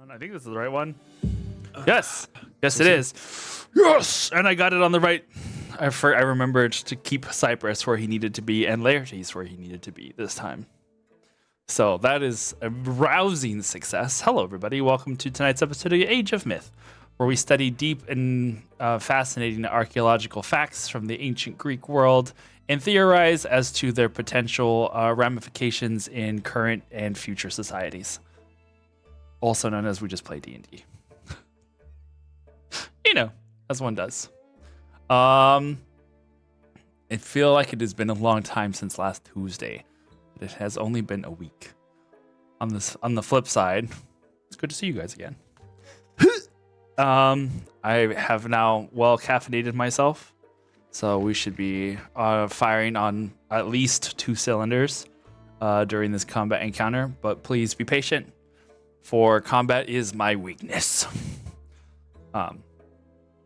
on. I think this is the right one. Yes. Yes, it is. Yes! And I got it on the right. I remembered to keep Cyprus where he needed to be and Laertes where he needed to be this time. So that is a rousing success. Hello, everybody. Welcome to tonight's episode of Age of Myth, where we study deep and fascinating archaeological facts from the ancient Greek world and theorize as to their potential ramifications in current and future societies. Also known as we just play D&D. You know, as one does. I feel like it has been a long time since last Tuesday. It has only been a week. On the flip side, it's good to see you guys again. I have now well caffeinated myself, so we should be firing on at least 2 cylinders during this combat encounter. But please be patient, for combat is my weakness.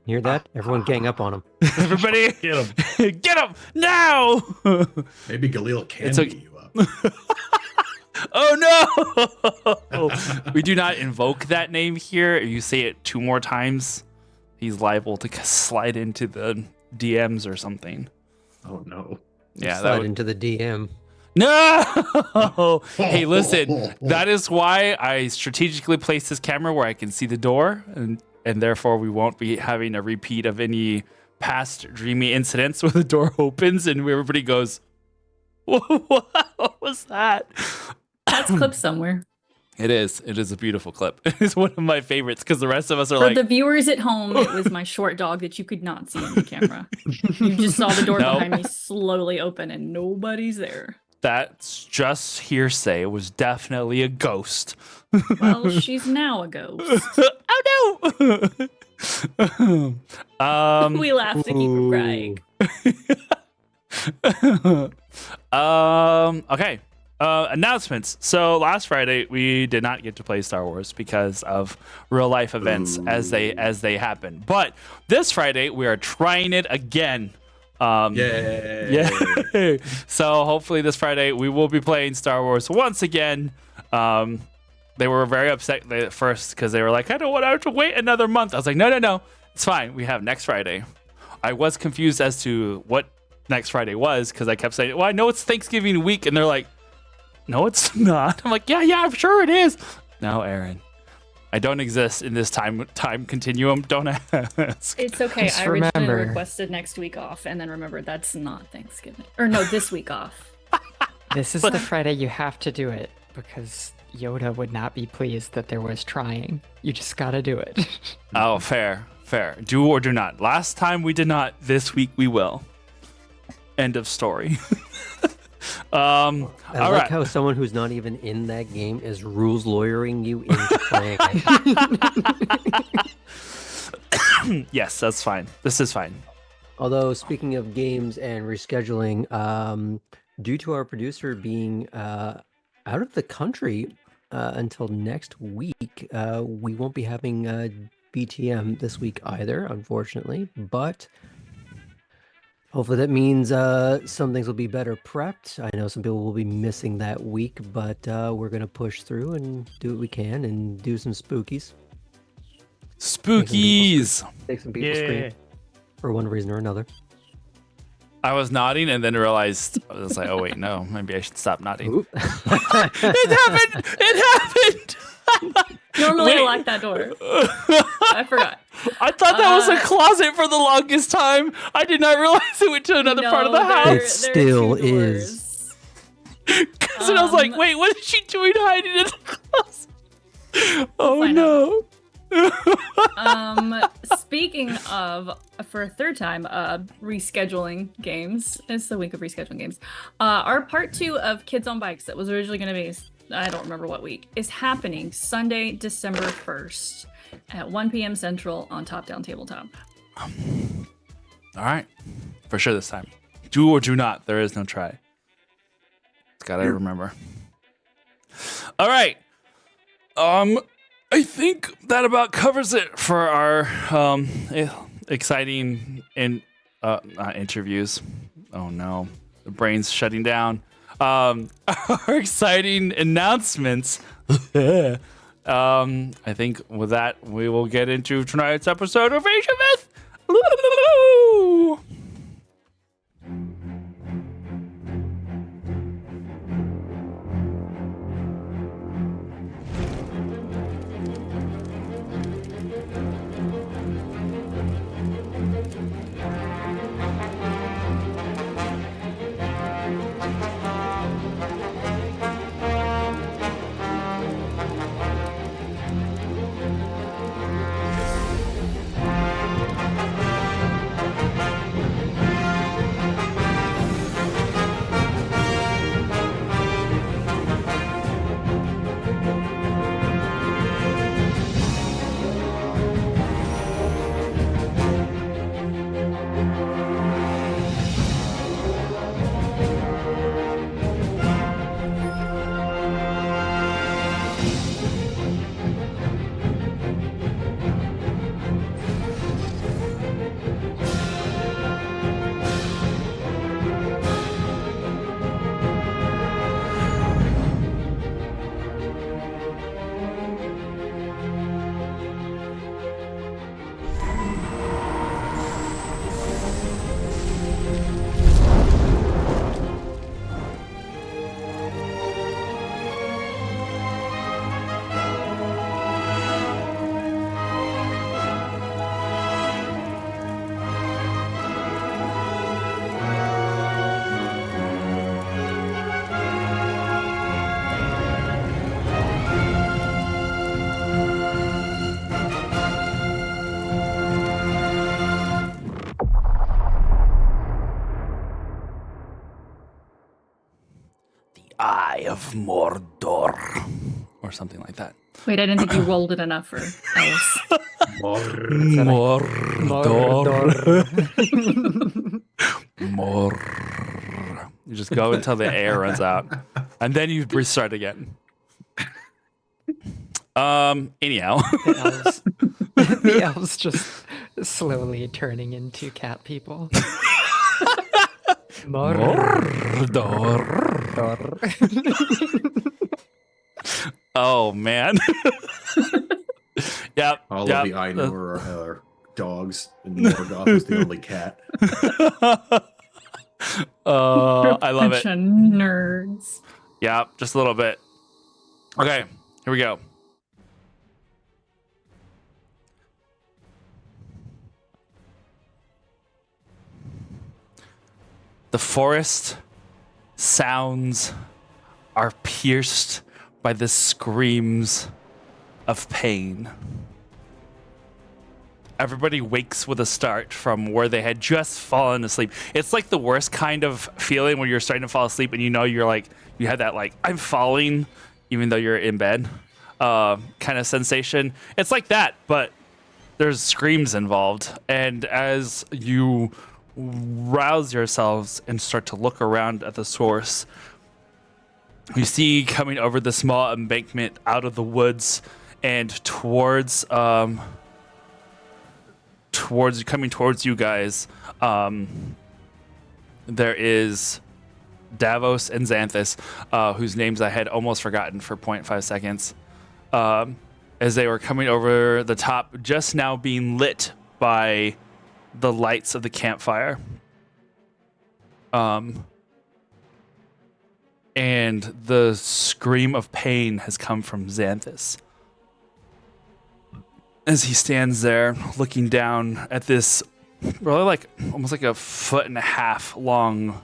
Hear that? Everyone gang up on him. Everybody, Get him. get him now! Maybe Galil can It's beat you up. Oh no! We do not invoke that name here. If you say it 2 more times, he's liable to slide into the DMs or something. Oh no. Yeah, Slide that would... into the DM. No! Hey, listen, that is why I strategically placed this camera where I can see the door, and therefore we won't be having a repeat of any past dreamy incidents where the door opens and everybody goes, what was that? That's clipped somewhere. It is a beautiful clip. It's one of my favorites because the rest of us are For like, the viewers at home, it was my short dog that you could not see on the camera. You just saw the door No. behind me slowly open and nobody's there. that's just hearsay. It was definitely a ghost. Well, she's now a ghost. Oh no! We laugh to keep from crying. Okay. Announcements. So last Friday we did not get to play Star Wars because of real life events as they happen. But this Friday we are trying it again. Yay. Yeah. So hopefully this Friday we will be playing Star Wars once again. They were very upset at first because they were like, I don't want to have to wait another month. I was like, no. It's fine. We have next Friday. I was confused as to what next Friday was because I kept saying, well, I know it's Thanksgiving week. And they're like, no, it's not. I'm like, yeah, I'm sure it is. No, Aaron, I don't exist in this time continuum. Don't ask. It's okay. Just I originally remember. requested next week off and then remembered that's not Thanksgiving. Or no, this week off. This is the Friday you have to do it because Yoda would not be pleased that there was trying. You just gotta do it. Oh, fair. Do or do not. Last time we did not. This week we will. End of story. I All like right. how someone who's not even in that game is rules lawyering you into playing. Yes, that's fine. This is fine. Although, speaking of games and rescheduling, due to our producer being out of the country until next week, we won't be having BTM this week either, unfortunately. But hopefully that means some things will be better prepped. I know some people will be missing that week, but we're going to push through and do what we can and do some spookies. Spookies. Take some people scream for one reason or another. I was nodding and then realized I was like, oh wait, no, maybe I should stop nodding. Oop. It happened. Normally I Wait. lock that door. I forgot. I thought that was a closet for the longest time. I did not realize it went to another part of the No, house. there- It there are still 2 is. doors. Because I was like, wait, what is she doing hiding in the closet? Oh find no. Speaking of, for a third time, rescheduling games. It's the week of rescheduling games. Our part 2 of Kids on Bikes that was originally going to be, I don't remember what week, is happening Sunday, December 1st at 1 p.m. Central on Top Down Tabletop. All right. For sure this time. Do or do not. There is no try. It's gotta remember. All right. I think that about covers it for our exciting not interviews. Oh no. The brain's shutting down. Our exciting announcements I think with that, we will get into tonight's episode of Asia Myth. Eye of Mordor, or something like that. Wait, I didn't think you rolled it enough for Ellis. Mordor. Mor. You just go until the air runs out, and then you restart again. Anyhow, The elves just slowly turning into cat people. Mordor. Oh man. Yep. All yep. of the Ainur are dogs, and Morgoth is the only cat. I love it. Bunch of nerds. Yeah, just a little bit. Okay, here we go. The forest sounds are pierced by the screams of pain. Everybody wakes with a start from where they had just fallen asleep. It's like the worst kind of feeling when you're starting to fall asleep and you know you're like, you had that like, I'm falling even though you're in bed kind of sensation. It's like that, but there's screams involved. And as you rouse yourselves and start to look around at the source, you see coming over the small embankment out of the woods and towards coming towards you guys, there is Davos and Xanthus, whose names I had almost forgotten for 0.5 seconds, as they were coming over the top, just now being lit by the lights of the campfire. And the scream of pain has come from Xanthus as he stands there looking down at this really like almost like a 1.5 foot long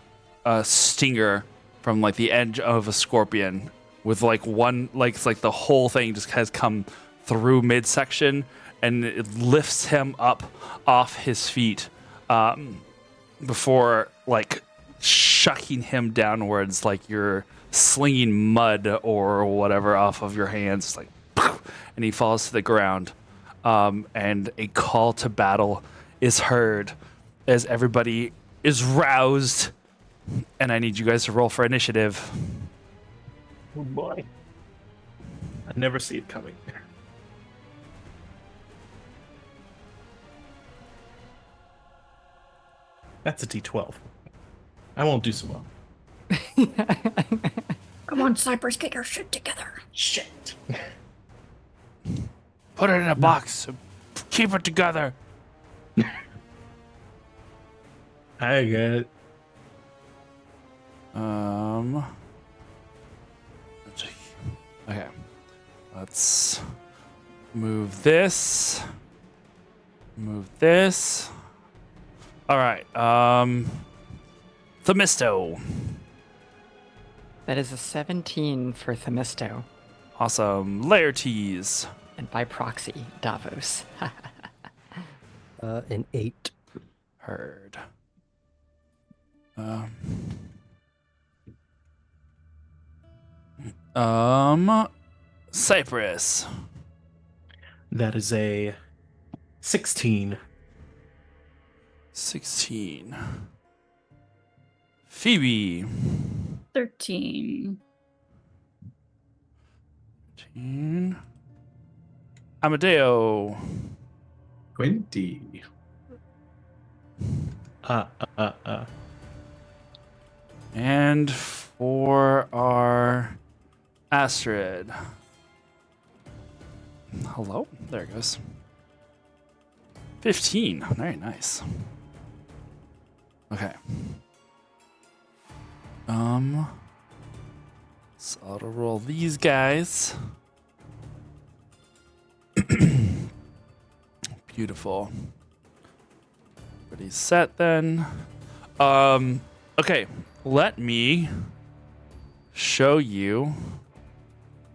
stinger from like the edge of a scorpion with like one, like it's like the whole thing just has come through midsection and it lifts him up off his feet before like shucking him downwards like you're slinging mud or whatever off of your hands, like, and he falls to the ground. And a call to battle is heard as everybody is roused, and I need you guys to roll for initiative. Oh boy. I never see it coming. That's a D12. I won't do so well. Come on, Cypress, get your shit together. Shit. Put it in a box. Keep it together. I get it. Okay. Let's move this. Move this. All right. Themisto. That is a 17 for Themisto, Awesome. Laertes. and by proxy, Davos. An 8. Heard. Cypress. That is a 16. 16. Phoebe. 13. 13. Amadeo. 20. And for our Astrid. Hello? There it goes. 15. Very nice. Okay. So I'll roll these guys. Beautiful. Pretty set then. Okay. Let me show you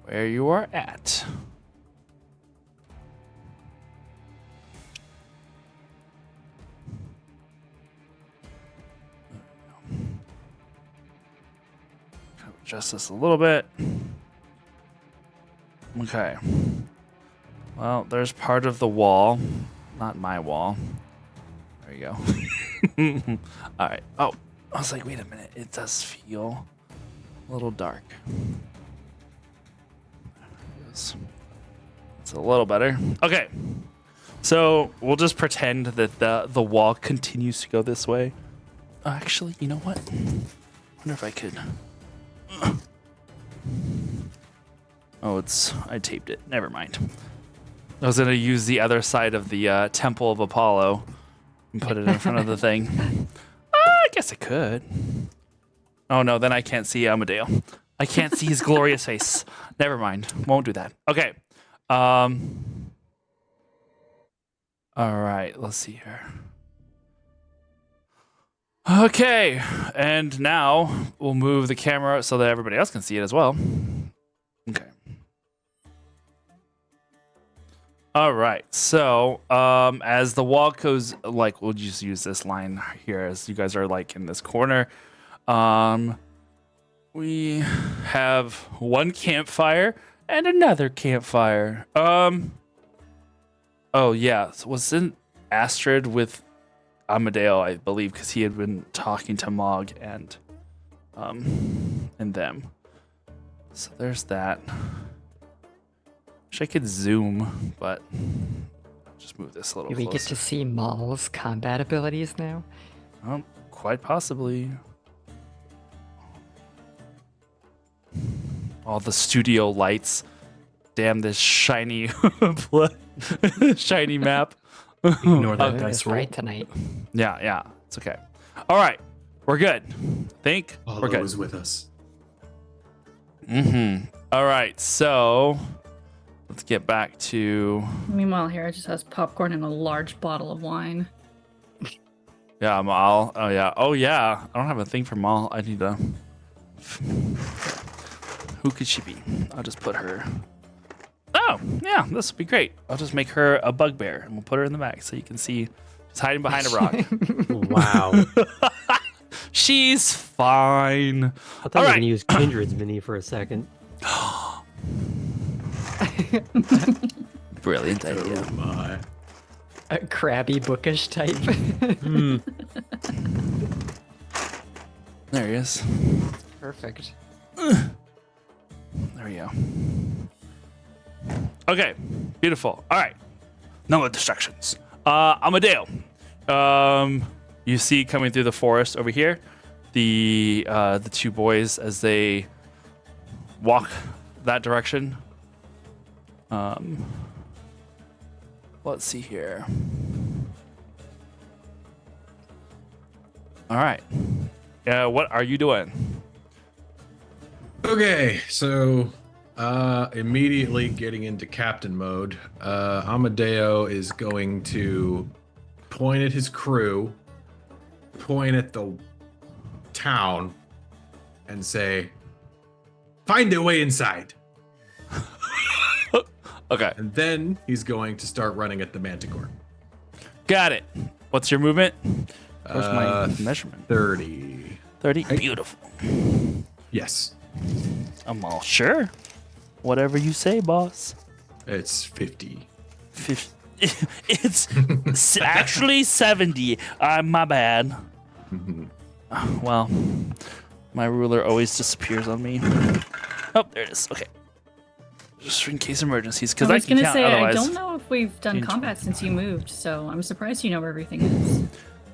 where you are at. Adjust this a little bit. Okay. Well, there's part of the wall. Not my wall. There you go. All right. Oh, I was like, wait a minute. It does feel a little dark. There it is. It's a little better. Okay. So we'll just pretend that the wall continues to go this way. Actually, you know what? I wonder if I could. Oh, I taped it. Never mind. I was gonna use the other side of the Temple of Apollo and put it in front of the thing. I guess I could. Oh no, then I can't see Amadeo. I can't see his glorious face. Never mind. Won't do that. Okay. All right. Let's see here. Okay, and now we'll move the camera so that everybody else can see it as well. Okay. All right, so as the wall goes, like, we'll just use this line here as you guys are like in this corner. We have one campfire and another campfire. Oh yeah, so wasn't Astrid with Amadeo, I believe, because he had been talking to Mog and them. So there's that. Wish I could zoom, but I'll just move this a little Do we closer. get to see Maul's combat abilities now? Quite possibly. All the studio lights. Damn this shiny shiny map. Ignore that Oh, dice it's roll. right tonight. Yeah, it's okay. All right, we're good. Think we're Apollo good. is with us. All right, so let's get back to Meanwhile, Hera just has popcorn and a large bottle of wine. Mal. Oh yeah. I don't have a thing for Mal. I need to. Who could she be? I'll just put her. Oh yeah, this will be great. I'll just make her a bugbear and we'll put her in the back so you can see she's hiding behind a rock. Wow. She's fine. I thought All you were right. going to use Kindred's mini for a second. Brilliant idea. Oh my. A crabby bookish type. There he is. Perfect. There we go. Okay, beautiful. All right, no more distractions. Amadeo, you see coming through the forest over here, the two boys as they walk that direction. let's see here. All right. What are you doing? Okay, so immediately getting into captain mode, Amadeo is going to point at his crew, point at the town, and say, "Find a way inside." Okay, And then he's going to start running at the Manticore. got it. What's your movement? Where's my Uh, measurement? 30. 30. Hey. Beautiful. Yes, I'm all sure. Whatever you say, boss. it's 50. It's actually 70. My bad. Well, my ruler always disappears on me. Oh, there it is. Okay. Just in case emergencies, because I I was can gonna count say otherwise. I don't know if we've done combat since you moved, so I'm surprised you know where everything is.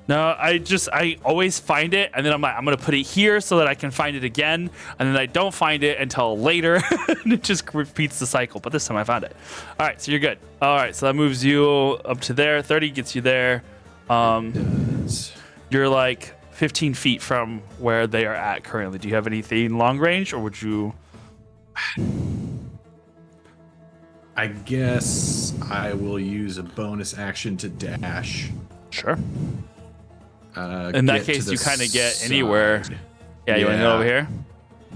No, I always find it, and then I'm like, I'm gonna put it here so that I can find it again, and then I don't find it until later, and it just repeats the cycle. But this time I found it. All right, so you're good. All right, so that moves you up to there. 30 gets you there. Does. You're like 15 feet from where they are at currently. Do you have anything long range, or would you? I guess I will use a bonus action to dash. Sure. In that Get to case, the you kind of get anywhere. side. Yeah, you want to go over here?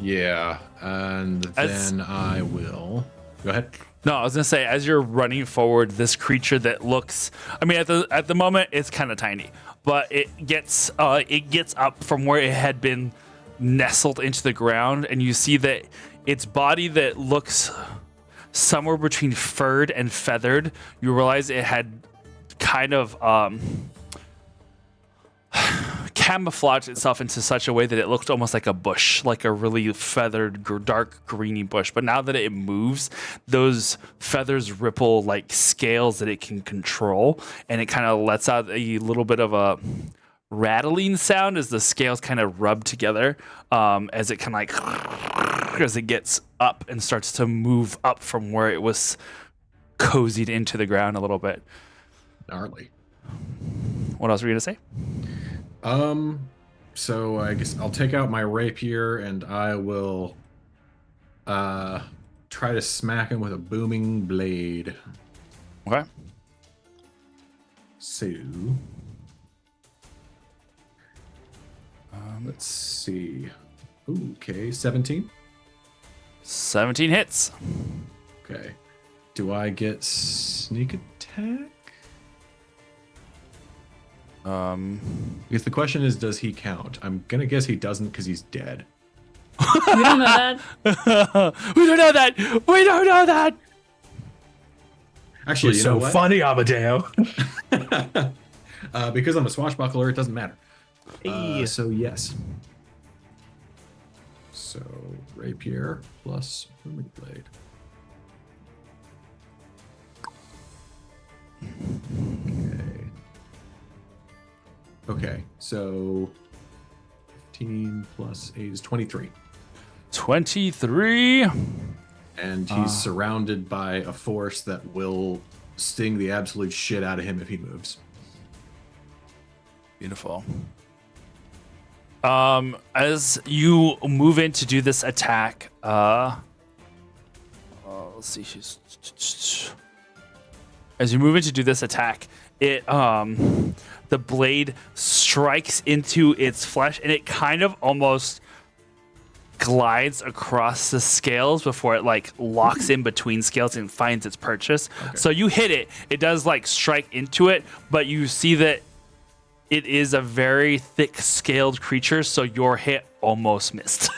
Yeah, and As- then I will. Go ahead. No, I was gonna say, as you're running forward, this creature that looks, I mean, at the moment it's kind of tiny, but it gets up from where it had been nestled into the ground, and you see that its body that looks somewhere between furred and feathered. You realize it had kind of camouflaged itself into such a way that it looked almost like a bush, like a really feathered, dark greeny bush. But now that it moves, those feathers ripple like scales that it can control, and it kind of lets out a little bit of a rattling sound as the scales kind of rub together, as it kind of like as it gets up and starts to move up from where it was cozied into the ground a little bit. Gnarly. What else were you gonna say? So I guess I'll take out my rapier and I will try to smack him with a booming blade. Okay. So let's see. Ooh, okay, 17. 17 hits. Okay. Do I get sneak attack? Because the question is, does he count? I'm gonna guess he doesn't because he's dead. We don't know that. We don't know that. We don't know that. Actually, You're you so know what? funny, Amadeo. Because I'm a swashbuckler, it doesn't matter. Hey. So yes. So rapier plus booming blade. Okay. Okay, so 15 plus 8 is 23. 23. And he's surrounded by a force that will sting the absolute shit out of him if he moves. Beautiful. As you move in to do this attack, let's see. As you move in to do this attack, it the blade strikes into its flesh, and it kind of almost glides across the scales before it like locks in between scales and finds its purchase. Okay. So you hit it. It does like strike into it, but you see that it is a very thick scaled creature, so your hit almost missed.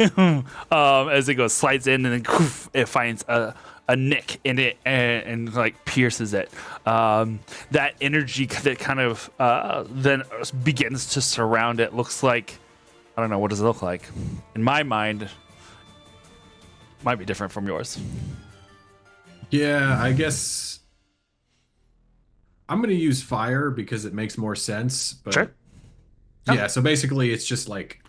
As it goes, slides in, and then it finds a nick in it and like pierces it. That energy that kind of then begins to surround it. Looks like, I don't know, what does it look like? In my mind, might be different from yours. Yeah, I guess I'm going to use fire because it makes more sense. But Sure. yeah, so basically it's just like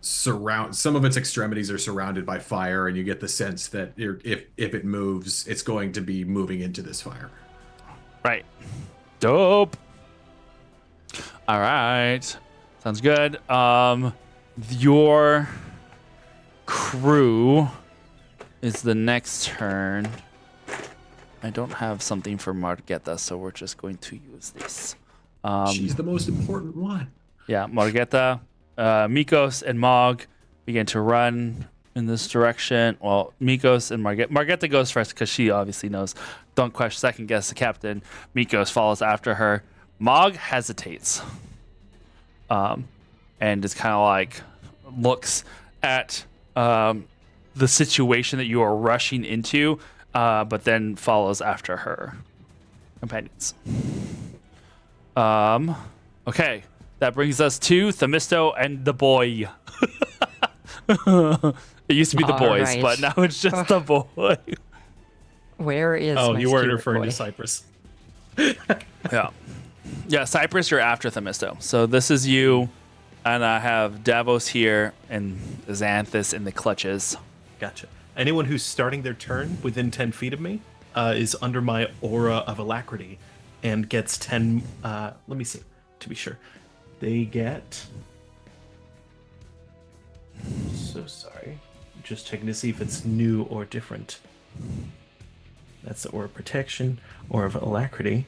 some of its extremities are surrounded by fire, and you get the sense that if it moves, it's going to be moving into this fire. Right. Dope. All right. Sounds good. Your crew is the next turn. I don't have something for Margetta, so we're just going to use this. She's the most important one. Yeah, Margetta, Mikos, and Mog begin to run in this direction. Well, Mikos and Margetta goes first because she obviously knows. Don't question, second guess the captain. Mikos follows after her. Mog hesitates, and is kind of like looks at the situation that you are rushing into, but then follows after her companions. Okay, that brings us to Themisto and the boy. It used to be the All boys, right. but now it's just the boy. Where is Oh, my you weren't steward referring boy? to Cypress. Yeah, Cypress, you're after Themisto. So this is you, and I have Davos here and Xanthus in the clutches. Gotcha. Anyone who's starting their turn within 10 feet of me is under my aura of alacrity and gets 10. Let me see, to be sure. They get. So sorry. Just checking to see if it's new or different. That's the aura of protection, aura of alacrity.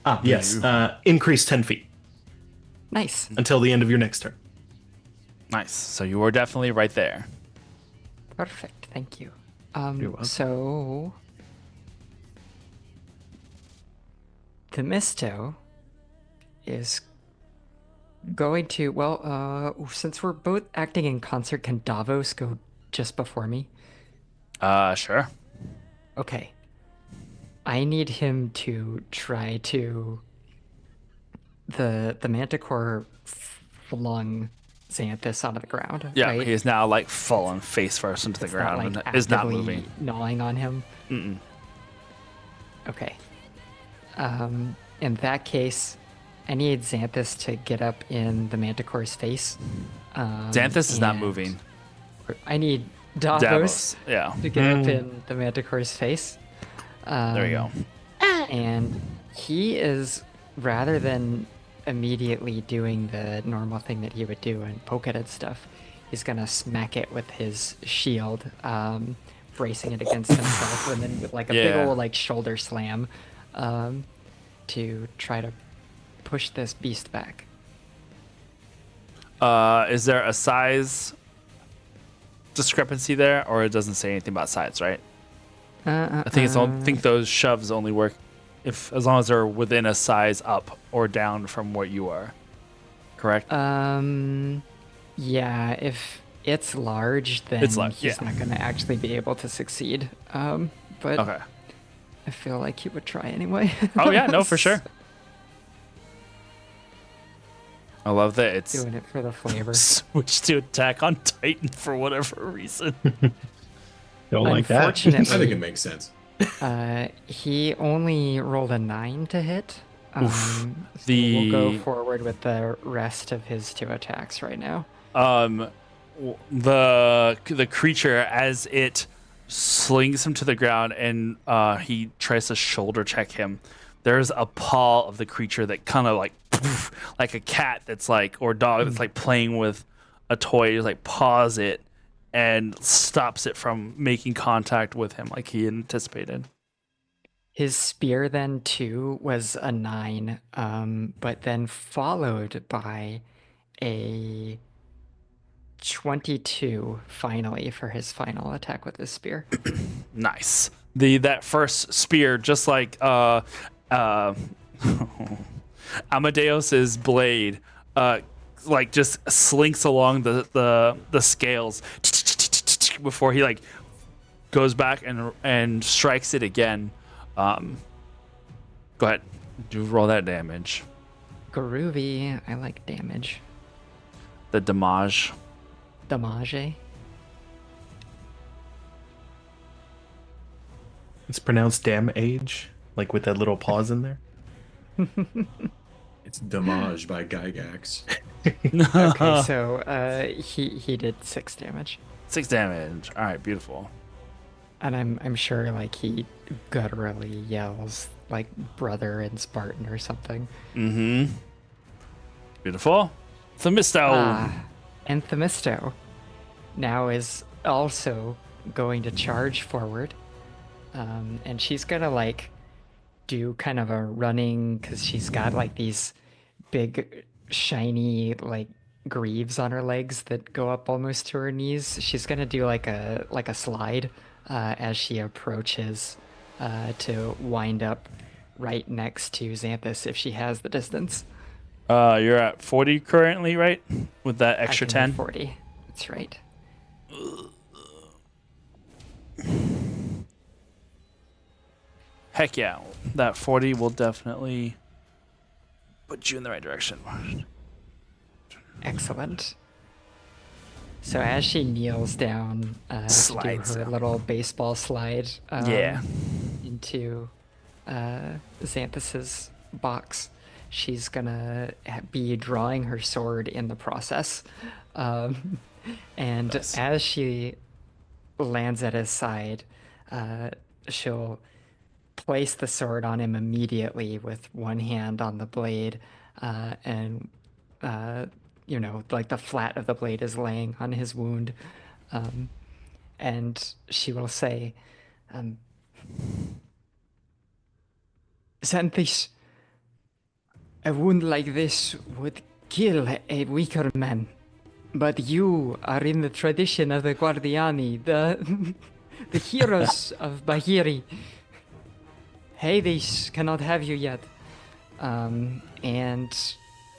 Ah, yes. Increase 10 feet Nice. until the end of your next turn. Nice. So you are definitely right there. Perfect. Thank you. You're welcome. So Themisto is going to, well, since we're both acting in concert, can Davos go just before me? Sure. Okay. I need him to try to. The Manticore flung Xanthus onto the ground. Yeah, right? he is now like fallen face first into the It's ground not, and is not actively moving. gnawing on him. Mm-mm. Okay. In that case, I need Xanthus to get up in the Manticore's face. Xanthus is not and moving. I need Davos, Davos. Yeah. to get up in the Manticore's face. There you go. And he is, rather than immediately doing the normal thing that he would do and poke it at stuff, he's gonna smack it with his shield, bracing it against himself, and then with like a big Yeah. old like shoulder slam, to try to push this beast back. Is there a size discrepancy there, or it doesn't say anything about size, right? I think those shoves only work as long as they're within a size up or down from what you are. Correct? Yeah, if it's large, then It's large, he's yeah. not gonna actually be able to succeed. But Okay. I feel like he would try anyway. Oh yeah, no, for sure. I love that it's Doing it for the flavor. switched to attack on Titan for whatever reason. Don't like that. Unfortunately, I think it makes sense. he only rolled a 9 to hit. So The- we'll go forward with the rest of his 2 attacks right now. The creature, as it slings him to the ground and he tries to shoulder check him, there's a paw of the creature that kind of like like a cat that's like, or dog that's like playing with a toy, just like paws it and stops it from making contact with him like he anticipated. His spear then too was a 9, but then followed by a 22 finally for his final attack with his spear. Nice. That first spear, just like Amadeus's blade, like just slinks along the scales before he like goes back and strikes it again. Go ahead, do roll that damage. Groovy. I like damage. The damage. Damage. It's pronounced damn age, like with that little pause in there. It's Damage by Gygax. Okay, so he did 6 damage, 6 damage. All right, beautiful. and I'm sure like he gutturally yells like brother in Spartan or something. Mm-hmm. Beautiful. Themisto. And Themisto now is also going to charge forward, and she's gonna like do kind of a running because she's got like these big shiny like greaves on her legs that go up almost to her knees. She's gonna do like a slide as she approaches to wind up right next to Xanthus if she has the distance. You're at 40 currently, right? With that extra I can 10. do 40. That's right. Heck yeah. That 40 will definitely put you in the right direction. Excellent. So as she kneels down Slides to do her down. little baseball slide Yeah. into Xanthus's box, she's gonna be drawing her sword in the process. And Nice. as she lands at his side, she'll place the sword on him immediately with one hand on the blade, and like the flat of the blade is laying on his wound, and she will say, Xanthus, a wound like this would kill a weaker man, but you are in the tradition of the Guardiani, the heroes of Bahiri. Hades cannot have you yet. And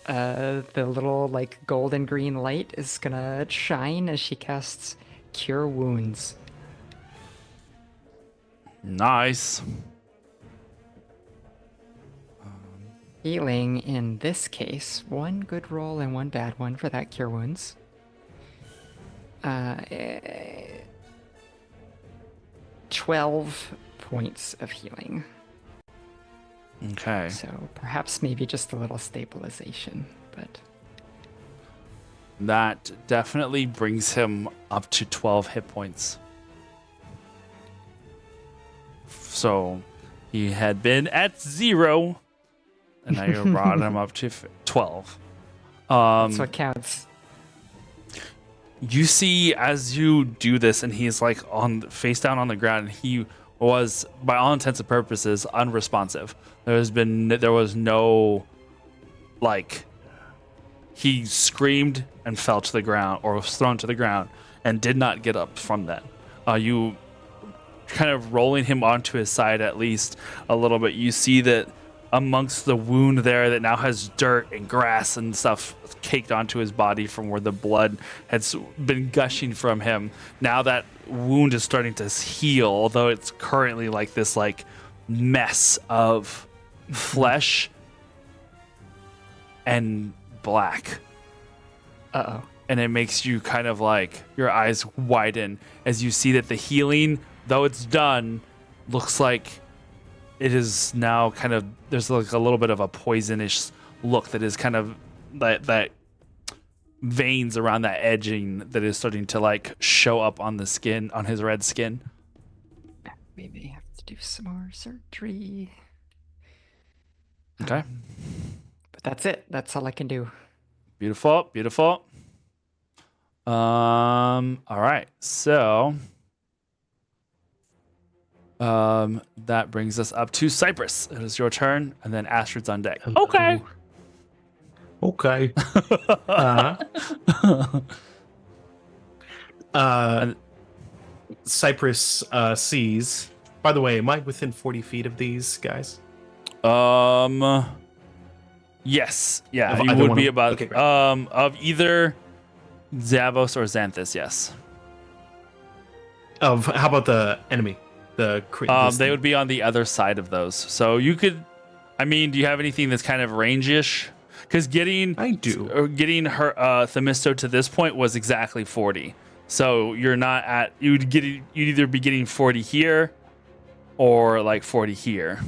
the little like golden green light is gonna shine as she casts Cure Wounds. Nice. Healing in this case, one good roll and one bad one for that Cure Wounds. 12 points of healing. Okay. So perhaps maybe just a little stabilization, but That definitely brings him up to 12 hit points. So he had been at 0, and now you brought him up to 12. that's what counts. You see as you do this, and he's like on face down on the ground, and he was, by all intents and purposes, unresponsive. There was no, like, he screamed and fell to the ground, or was thrown to the ground, and did not get up from that. You kind of rolling him onto his side at least a little bit. You see that amongst the wound there that now has dirt and grass and stuff caked onto his body from where the blood has been gushing from him. Now that wound is starting to heal, although it's currently like this like mess of flesh and black. Uh-oh. And it makes you kind of like your eyes widen as you see that the healing, though it's done, looks like it is now kind of, there's like a little bit of a poisonish look that is kind of that veins around that edging that is starting to like show up on the skin, on his red skin. We may have to do some more surgery. Okay. But that's it. That's all I can do. Beautiful, beautiful. All right. So that brings us up to Cypress. It is your turn, and then Astrid's on deck. Okay. Okay. Cypress sees. By the way, am I within 40 feet of these guys? Yes. Yeah, Of you either would one be of- about okay, great. of either Zavos or Xanthus, yes. Of how about the enemy? They would be on the other side of those. So you could, I mean, do you have anything that's kind of range-ish? Because getting I do. getting her Themisto to this point was exactly 40. So you're not at, you'd either be getting 40 here or like 40 here.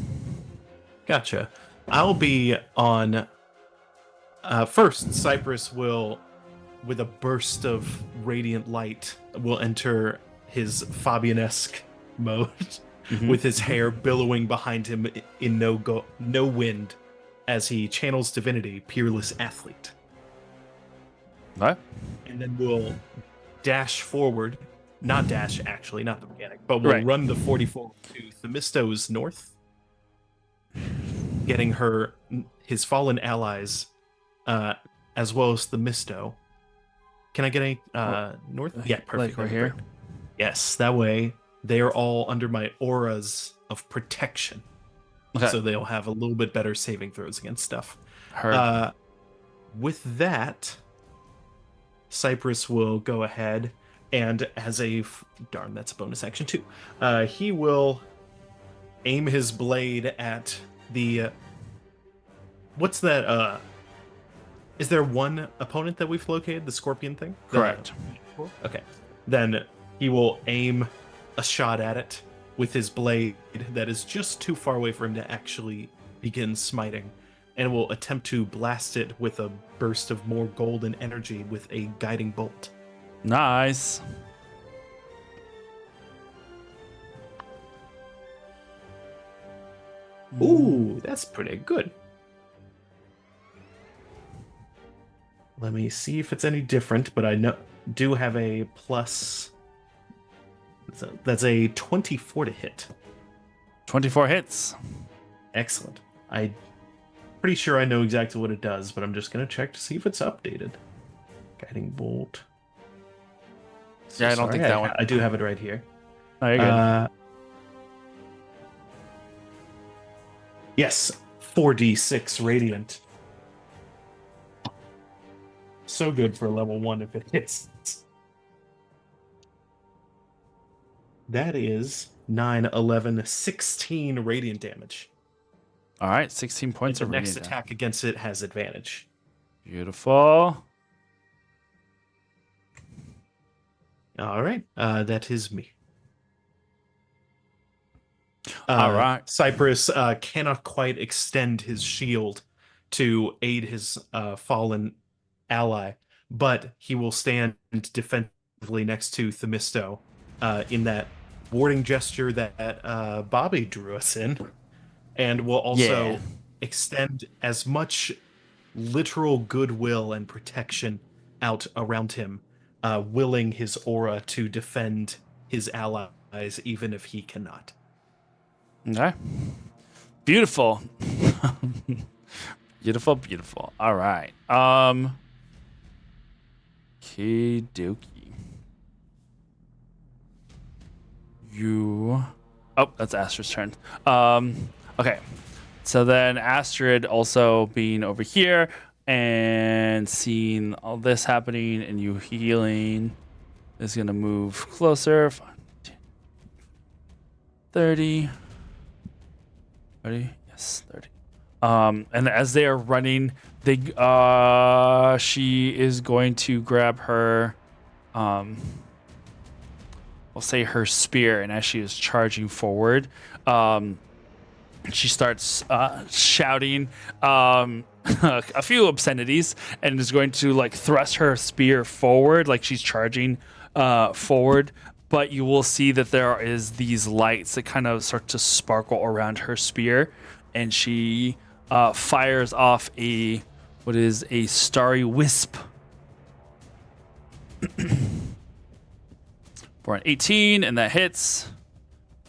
Gotcha. I'll be on First, Cypress will, with a burst of radiant light, will enter his Fabian-esque mode, with his hair billowing behind him in no wind, as he channels divinity, Peerless Athlete. What? And then we'll dash forward, not dash actually, not the mechanic, but we'll Right. run the 44 to Themisto's north, getting his fallen allies, as well as Themisto. Can I get a north? Yeah, perfect. Like we're here. perfect. Yes, that way they are all under my auras of protection, Okay. so they'll have a little bit better saving throws against stuff. Heard. With that, Cypress will go ahead and darn, that's a bonus action too. He will aim his blade at the what's that? Is there one opponent that we've located? The scorpion thing? Correct. Okay. Then he will aim a shot at it with his blade that is just too far away for him to actually begin smiting, and will attempt to blast it with a burst of more golden energy with a guiding bolt. Nice. Ooh, that's pretty good. Let me see if it's any different, but I do have a plus. That's a 24 to hit. 24 hits. Excellent. I'm pretty sure I know exactly what it does, but I'm just going to check to see if it's updated. Guiding bolt. Yeah, I don't think that one. I do have it right here. Oh, you're good. Yes, 4d6 radiant. So good for level 1 if it hits. That is 9, 11, 16 radiant damage. All right, 16 points The of next radiant. attack against it has advantage. Beautiful. All right, that is me. All right. Cypress cannot quite extend his shield to aid his fallen ally, but he will stand defensively next to Themisto in that warding gesture that Bobby drew us in, and will also Yeah. extend as much literal goodwill and protection out around him, willing his aura to defend his allies even if he cannot. Okay. Beautiful. Beautiful, beautiful. All right. Kidoki. Oh, that's Astrid's turn. Okay. So then Astrid also being over here and seeing all this happening and you healing is going to move closer. 30. 30? Yes, 30. And as they are running, she is going to grab her, we'll say her spear, and as she is charging forward, she starts shouting a few obscenities and is going to like thrust her spear forward, like she's charging forward. But you will see that there is these lights that kind of start to sparkle around her spear, and she fires off what is a starry wisp for an 18, and that hits.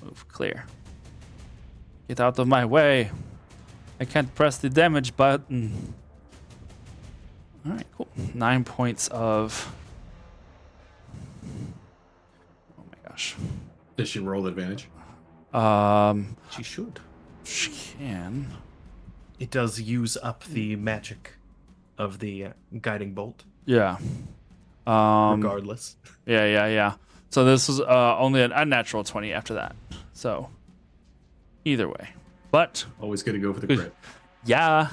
Move clear. Get out of my way. I can't press the damage button. All right, cool. 9 points of. Oh my gosh. Does she roll advantage? She should. She can. It does use up the magic of the guiding bolt, Yeah. regardless. Yeah. So this was only an unnatural 20 after that. So either way. But Always good to go for the crit. yeah.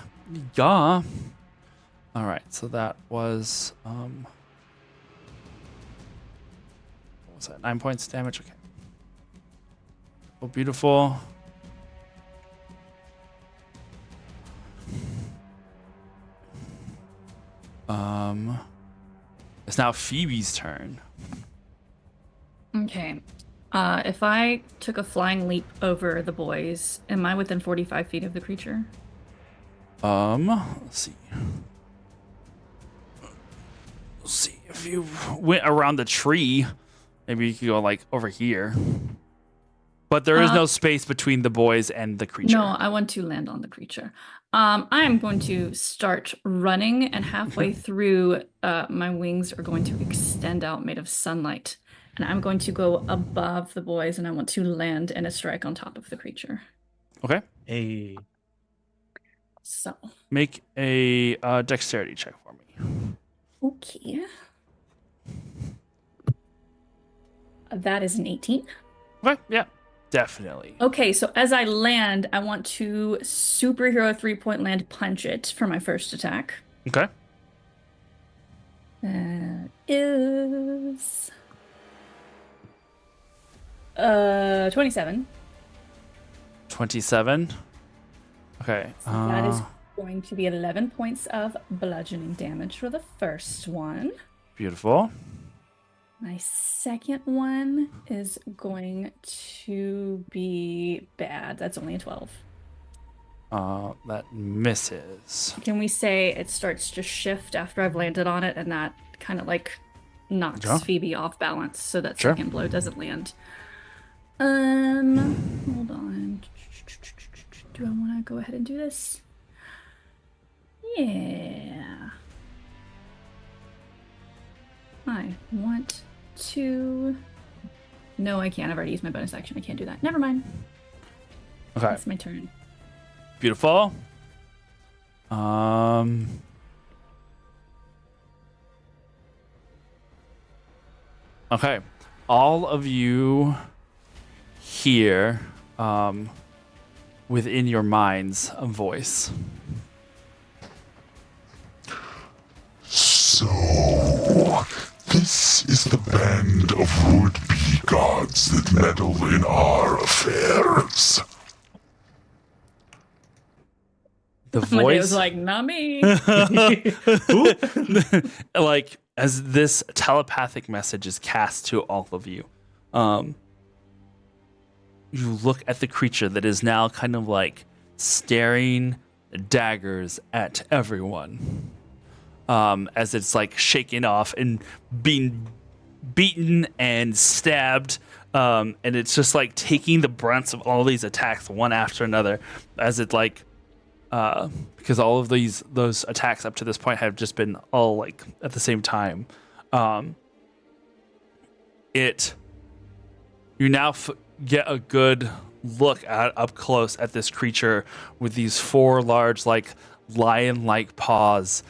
All right. So that was what was that? 9 points damage. Okay. Oh, beautiful. It's now Phoebe's turn. Okay. If I took a flying leap over the boys, am I within 45 feet of the creature? Let's see. Let's see. If you went around the tree, maybe you could go like over here. But there is no space between the boys and the creature. No, I want to land on the creature. I am going to start running, and halfway through, my wings are going to extend out, made of sunlight. And I'm going to go above the boys, and I want to land in a strike on top of the creature. Okay. Hey. So. Make a dexterity check for me. Okay. That is an 18. Okay. Yeah. Definitely. Okay, so as I land, I want to superhero 3-point land punch it for my first attack. Okay. That is 27. 27. Okay. So that is going to be 11 points of bludgeoning damage for the first one. Beautiful. My second one is going to be bad. That's only a 12. That misses. Can we say it starts to shift after I've landed on it, and that kind of like knocks Sure. Phoebe off balance so that Sure. second blow doesn't land. Hold on. Do I want to go ahead and do this? Yeah. I want to... No, I can't. I've already used my bonus action. I can't do that. Never mind. Okay. That's my turn. Beautiful. Okay. All of you hear within your minds a voice. So, this is the band of would-be gods that meddle in our affairs. The Monday was voice, like, not me. like as this telepathic message is cast to all of you, you look at the creature that is now kind of like staring daggers at everyone, as it's like shaken off and being beaten and stabbed, and it's just like taking the brunts of all these attacks one after another, as it like. Because all of those attacks up to this point have just been all like at the same time. You now get a good look up close at this creature with these four large like lion-like paws.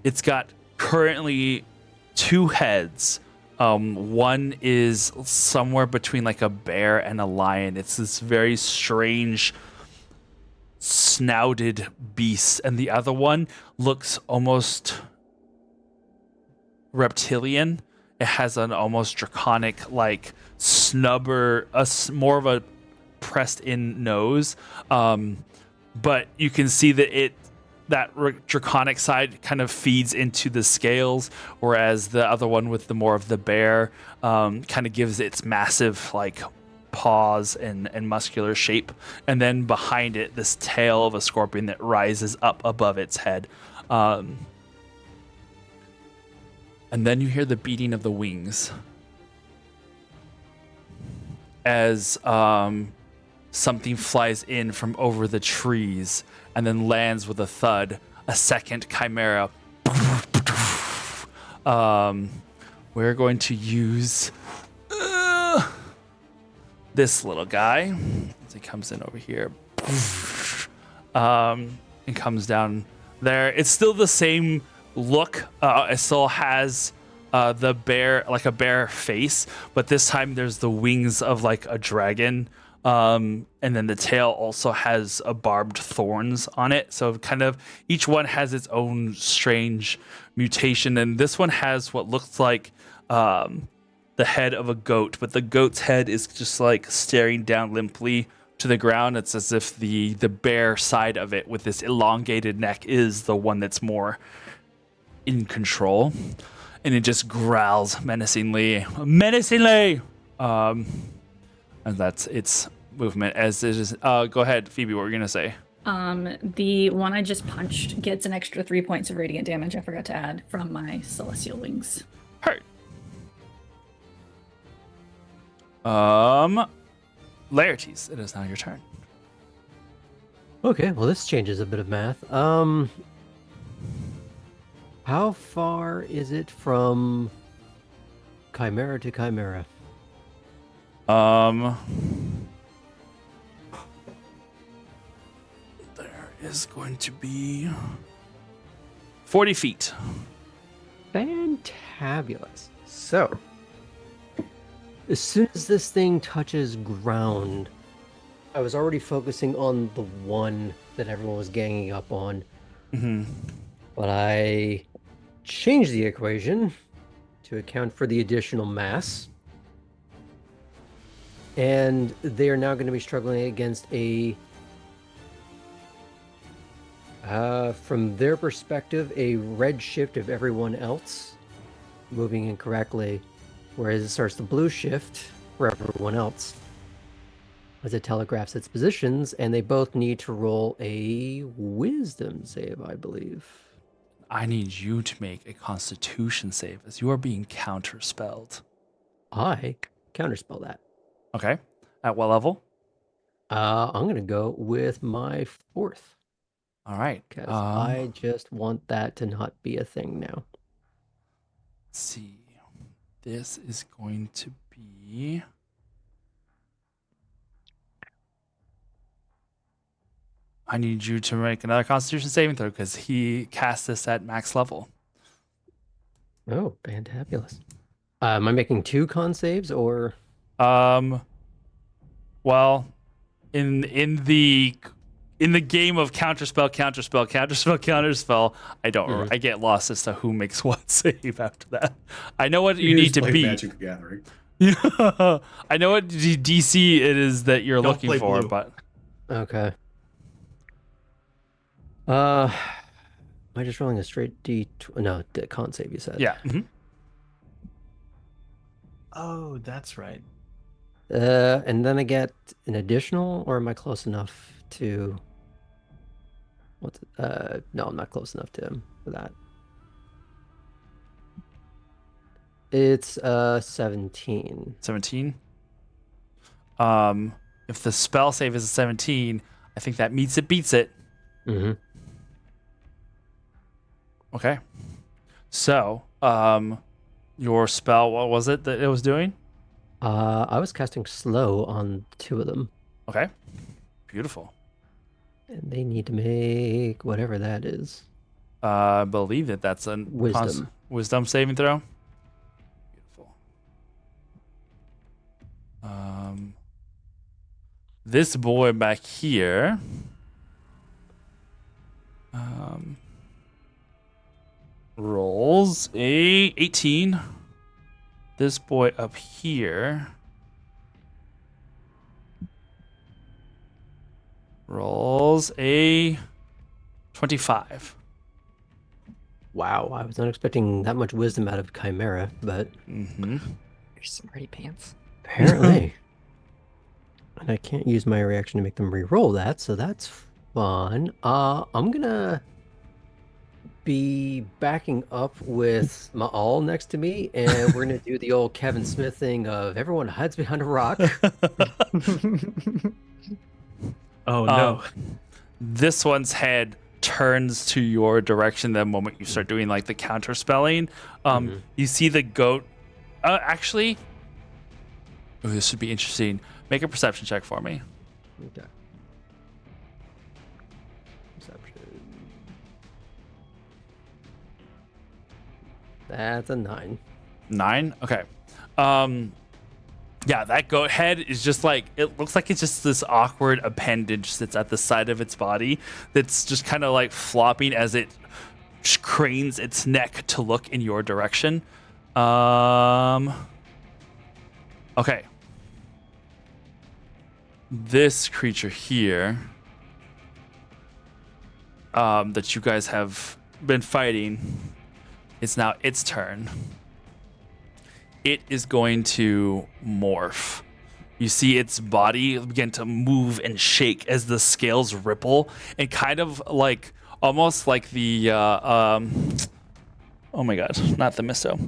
It's got currently two heads. One is somewhere between like a bear and a lion. It's this very strange snouted beast, and the other one looks almost reptilian. It has an almost draconic like snubber, more of a pressed in nose, but you can see that that draconic side kind of feeds into the scales, whereas the other one with the more of the bear kind of gives its massive like paws and muscular shape, and then behind it this tail of a scorpion that rises up above its head, and then you hear the beating of the wings as something flies in from over the trees and then lands with a thud. A second chimera. We're going to use this little guy as he comes in over here, and comes down there. It's still the same look. It still has the bear, like a bear face, but this time there's the wings of like a dragon, and then the tail also has a barbed thorns on it. So kind of each one has its own strange mutation, and this one has what looks like the head of a goat, but the goat's head is just like staring down limply to the ground. It's as if the bear side of it with this elongated neck is the one that's more in control, and it just growls menacingly. And that's its movement. As it is, go ahead, Phoebe. What were you gonna say? The one I just punched gets an extra 3 points of radiant damage. I forgot to add from my celestial wings. Hurt. Laertes, it is now your turn. Okay, well this changes a bit of math. How far is it from Chimera to Chimera? There is going to be 40 feet. Fantabulous. So, as soon as this thing touches ground, I was already focusing on the one that everyone was ganging up on. But I changed the equation to account for the additional mass. And they are now going to be struggling against a, from their perspective, a red shift of everyone else moving incorrectly, whereas it starts the blue shift for everyone else as it telegraphs its positions, and they both need to roll a wisdom save, I believe. I need you to make a Constitution save as you are being counterspelled. I counterspell that. Okay. At what level? I'm going to go with my 4th, All right. because I just want that to not be a thing now. Let's see. This is going to be. I need you to make another Constitution saving throw because he cast this at max level. Oh, fantabulous. Am I making 2 con saves, or? Well, in the game of counterspell, I don't remember. I get lost as to who makes what save after that. I know what you need to play beat. Magic the Gathering. I know what DC it is that you're Don't looking play for, blue. but Okay. Am I just rolling a straight no, the con save you said? yeah. Oh, that's right. And then I get an additional, or am I close enough to? What's no, I'm not close enough to him for that. It's 17. 17. If the spell save is a 17, I think that meets it, beats it. Mm-hmm. Okay. So, your spell, what was it that it was doing? I was casting slow on 2 of them, Okay. Beautiful. and they need to make whatever that is. I believe that that's a Wisdom. wisdom saving throw. Beautiful. This boy back here. Rolls a 18. This boy up here rolls a 25. Wow, I was not expecting that much wisdom out of Chimera, but Mm-hmm. You're smarty pants. apparently. And I can't use my reaction to make them re-roll that, so that's fun. I'm gonna be backing up with Ma'al next to me, and we're gonna do the old Kevin Smith thing of everyone hides behind a rock. Oh no. This one's head turns to your direction the moment you start doing like the counter spelling. You see the goat. Actually, this would be interesting. Make a perception check for me. Okay. Perception. That's a 9. 9. Okay. Yeah, that goat head is just like, it looks like it's just this awkward appendage that's at the side of its body that's just kind of like flopping as it cranes its neck to look in your direction. Okay. This creature here that you guys have been fighting It's now its turn. It is going to morph. You see its body begin to move and shake as the scales ripple, and kind of like almost like the oh my god, not the Misto.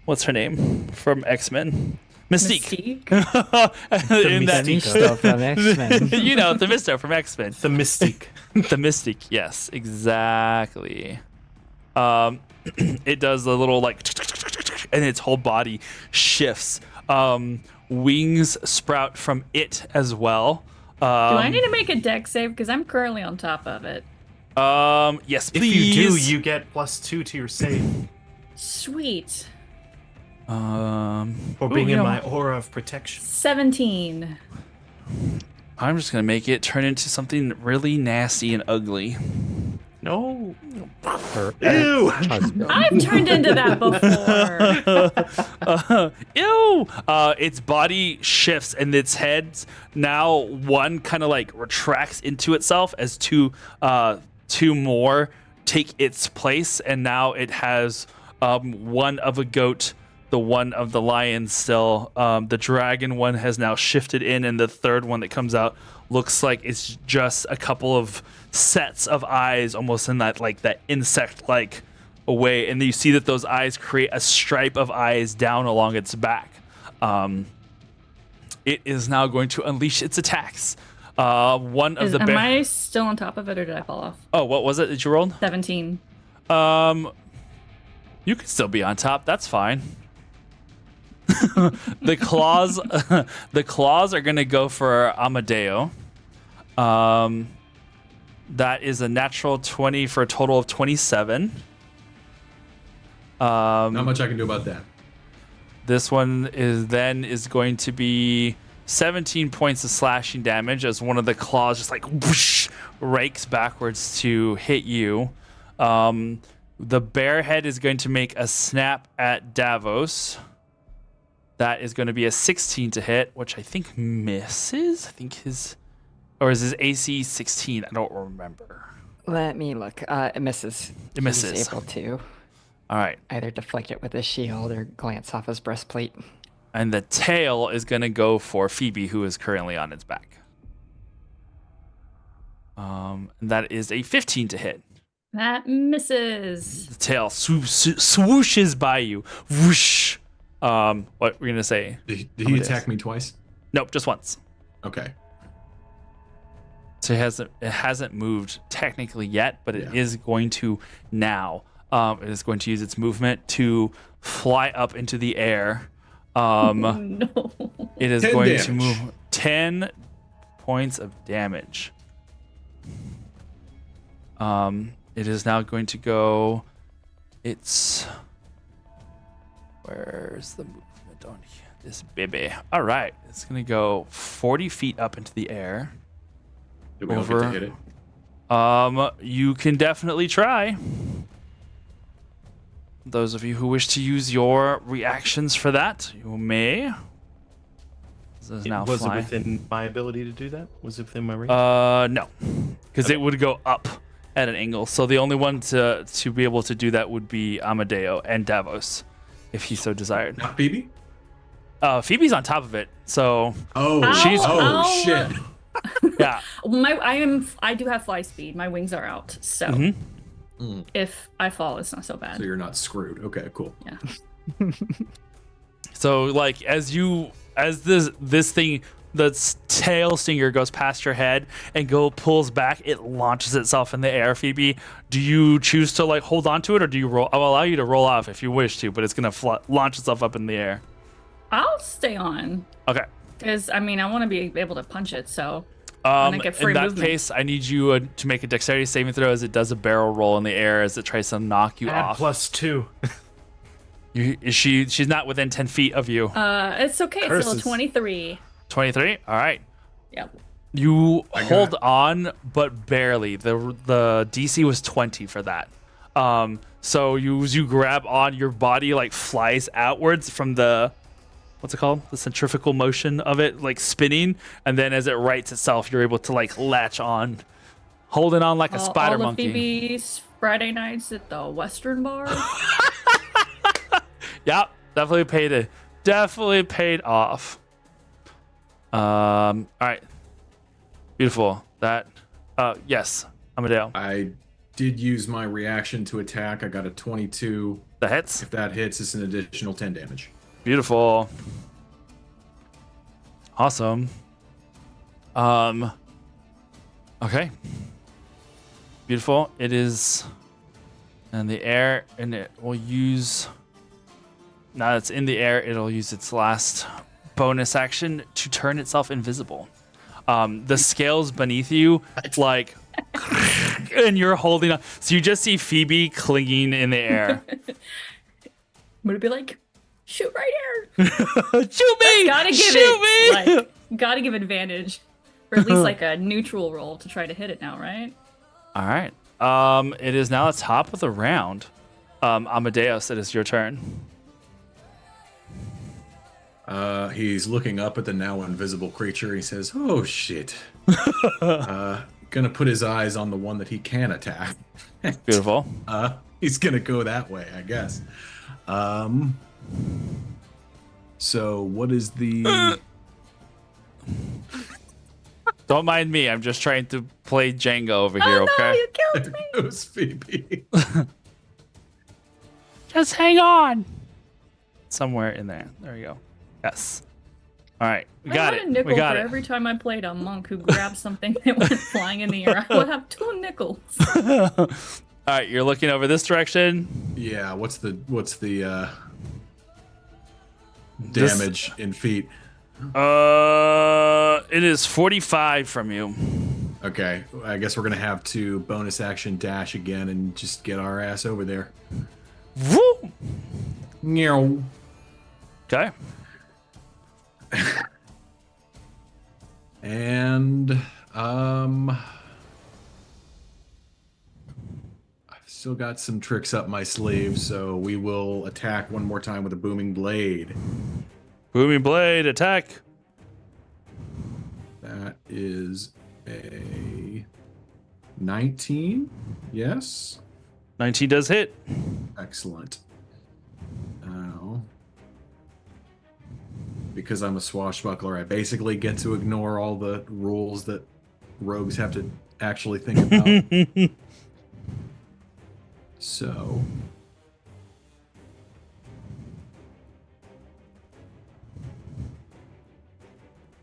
What's her name from X-Men? Mystique. In that- Misto from X-Men. you know, the Misto from X-Men. The Mystique. The Mystic, yes, exactly. It does a little like, and its whole body shifts. Wings sprout from it as well. Do I need to make a deck save? Because I'm currently on top of it. Yes, If please. you do, you get +2 to your save Sweet. for being in my aura of protection. 17. I'm just gonna make it turn into something really nasty and ugly. No. Or, Ew. husband. I've turned into that before. Ew! Its body shifts and its head now one kind of like retracts into itself as two more take its place, and now it has one of a goat, the one of the lion still. The dragon one has now shifted in, and the third one that comes out looks like it's just a couple of sets of eyes, almost in that like that insect-like way, and you see that those eyes create a stripe of eyes down along its back. It is now going to unleash its attacks. One of the Am I still on top of it, or did I fall off? Oh, what was it that you rolled? 17. You can still be on top. That's fine. The claws are gonna go for Amadeo. That is a natural 20 for a total of 27. Not much I can do about that. This one is going to be 17 points of slashing damage as one of the claws just like whoosh, rakes backwards to hit you. The bear head is going to make a snap at Davos. That is going to be a 16 to hit, which I think misses. I think is his AC 16? I don't remember. Let me look. It misses. It misses. He's able to All right. either deflect it with his shield or glance off his breastplate. And the tail is going to go for Phoebe, who is currently on its back. And that is a 15 to hit. That misses. The tail swooshes by you. Whoosh. What were you going to say? Did he attack me twice? Nope, just once. Okay. So it hasn't moved technically yet, but it is going to now. It is going to use its movement to fly up into the air. No. It is 10 going to damage. move 10 points of damage. It is now going to go. Where's the movement on here? This baby. All right, it's gonna go 40 feet up into the air. Do we all get Over. to hit it? You can definitely try. Those of you who wish to use your reactions for that, you may. This is now Was flying. it within my ability to do that? Was it within my range? No, because it would go up at an angle. So the only one to be able to do that would be Amadeo and Davos, if he so desired. Not Phoebe? Phoebe's on top of it, so Oh, Ow. shit. yeah. I do have fly speed. My wings are out. So if I fall, it's not so bad. So you're not screwed. Okay, cool. Yeah. So like as this thing, the tail stinger goes past your head and pulls back, it launches itself in the air. Phoebe, do you choose to like hold on to it, or do you roll? I'll allow you to roll off if you wish to, but it's gonna launch itself up in the air. I'll stay on. Okay. Because, I mean, I want to be able to punch it, so I get free In that movement. case, I need you to make a dexterity saving throw as it does a barrel roll in the air as it tries to knock you Add off. +2. She's not within 10 feet of you. It's okay. It's still Curses. 23. 23. All right. Yep. You got hold it. on, but barely. The DC was 20 for that. So you grab on, your body like flies outwards from the, what's it called? The centrifugal motion of it, like spinning, and then as it rights itself, you're able to like latch on, holding on like a spider all monkey. of Phoebe's Friday nights at the Western Bar. Yep, definitely paid off. All right, beautiful. Yes, Amadeo. I did use my reaction to attack. I got a 22. The hits. If that hits, it's an additional 10 damage. Beautiful. Awesome. Okay. Beautiful. It is in the air, and it will use. Now it's in the air, it'll use its last bonus action to turn itself invisible. The scales beneath you, like, and you're holding on. So you just see Phoebe clinging in the air. I'm gonna be like, shoot right here. Shoot me! Gotta give Shoot me! like, gotta give advantage, or at least like a neutral roll to try to hit it now, right? All right. It is now the top of the round. Amadeus, it is your turn. He's looking up at the now invisible creature. He says, "Oh shit." Gonna put his eyes on the one that he can attack. Beautiful. He's gonna go that way, I guess. So what is the? Don't mind me. I'm just trying to play Jenga over here, okay? No, you killed me. It was Phoebe. Just hang on. Somewhere in there. There we go. Yes. All right. We got I it. had a nickel We got for it. every time I played a monk who grabbed something that went flying in the air. I would have 2 nickels. All right. You're looking over this direction. Yeah. What's the This- damage in feet? It is 45 from you. Okay. I guess we're gonna have to bonus action dash again and just get our ass over there. Woo! Meow. Okay. And I've still got some tricks up my sleeve, so we will attack one more time with a booming blade. Booming blade attack. That is a 19. Yes. 19 does hit. Excellent. Now, because I'm a swashbuckler, I basically get to ignore all the rules that rogues have to actually think about. So,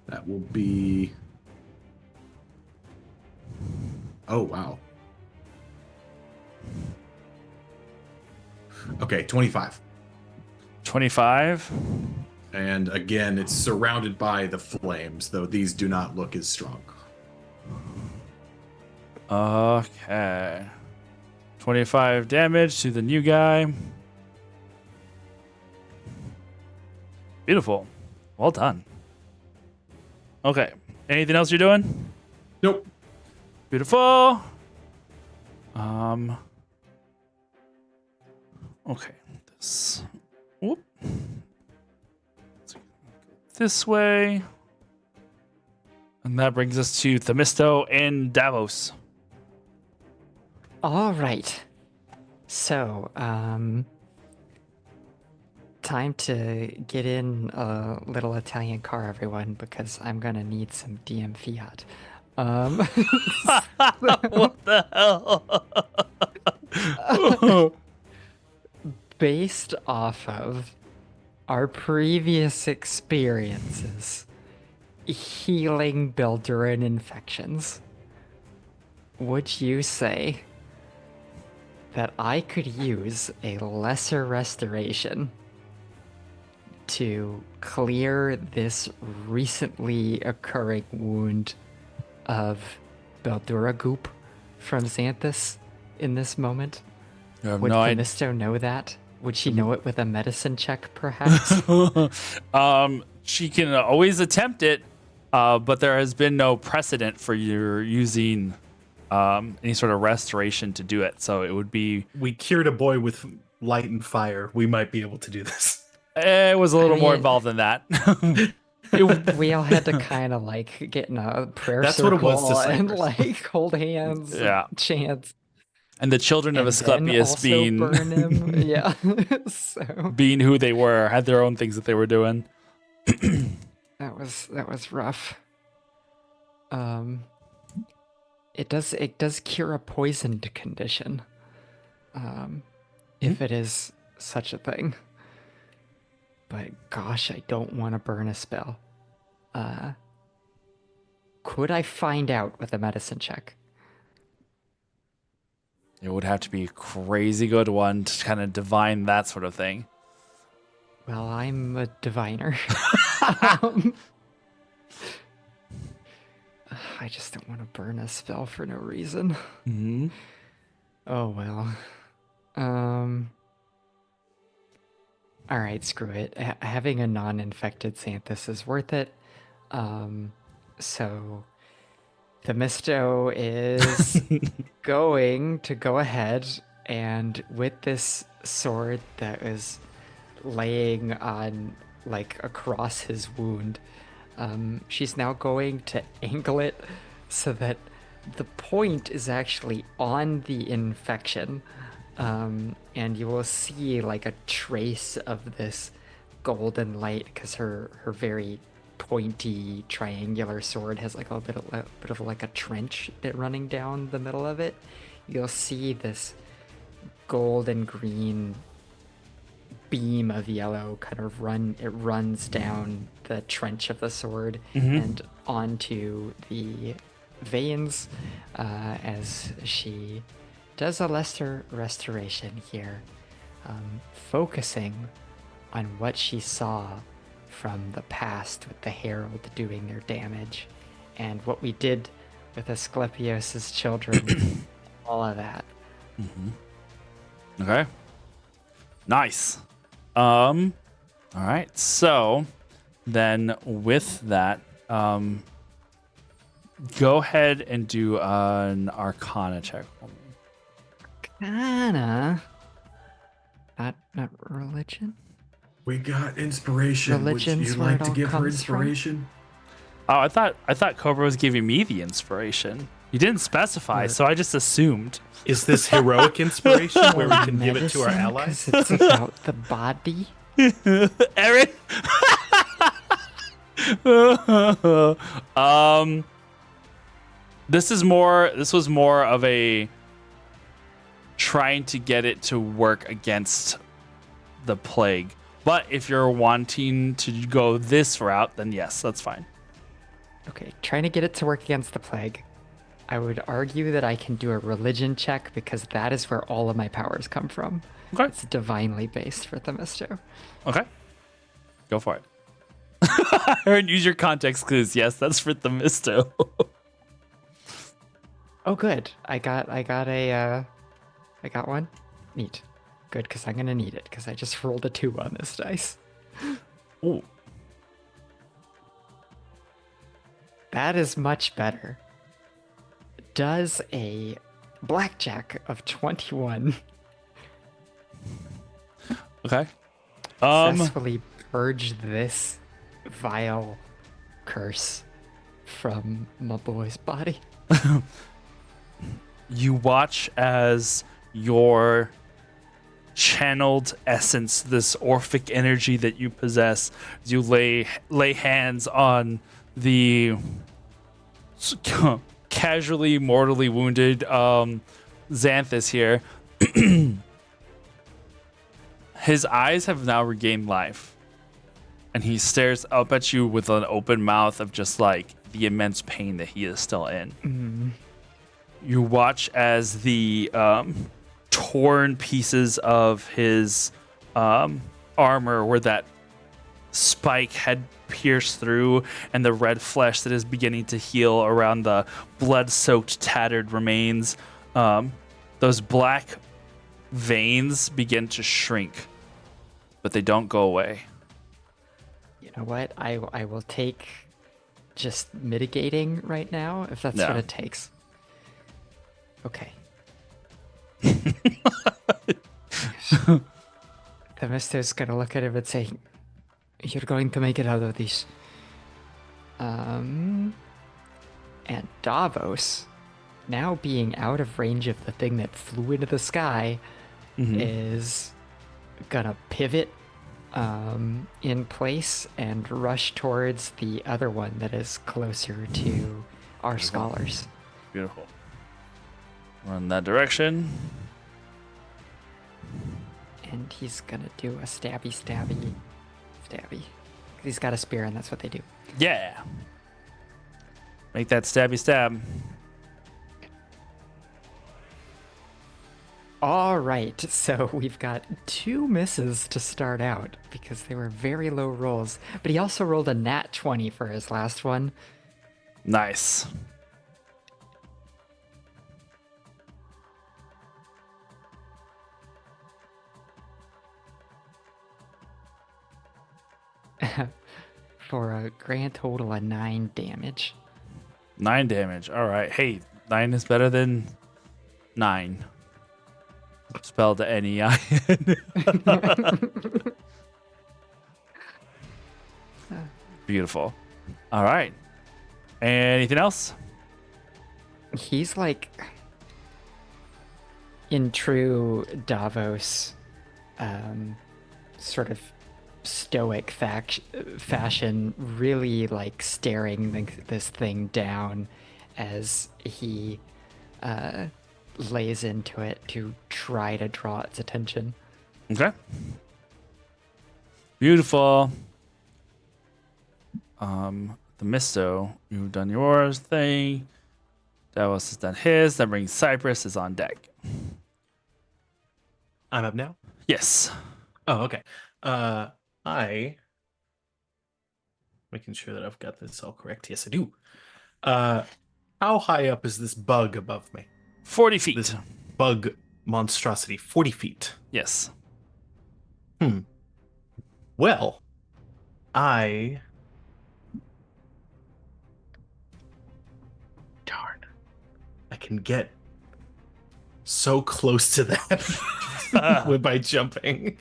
that will be. Oh, wow. Okay, 25. 25. And again, it's surrounded by the flames, though these do not look as strong. Okay. 25 damage to the new guy. Beautiful. Well done. Okay. Anything else you're doing? Nope. Beautiful. Okay. This. Whoop. Let's go this way. And that brings us to Themisto and Davos. All right. So, time to get in a little Italian car, everyone, because I'm gonna need some DM fiat. What the hell? Based off of our previous experiences healing Bildurin infections, would you say that I could use a lesser restoration to clear this recently occurring wound of Beldura goop from Xanthus in this moment? You have Would no idea. Themisto know that? Would she know it with a medicine check, perhaps? She can always attempt it, but there has been no precedent for your using any sort of restoration to do it. So it would be. We cured a boy with light and fire. We might be able to do this. It was a little more mean- involved than that. We all had to kind of like get in a prayer That's what circle it was to and Cypress. like hold hands, Yeah. chant. And the children of and then Asclepius also being burn him. Yeah. So being who they were, had their own things that they were doing. that was rough. It does cure a poisoned condition. If it is such a thing. But gosh, I don't want to burn a spell. Could I find out with a medicine check? It would have to be a crazy good one to kind of divine that sort of thing. Well, I'm a diviner. I just don't want to burn a spell for no reason. Mm-hmm. Oh well. All right, screw it. Having a non-infected Xanthus is worth it. So Themisto is going to go ahead and with this sword that is laying on like across his wound, she's now going to angle it so that the point is actually on the infection. And you will see like a trace of this golden light because her very pointy triangular sword has like a bit of like a trench running down the middle of it. You'll see this gold and green beam of yellow kind of runs down the trench of the sword and onto the veins as she does a lesser restoration here, focusing on what she saw from the past with the Herald doing their damage and what we did with Asclepios' children, all of that. Okay. Nice. All right. So then with that, go ahead and do an Arcana check for me. Arcana? Not religion? We got inspiration. Would Religion's you where like it to all give her comes from? inspiration? Oh, I thought Cobra was giving me the inspiration. You didn't specify, so I just assumed. Is this heroic inspiration where we can give it to our Medicine, allies? 'cause it's about the body. Aaron. This was more of a trying to get it to work against the plague. But if you're wanting to go this route, then yes, that's fine. Okay, trying to get it to work against the plague. I would argue that I can do a religion check because that is where all of my powers come from. Okay. It's divinely based for Themisto. Okay. Go for it. Aaron, use your context clues. Yes, that's for Themisto. Oh, good. I got one. Neat. Good, because I'm gonna need it because I just rolled a 2 on this dice. Ooh. That is much better. Does a blackjack of 21 Okay. successfully purge this vile curse from my boy's body? You watch as your channeled essence, this Orphic energy that you possess, as you lay hands on the casually mortally wounded Xanthus here. His eyes have now regained life, and he stares up at you with an open mouth of just like the immense pain that he is still in. You watch as the torn pieces of his armor where that spike had pierced through, and the red flesh that is beginning to heal around the blood-soaked, tattered remains. Those black veins begin to shrink, but they don't go away. You know what? I will take just mitigating right now if that's No. what it takes. Okay. Themisto's gonna look at him and say, "You're going to make it out of this." And Davos now being out of range of the thing that flew into the sky, is gonna pivot in place and rush towards the other one that is closer to our scholars. Beautiful. Run that direction. And he's gonna do a stabby. He's got a spear, and that's what they do. Yeah. Make that stabby stab. All right, so we've got 2 misses to start out because they were very low rolls. But he also rolled a nat 20 for his last one. Nice. For a grand total of 9 damage. 9 damage. All right. Hey, 9 is better than 9. Spelled N-E-I-N. Beautiful. All right. Anything else? He's like, in true Davos sort of stoic fashion, really like staring this thing down as he lays into it to try to draw its attention. Okay. Beautiful. The Misto, you've done yours thing. Davos has done his. That brings Cypress is on deck. I'm up now. Yes. Oh, okay. I making sure that I've got this all correct. Yes, I do. How high up is this bug above me? 40 feet. This bug monstrosity, 40 feet. Yes. Well, darn. I can get so close to that by jumping.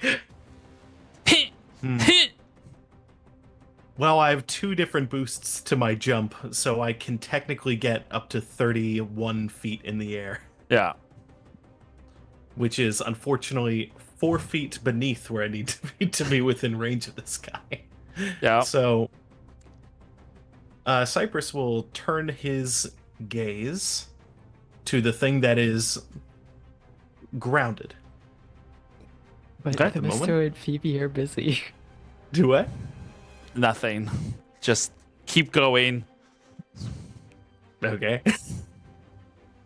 Well, I have 2 different boosts to my jump, so I can technically get up to 31 feet in the air, Yeah. which is unfortunately 4 feet beneath where I need to be within range of this guy. Yeah. So, Cypress will turn his gaze to the thing that is grounded. But Okay. the The moment? Misto and Phoebe are busy. Do what? Nothing. Just keep going. Okay.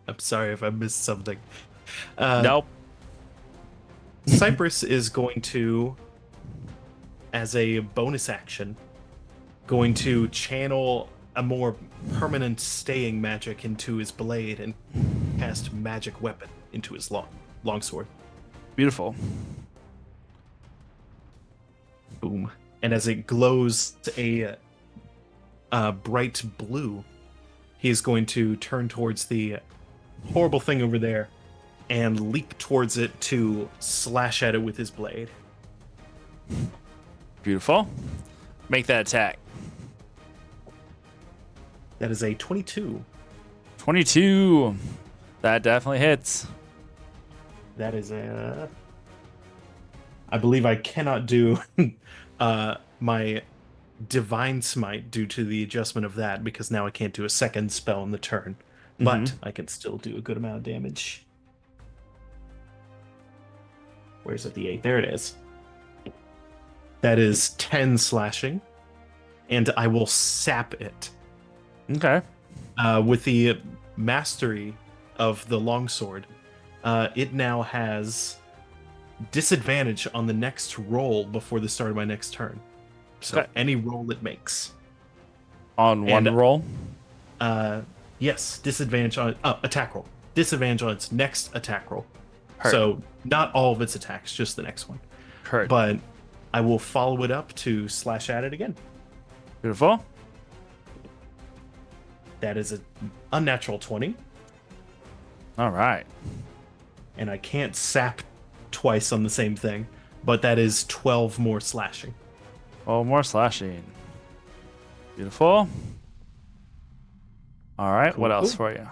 I'm sorry if I missed something. Nope. Cypress is going to, as a bonus action, going to channel a more permanent staying magic into his blade and cast magic weapon into his longsword. Beautiful. Boom. And as it glows a bright blue, he is going to turn towards the horrible thing over there and leap towards it to slash at it with his blade. Beautiful. Make that attack. That is a 22. 22. That definitely hits. That is a... I believe I cannot do my Divine Smite due to the adjustment of that, because now I can't do a second spell in the turn. But I can still do a good amount of damage. Where's it? The 8. There it is. That is 10 slashing. And I will sap it. Okay. With the mastery of the longsword, it now has disadvantage on the next roll before the start of my next turn. So Okay. any roll it makes. On one And- roll. Yes, disadvantage on attack roll. Disadvantage on its next attack roll. Heard. So not all of its attacks, just the next one. Heard. But I will follow it up to slash at it again. Beautiful. That is an unnatural 20, All right. and I can't sap twice on the same thing, but that is 12 more slashing. Oh, more slashing. Beautiful. All right. Cool, What else cool. for you?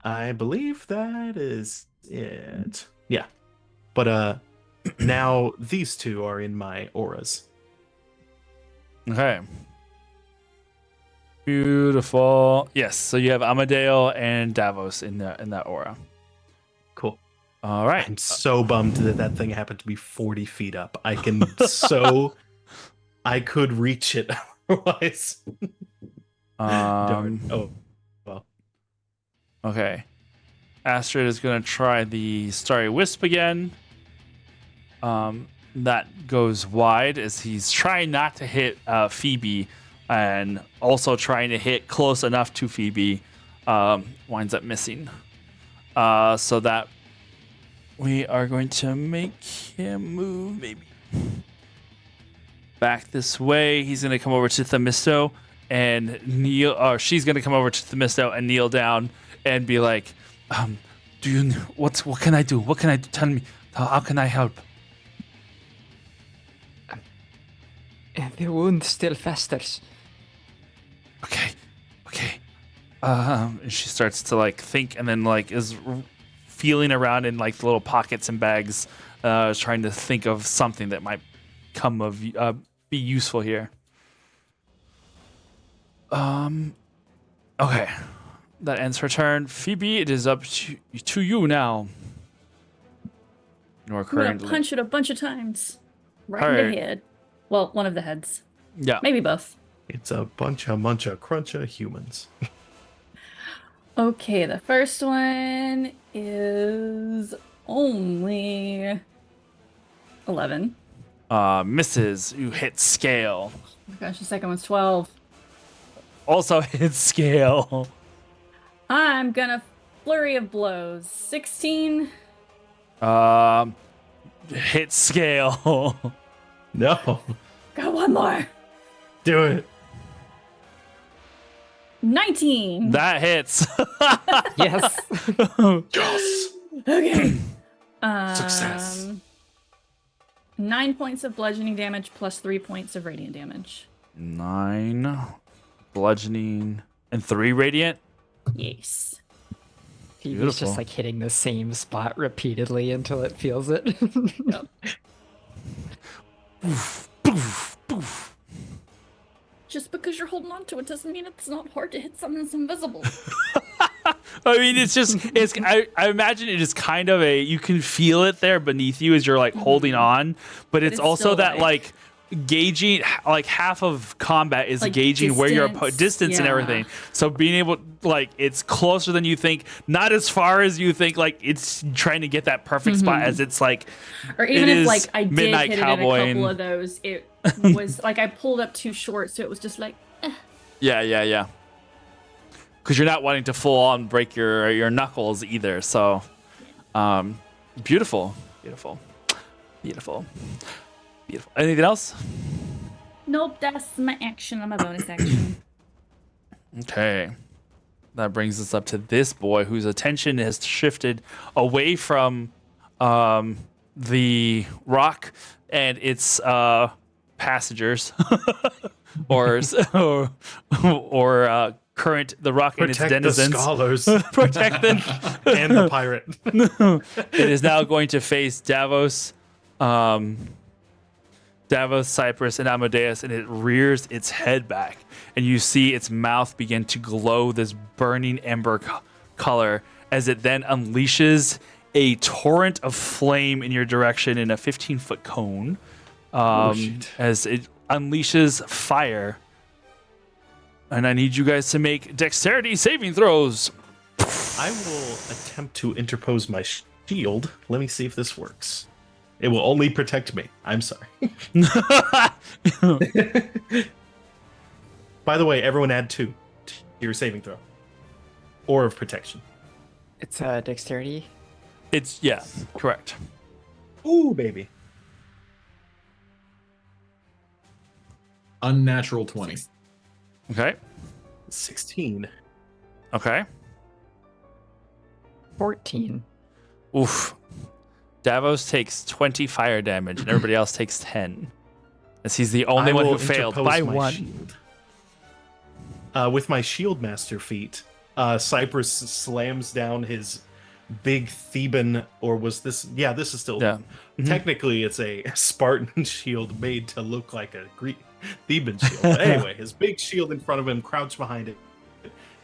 I believe that is it. Yeah. But now these two are in my auras. Okay. Beautiful. Yes. So you have Amadeo and Davos in that aura. Cool. All right. I'm so bummed that thing happened to be 40 feet up. I could reach it otherwise. Darn. Oh, well. Okay. Astrid is going to try the Starry Wisp again. That goes wide as he's trying not to hit Phoebe and also trying to hit close enough to Phoebe. Winds up missing. So that we are going to make him move maybe back this way. He's going to come over to Themisto and kneel, or she's going to come over to Themisto and kneel down and be like, what can I do? What can I do? Tell me, how can I help? The wound still festers. Okay. And she starts to like think, and then like is feeling around in like the little pockets and bags, trying to think of something that might come of be useful here. Okay, that ends her turn. Phoebe, it is up to you now. Nor I'm gonna currently. punch it a bunch of times. Right in Alright. the head. Well, one of the heads. Yeah. Maybe both. It's a bunch of crunch of humans. Okay, the first one is only 11. Misses. You hit scale. Oh my gosh, the second one's 12. Also hit scale. I'm gonna flurry of blows. 16. Hit scale. No. Got one more. Do it. 19. That hits. Yes. Yes. Okay. Success. 9 points of bludgeoning damage plus 3 points of radiant damage. 9 bludgeoning and 3 radiant. Yes. Phoebe's Beautiful. just like hitting the same spot repeatedly until it feels it. Just because you're holding on to it doesn't mean it's not hard to hit something that's invisible. I mean, I imagine it is kind of you can feel it there beneath you as you're like holding on, but it's it's also still, that like- gauging, like half of combat is Like gauging where your distance, distance and yeah. everything. So being able, like, it's closer than you think, not as far as you think, like it's trying to get that perfect spot as it's like, Or even It if is like I did Midnight hit it in Cowboy a couple and- of those, it was like I pulled up too short, so it was just like, yeah. Because you're not wanting to full on break your knuckles either. So, beautiful. Anything else? nope, that's my action on my bonus action. Okay. That brings us up to this boy whose attention has shifted away from the rock and its passengers or current the rock and its Protect the denizens. scholars Protect them. and the pirate. It is now going to face Davos, Cypress, and Amadeus, and it rears its head back, and you see its mouth begin to glow this burning ember color as it then unleashes a torrent of flame in your direction in a 15-foot cone. Shit. As it unleashes fire. And I need you guys to make dexterity saving throws. I will attempt to interpose my shield. Let me see if this works. It will only protect me. I'm sorry. By the way, everyone add 2 to your saving throw. Or of protection. It's dexterity. It's, yeah, correct. Ooh, baby. Unnatural 20. Okay. 16. Okay. 14. Oof. Davos takes 20 fire damage, and everybody else takes 10. As he's the only I one will who failed interpose by my 1. shield. With my shield master feat, Cypress slams down his big Theban, or was this? Yeah, this is still. Yeah. Mhm. Technically, it's a Spartan shield made to look like a Greek Theban shield. But anyway, his big shield in front of him, crouched behind it,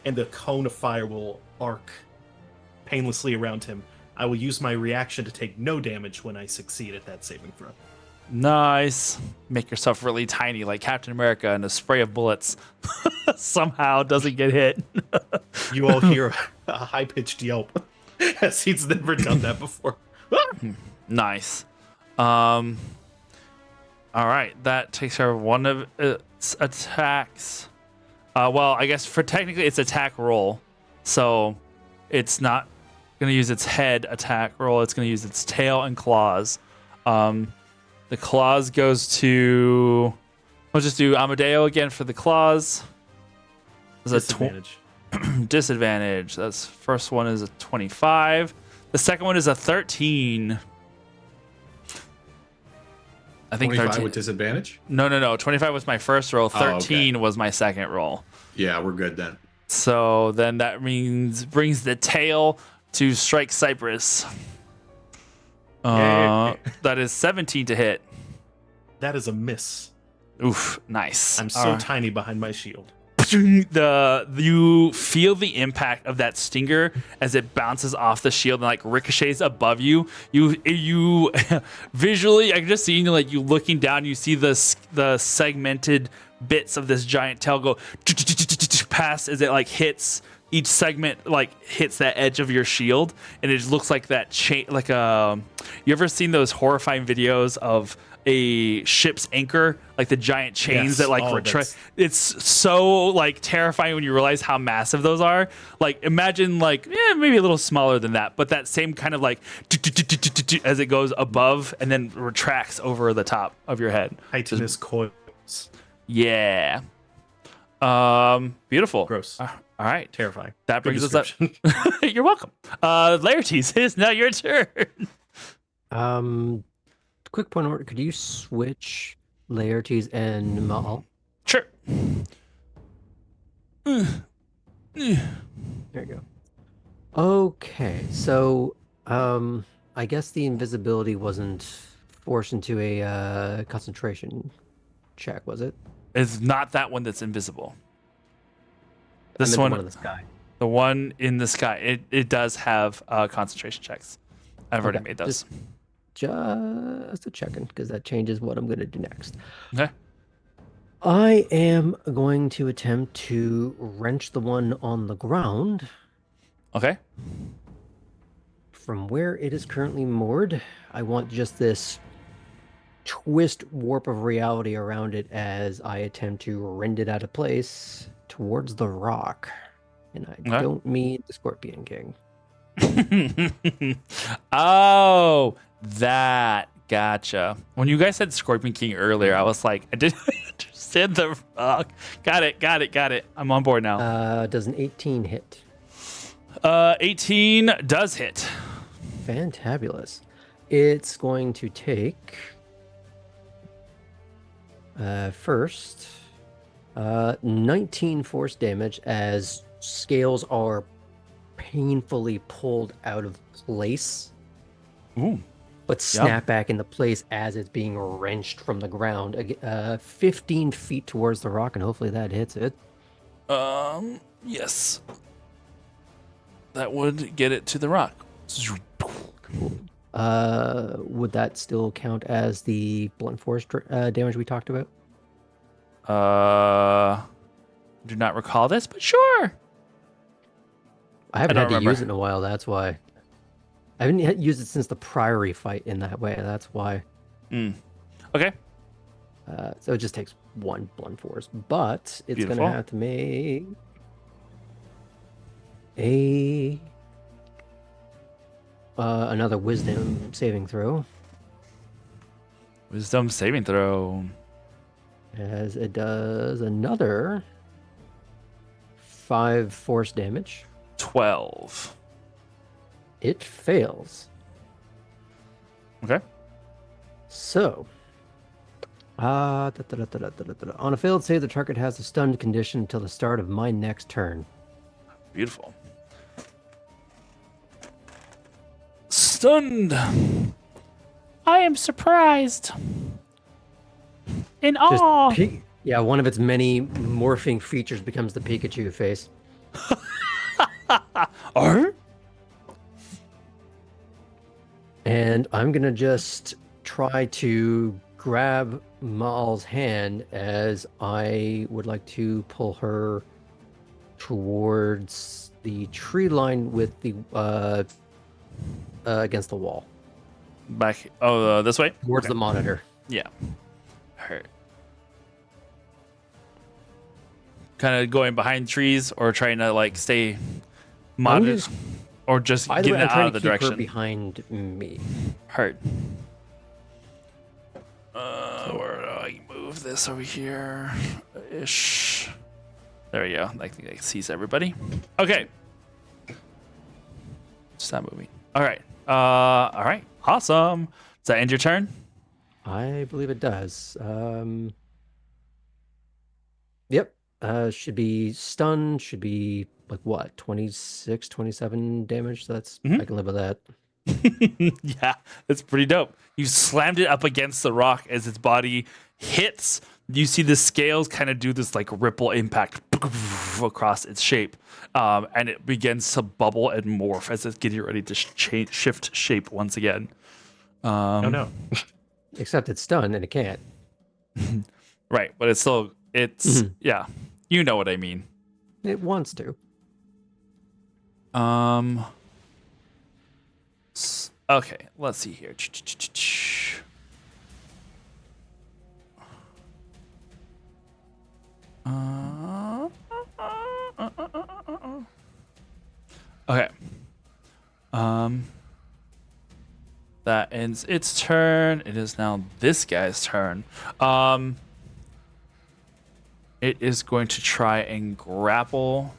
and the cone of fire will arc painlessly around him. I will use my reaction to take no damage when I succeed at that saving throw. Nice. Make yourself really tiny like Captain America, and a spray of bullets somehow doesn't get hit. You all hear a high-pitched yelp, as he's never done that before. Nice. All right, that takes care of one of its attacks. Well, I guess for technically it's attack roll, so it's not going to use its head attack roll. It's going to use its tail and claws. The claws goes to. We'll just do Amadeo again for the claws. There's a Disadvantage. disadvantage. That's first one is a 25. The second one is a 13. I think 25 13. with disadvantage? No. 25 was my first roll. 13 okay. was my second roll. Yeah, we're good then. So then that means brings the tail to strike Cypress. That is 17 to hit. That is a miss. Oof, nice. I'm so All right. tiny behind my shield. You feel the impact of that stinger as it bounces off the shield and like ricochets above you. You visually, I can just see you like you looking down. You see the segmented bits of this giant tail go past as it like hits each segment, like hits that edge of your shield, and it just looks like that chain. Like you ever seen those horrifying videos of a ship's anchor, like the giant chains Yes. that like Oh, retract? It's so like terrifying when you realize how massive those are. Like imagine like maybe a little smaller than that, but that same kind of like as it goes above and then retracts over the top of your head. Titanous coils. Yeah. Beautiful. Gross. All right. Terrifying. That Good brings us up. description. You're welcome. Laertes, it's now your turn. Quick point of order. Could you switch Laertes and Maal? Sure. There you go. Okay, so I guess the invisibility wasn't forced into a concentration check, was it? It's not that one that's invisible. I This meant the one, one in the sky. the one in the sky, it does have concentration checks. I've already Okay, made those. Just a checking, because that changes what I'm going to do next. Okay. I am going to attempt to wrench the one on the ground Okay. from where it is currently moored. I want just this twist warp of reality around it as I attempt to rend it out of place towards the rock. And I Okay. don't mean the Scorpion King. Oh, that gotcha. When you guys said Scorpion King earlier, I was like, I didn't understand the rock. Got it. I'm on board now. Does an 18 hit? 18 does hit. Fantabulous. It's going to take first 19 force damage as scales are painfully pulled out of place, Ooh. but snap back into place as it's being wrenched from the ground. 15 feet towards the rock, and hopefully that hits it. Yes. That would get it to the rock. Would that still count as the blunt force damage we talked about? Do not recall this, but sure. I haven't don't had to remember. use it in a while. That's why. I haven't used it since the Priory fight in that way. That's why. Okay. So it just takes one blunt force, but it's Beautiful. gonna have to make a another Wisdom saving throw, Wisdom saving throw. as it does another 5 force damage. 12. It fails. Okay. So, on a failed save, the target has a stunned condition until the start of my next turn. Beautiful. Stunned. I am surprised. In awe. Yeah, one of its many morphing features becomes the Pikachu face. Arr? And I'm gonna just try to grab Maal's hand as I would like to pull her towards the tree line with the against the wall, Back. Oh, this way? towards Okay. the monitor. Yeah. Hurt. Kind of going behind trees or trying to like stay moderate just- or just Either getting way, I'm it out trying of to the keep her direction. behind me. Hurt. Where do I move this over here? Ish. There we go. I think that sees everybody. Okay. Stop moving. All right. All right. Awesome. Does that end your turn? I believe it does. Yep. Should be stun. Should be like what? 26, 27 damage. So that's I can live with that. Yeah, it's pretty dope. You slammed it up against the rock as its body hits. You see the scales kind of do this like ripple impact across its shape, and it begins to bubble and morph as it's getting ready to shift shape once again. Oh no. Except it's stunned and it can't. Right, but it's yeah, you know what I mean. It wants to. Okay, let's see here. Okay. That ends its turn. It is now this guy's turn. It is going to try and grapple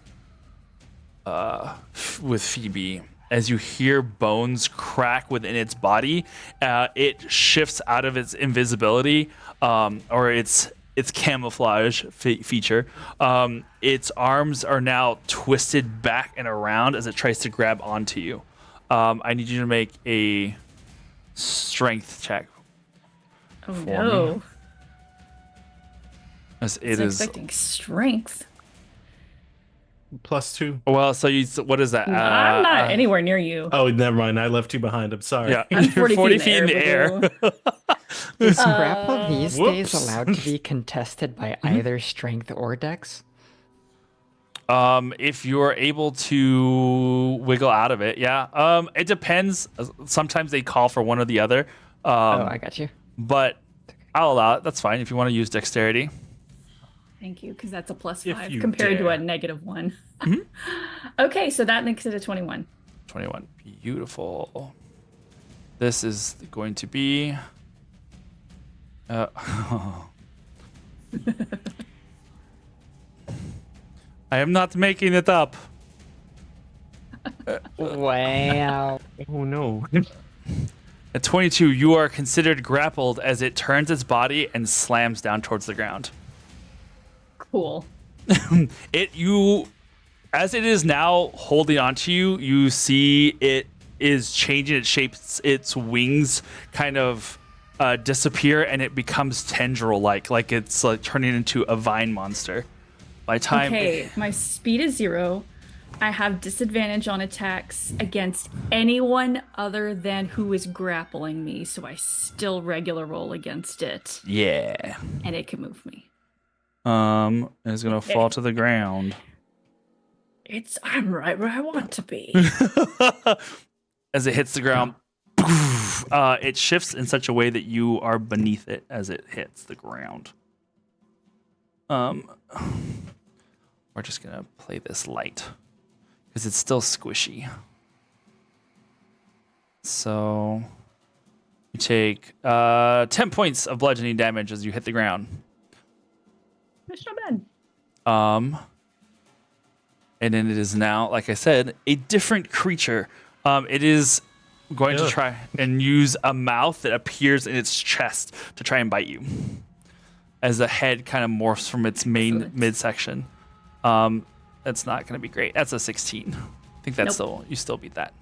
with Phoebe. As you hear bones crack within its body, it shifts out of its invisibility or its camouflage feature. Its arms are now twisted back and around as it tries to grab onto you. I need you to make a strength check. Oh For no. me. As I it was is expecting strength. +2. well. So you what is that? I'm not anywhere near you. Oh, never mind. I left you behind. I'm sorry. Yeah, I'm 40 40 feet in the air. air. Is grapple these days whoops. allowed to be contested by either strength or dex? If you're able to wiggle out of it, yeah. It depends. Sometimes they call for one or the other. Oh, I got you. But I'll allow it. That's fine if you want to use dexterity. Thank you, because that's a If +5 you compared to dare. a -1. Okay, so that makes it a 21. 21. Beautiful. This is going to be. I am not making it up. Wow. Oh no. At 22, you are considered grappled as it turns its body and slams down towards the ground. Cool. As it is now holding onto you, you see it is changing its shape. Its wings kind of disappear and it becomes tendril-like, like it's like turning into a vine monster. By time Okay, my speed is 0. I have disadvantage on attacks against anyone other than who is grappling me, so I still regular roll against it, yeah, and it can move me. it's gonna fall to the ground. I'm right where I want to be. As it hits the ground, it shifts in such a way that you are beneath it as it hits the ground. We're just gonna play this light because it's still squishy. So you take 10 points of bludgeoning damage as you hit the ground. That's not bad. And then it is now, like I said, a different creature. It is going to Ugh. try and use a mouth that appears in its chest to try and bite you. As the head kind of morphs from its main Excellent. midsection. That's not going to be great. That's a 16. I think that's Nope. you still beat that.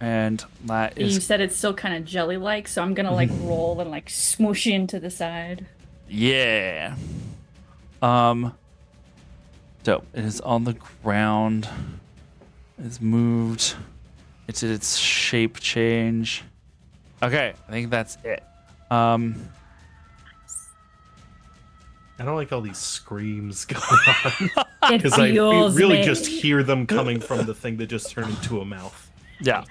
And that You is said it's still kind of jelly-like, so I'm gonna like roll and like smoosh into the side. yeah. Dope. It is on the ground. It's moved. It did its shape change. Okay, I think that's it. I don't like all these screams going on It because I feels really me. just hear them coming from the thing that just turned into a mouth. Yeah.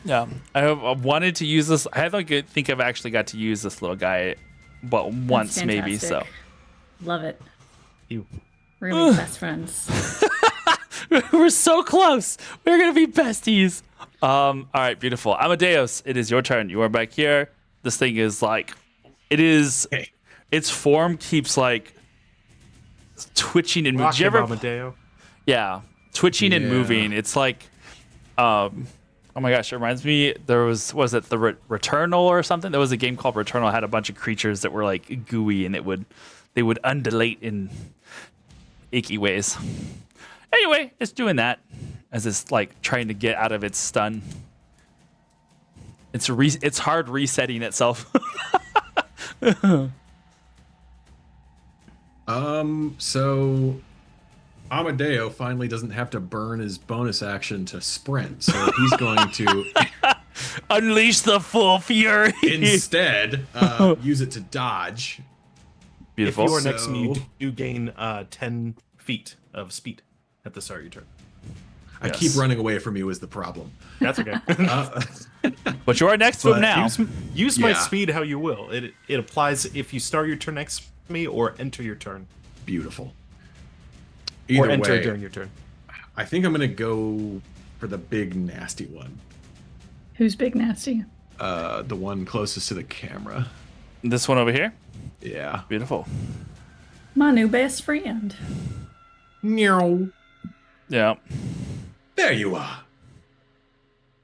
Yeah. I wanted to use this. I don't think I've actually got to use this little guy, but once That's maybe. So fantastic. Love it. You. We're gonna be best friends. we're so close. We're gonna be besties. All right, beautiful. Amadeus, it is your turn. You are back here. This thing is like, it is. Okay. Its form keeps like twitching and moving. Rock Did you him, ever? Amadeo. Yeah, twitching and Yeah. moving. It's like, oh my gosh, it reminds me. There was it the Returnal or something? There was a game called Returnal. It had a bunch of creatures that were like gooey, and they would undulate in icky ways. Anyway, it's doing that as it's like trying to get out of its stun. It's hard resetting itself. So Amadeo finally doesn't have to burn his bonus action to sprint, so he's going to Unleash the full fury. instead use it to dodge. Beautiful. If you are next to me, you So- do gain 10 feet of speed at the start of your turn. I Yes. keep running away from you is the problem. That's okay. But you are next to him But now. Use my Yeah. speed how you will. It applies if you start your turn next to me or enter your turn. Beautiful. Or Either enter way, during your turn. I think I'm gonna go for the big nasty one. Who's big nasty? The one closest to the camera. This one over here. Yeah. Beautiful. My new best friend. Meow. Yeah. There you are.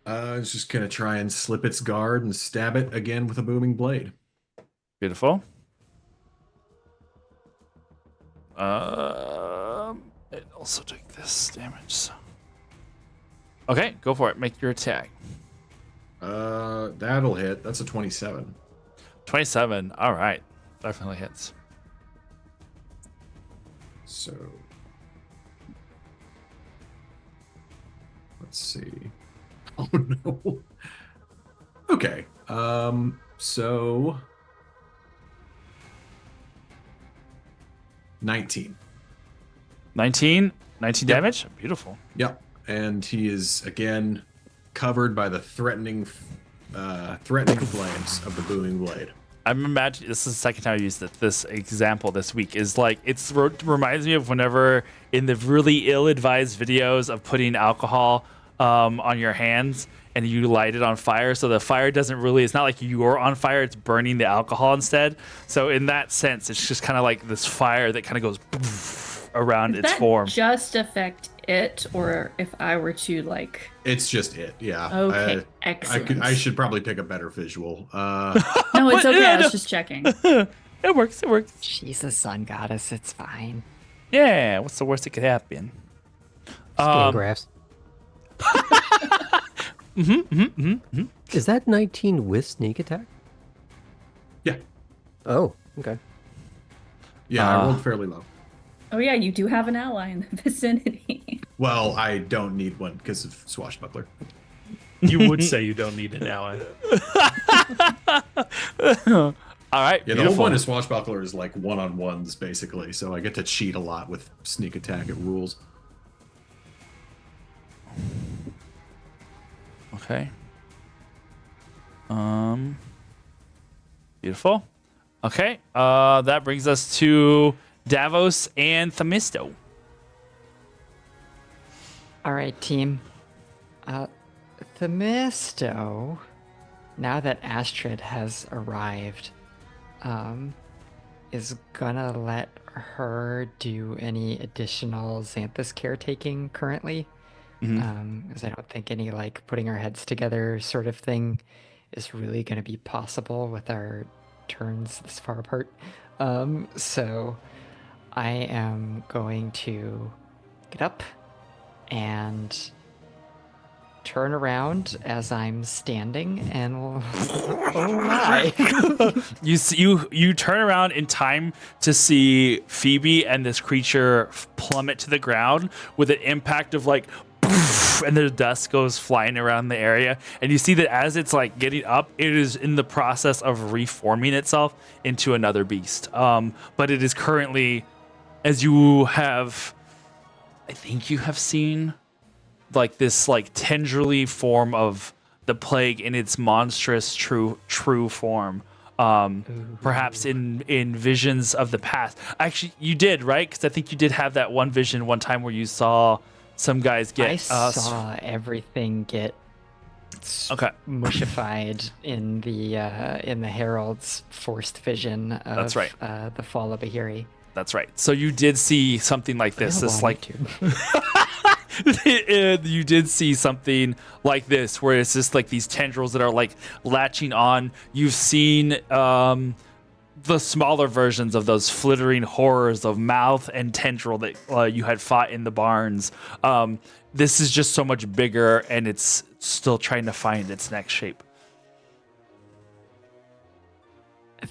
It's just gonna try and slip its guard and stab it again with a booming blade. Beautiful. It also took this damage. So. Okay, go for it. Make your attack. That'll hit. That's a 27. 27. All right. Definitely hits. So let's see. Oh no. Okay. So 19. 19. 19 Yep. damage. Beautiful. Yep. And he is again covered by the threatening flames of the booming blade. I'm imagining this is the second time I used this example this week. Is like reminds me of whenever in the really ill-advised videos of putting alcohol on your hands and you light it on fire, so the fire doesn't really. It's not like you're on fire; it's burning the alcohol instead. So in that sense, it's just kind of like this fire that kind of goes around Does its that form. just affect it, or if I were to like? It's just it. Yeah. Okay, I excellent. should probably pick a better visual. No, it's What? okay. I No. was just checking. It works. It works. She's the sun goddess. It's fine. Yeah. What's the worst that could happen? Scan graphs. Is that 19 with sneak attack? Yeah. Oh, okay. Yeah, I rolled fairly low. Oh yeah, you do have an ally in the vicinity. Well, I don't need one because of Swashbuckler. You would say you don't need an ally. All right. Yeah, the beautiful. whole point of Swashbuckler is like one-on-ones, basically. So I get to cheat a lot with sneak attack. It rules. Okay. Beautiful. Okay. That brings us to Davos and Themisto. All right, team. Themisto, now that Astrid has arrived, is gonna let her do any additional Xanthus caretaking currently. Because I don't think any like putting our heads together sort of thing is really gonna be possible with our turns this far apart. So I am going to get up and turn around as I'm standing and oh my. You turn around in time to see Phoebe and this creature plummet to the ground with an impact of like and the dust goes flying around the area, and you see that as it's like getting up, it is in the process of reforming itself into another beast. But it is currently, as you have, I think you have seen like this like tendrily form of the plague in its monstrous true form. Perhaps in visions of the past. Actually, you did, right? Because I think you did have that one vision one time where you saw some guys get. I saw everything get Okay. mushified in the Herald's forced vision of That's right. The fall of Bahiri. That's right. So you did see something like this. This like you did see something like this where it's just like these tendrils that are like latching on. You've seen the smaller versions of those flittering horrors of mouth and tendril that you had fought in the barns. This is just so much bigger, and it's still trying to find its next shape.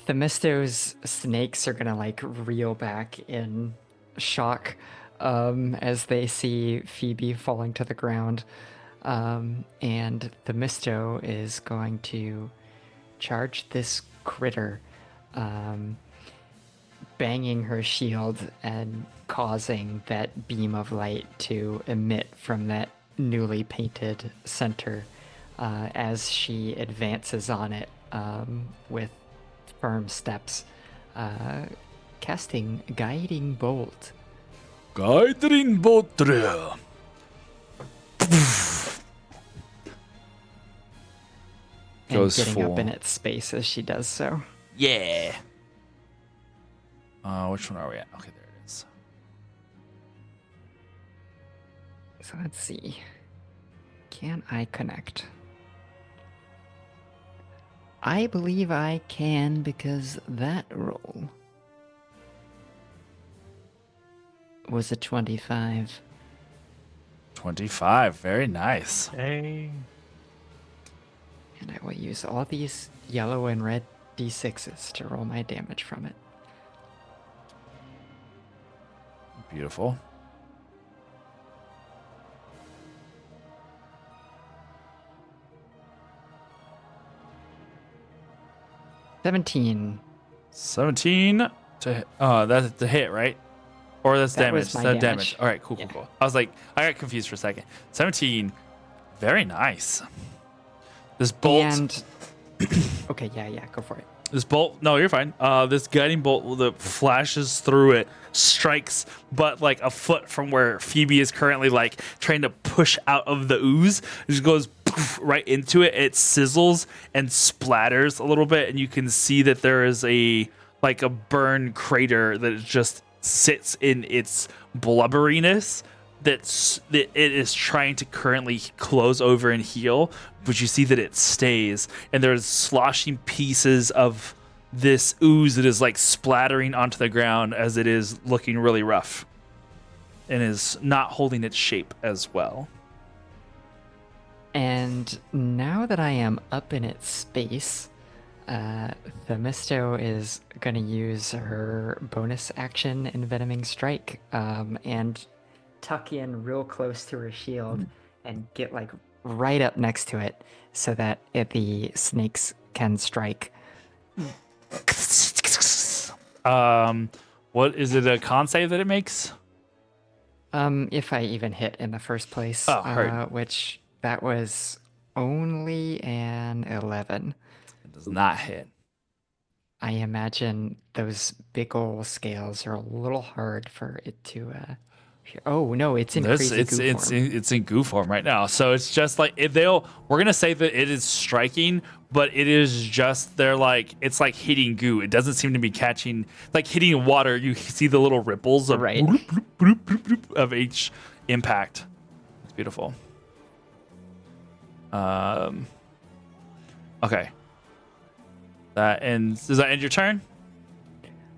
Themisto's snakes are gonna like reel back in shock as they see Phoebe falling to the ground. And Themisto is going to charge this critter, banging her shield and causing that beam of light to emit from that newly painted center as she advances on it with firm steps, casting Guiding Bolt. Guiding bolt drill. And Goes getting full. up in its space as she does so. Yeah. Which one are we at? Okay, there it is. So let's see. Can I connect? I believe I can because that roll was a 25. 25. Very nice. Hey. And I will use all these yellow and red d6s to roll my damage from it. Beautiful. $17. 17 to that's the hit, right? Or that's That damage. was my That's damage. damage. All right, cool, Yeah. cool. I was like, I got confused for a second. 17. Very nice. This bolt. And okay, yeah, go for it. This bolt, no, you're fine. This guiding bolt that flashes through it strikes, but like a foot from where Phoebe is currently like trying to push out of the ooze. It just goes poof, right into it. It sizzles and splatters a little bit, and you can see that there is a burn crater that just sits in its blubberiness. That it is trying to currently close over and heal, but you see that it stays, and there's sloshing pieces of this ooze that is like splattering onto the ground as it is looking really rough and is not holding its shape as well. And now that I am up in its space, Themisto is going to use her bonus action Envenoming Strike and tuck in real close to her shield and get like right up next to it so that the snakes can strike. What is it, a con save that it makes? If I even hit in the first place, Oh, heard. which that was only an 11. It does not hit. I imagine those big ol' scales are a little hard for it to. Oh no, it's in crazy goo form. It's in goo form right now. So it's just like we're gonna say that it is striking, but it is just it's like hitting goo. It doesn't seem to be catching, like hitting water. You see the little ripples of Right. bloop, bloop, bloop, bloop, bloop of each impact. It's beautiful. Okay. That ends. Does that end your turn?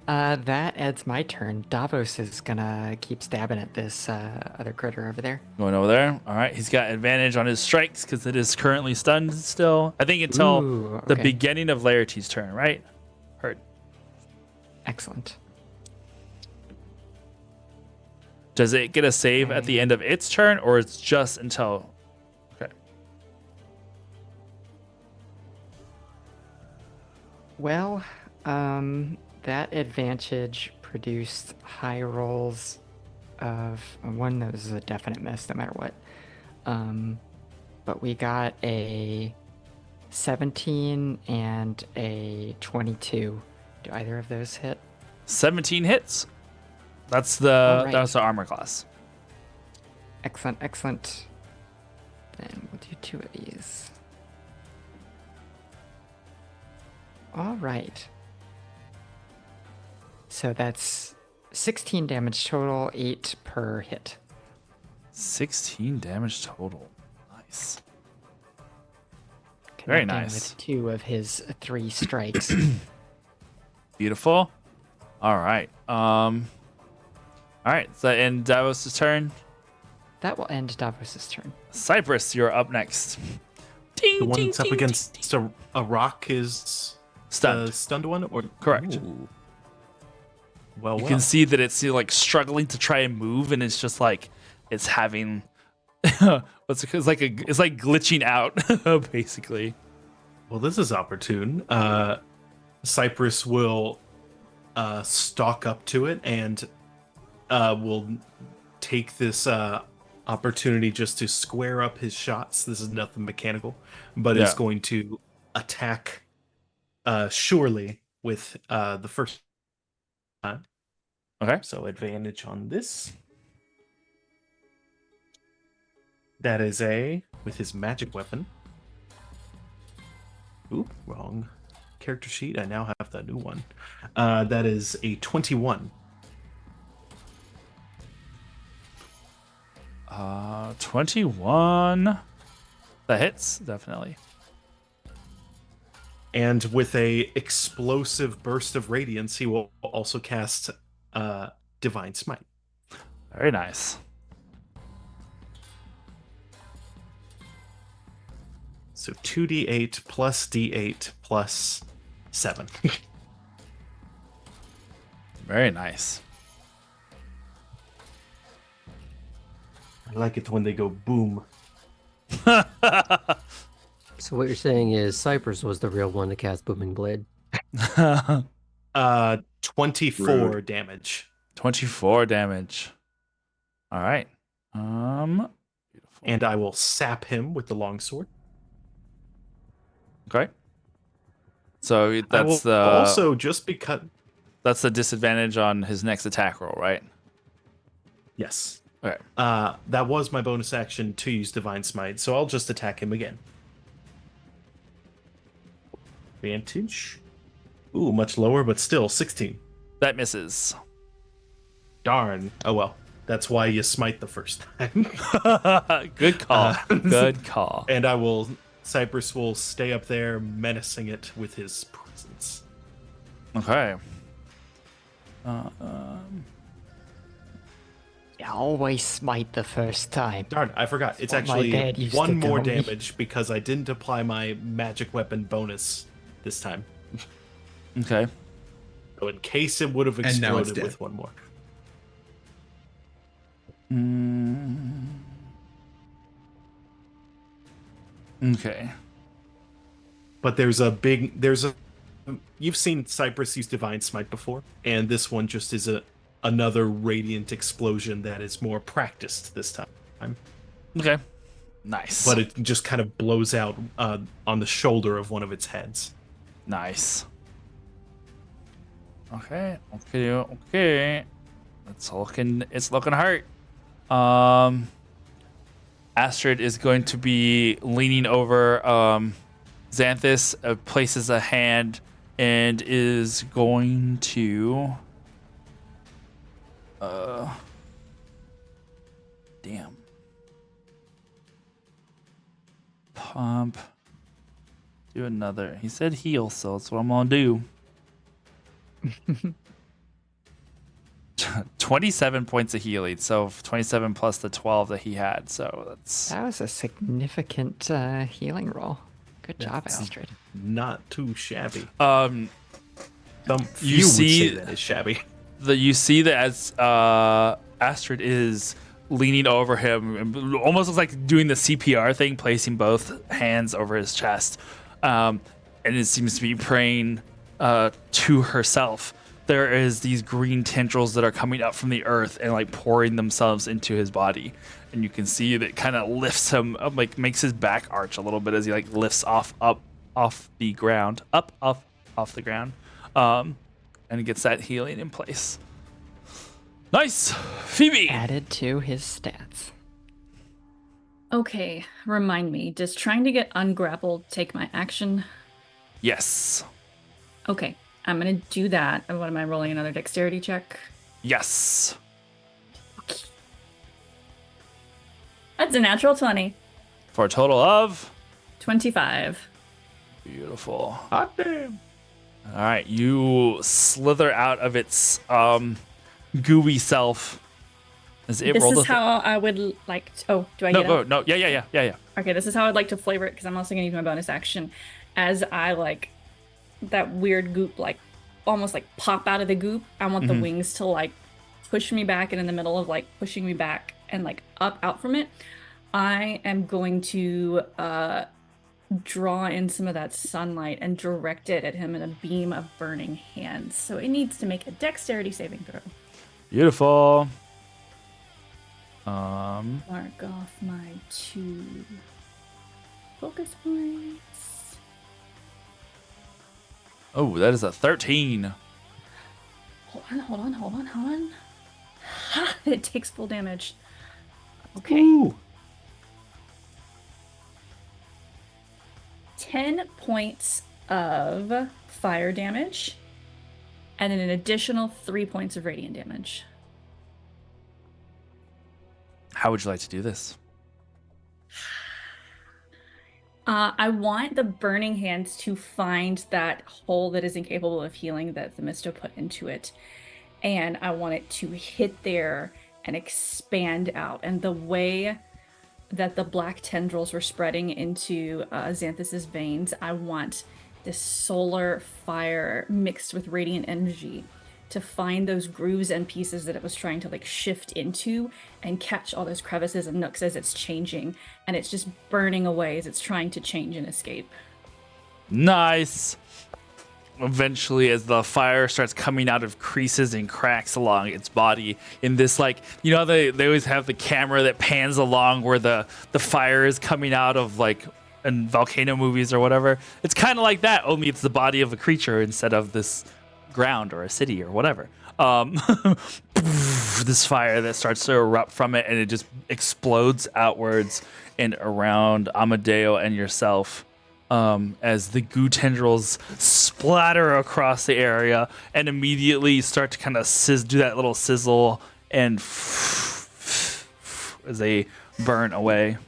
That ends my turn. Davos is gonna keep stabbing at this other critter over there. Going over there. All right. He's got advantage on his strikes because it is currently stunned still. I think until Ooh, the okay. beginning of Laertes' turn, right? Heard. Excellent. Does it get a save at the end of its turn, or it's just until? Okay. Well, that advantage produced high rolls of one that was a definite miss no matter what. But we got a 17 and a 22. Do either of those hit? 17 hits. That's All right. that's the armor class. Excellent, excellent. Then we'll do 2 of these. All right. So that's 16 damage total, 8 per hit. 16 damage total. Nice. Very Connecting nice. With 2 of his 3 strikes. Beautiful. All right. All right. So in Davos' turn, That will end Davos' turn. Cypress, you're up next. Ding, The one ding, that's up ding, against a rock is Stunned. the stunned one, or Correct. Ooh. Well, You well. can see that it's like struggling to try and move, and it's just like it's having it's like glitching out basically. Well, this is opportune. Cypress will stalk up to it and will take this opportunity just to square up his shots. This is nothing mechanical, but it's Yeah. going to attack surely with the first time. Okay. So advantage on this. That is with his magic weapon. Oop, wrong character sheet. I now have the new one. That is a 21. 21. That hits definitely. And with a explosive burst of radiance, he will also cast Divine Smite. Very nice. So 2d8 plus d8 plus 7. Very nice. I like it when they go boom. So what you're saying is Cypress was the real one to cast Booming Blade. 24 Rude. damage. 24 damage. All right. Beautiful. And I will sap him with the longsword. Okay. So I will that's the also just because that's the disadvantage on his next attack roll, right? yes. Okay. That was my bonus action to use Divine Smite, so I'll just attack him again. Advantage. Ooh, much lower, but still 16. That misses. Darn. Oh well. That's why you smite the first time. Good call. Good call. And Cypress will stay up there menacing it with his presence. Okay. You always smite the first time. Darn, I forgot. It's what my actually dad used to 1 more tell me. damage because I didn't apply my magic weapon bonus this time. Okay. So in case it would have And now it's exploded dead. with 1 more. Okay. But you've seen Cypress use Divine Smite before, and this one just is another radiant explosion that is more practiced this time. Okay. Nice. But it just kind of blows out on the shoulder of one of its heads. Nice. Okay. Okay. It's looking hurt. Astrid is going to be leaning over Xanthus, places a hand, and is going to damn. Pump. Do another. He said heal, so that's what I'm gonna do. 27 points of healing. So 27 plus the 12 that he had. So that's That was a significant healing roll. Good job, Astrid. Not too shabby. um Some you few see- would say that is shabby. you see that as Astrid is leaning over him, and almost looks like doing the CPR thing, placing both hands over his chest, and it seems to be praying to herself. There is these green tendrils that are coming up from the earth and like pouring themselves into his body, and you can see that kind of lifts him up, like makes his back arch a little bit as he like lifts off the ground, off the ground, and he gets that healing in place. Nice, Phoebe. Added to his stats. Okay, remind me, does trying to get ungrappled take my action? Yes, Okay, I'm gonna do that. And what am I rolling? Another dexterity check? yes. That's a natural 20. For a total of 25. beautiful. Hot damn. All right, you slither out of its gooey self. As it This rolled is how I would like to... Oh, do I No, get go. it? No, yeah. Okay, this is how I'd like to flavor it, because I'm also going to use my bonus action. As I, like, that weird goop, like, almost, like, pop out of the goop. I want the wings to, like, push me back, and in the middle of, like, pushing me back and, like, up out from it, I am going to draw in some of that sunlight and direct it at him in a beam of burning hands. So it needs to make a dexterity saving throw. Beautiful. Mark off my 2 focus points. Oh, that is a 13. Hold on. Ha! It takes full damage. Okay. Ooh. 10 points of fire damage and an additional 3 points of radiant damage. How would you like to do this? I want the burning hands to find that hole that is incapable of healing that Themisto put into it. And I want it to hit there and expand out. And the way that the black tendrils were spreading into Xanthus's veins, I want this solar fire mixed with radiant energy to find those grooves and pieces that it was trying to like shift into and catch all those crevices and nooks as it's changing, and it's just burning away as it's trying to change and escape. Nice. Eventually, as the fire starts coming out of creases and cracks along its body, in this, like, you know, they always have the camera that pans along where the fire is coming out of, like, in volcano movies or whatever. It's kind of like that, only it's the body of a creature instead of this ground or a city or whatever. This fire that starts to erupt from it, and it just explodes outwards and around Amadeo and yourself. As the goo tendrils splatter across the area and immediately start to kind of do that little sizzle and as they burn away.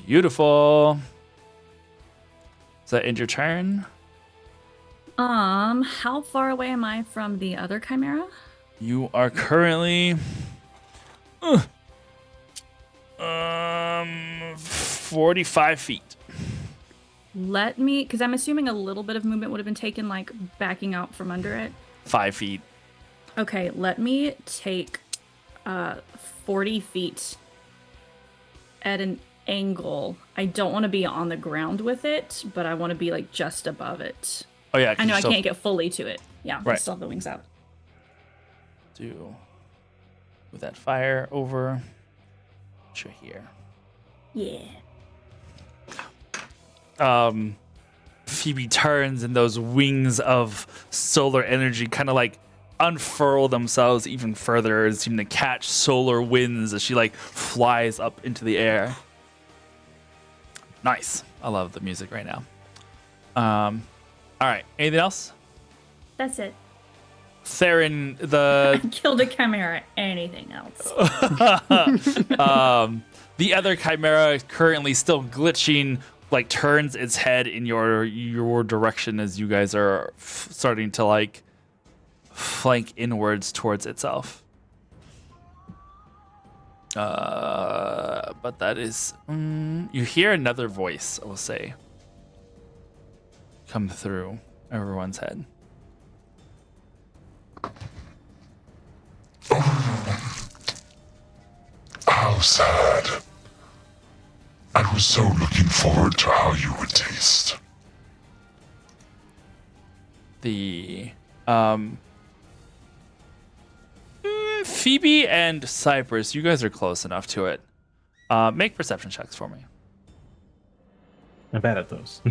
Beautiful. Does that end your turn? How far away am I from the other chimera? You are currently 45 feet. Let me, because I'm assuming a little bit of movement would have been taken, like backing out from under it. 5 feet. Okay, let me take 40 feet at an angle. I don't want to be on the ground with it, but I want to be like just above it. Oh yeah, I know I can't get fully to it. Yeah, I Right. still have the wings out. do with that fire over to here. Yeah. Phoebe turns and those wings of solar energy kind of like unfurl themselves even further and seem to catch solar winds as she like flies up into the air. Nice. I love the music right now. All right. Anything else? That's it. Theron, the I killed a chimera. Anything else? the other chimera is currently still glitching, like turns its head in your direction as you guys are starting to like flank inwards towards itself. But that is... you hear another voice, I will say, come through everyone's head. How sad. I was so looking forward to how you would taste. The Phoebe and Cypress, you guys are close enough to it. Make perception checks for me. I'm bad at those.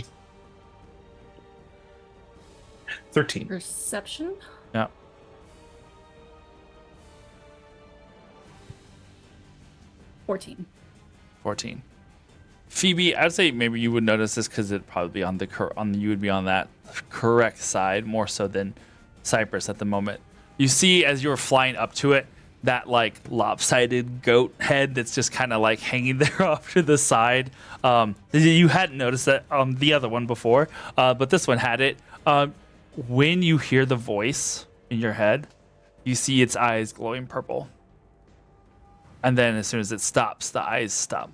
13. Perception? Yeah. 14. 14. Phoebe, I'd say maybe you would notice this because it'd probably be you would be on that correct side more so than Cypress at the moment. You see as you're flying up to it, that like lopsided goat head that's just kind of like hanging there off to the side. You hadn't noticed that on the other one before, but this one had it. When you hear the voice in your head, you see its eyes glowing purple. And then as soon as it stops, the eyes stop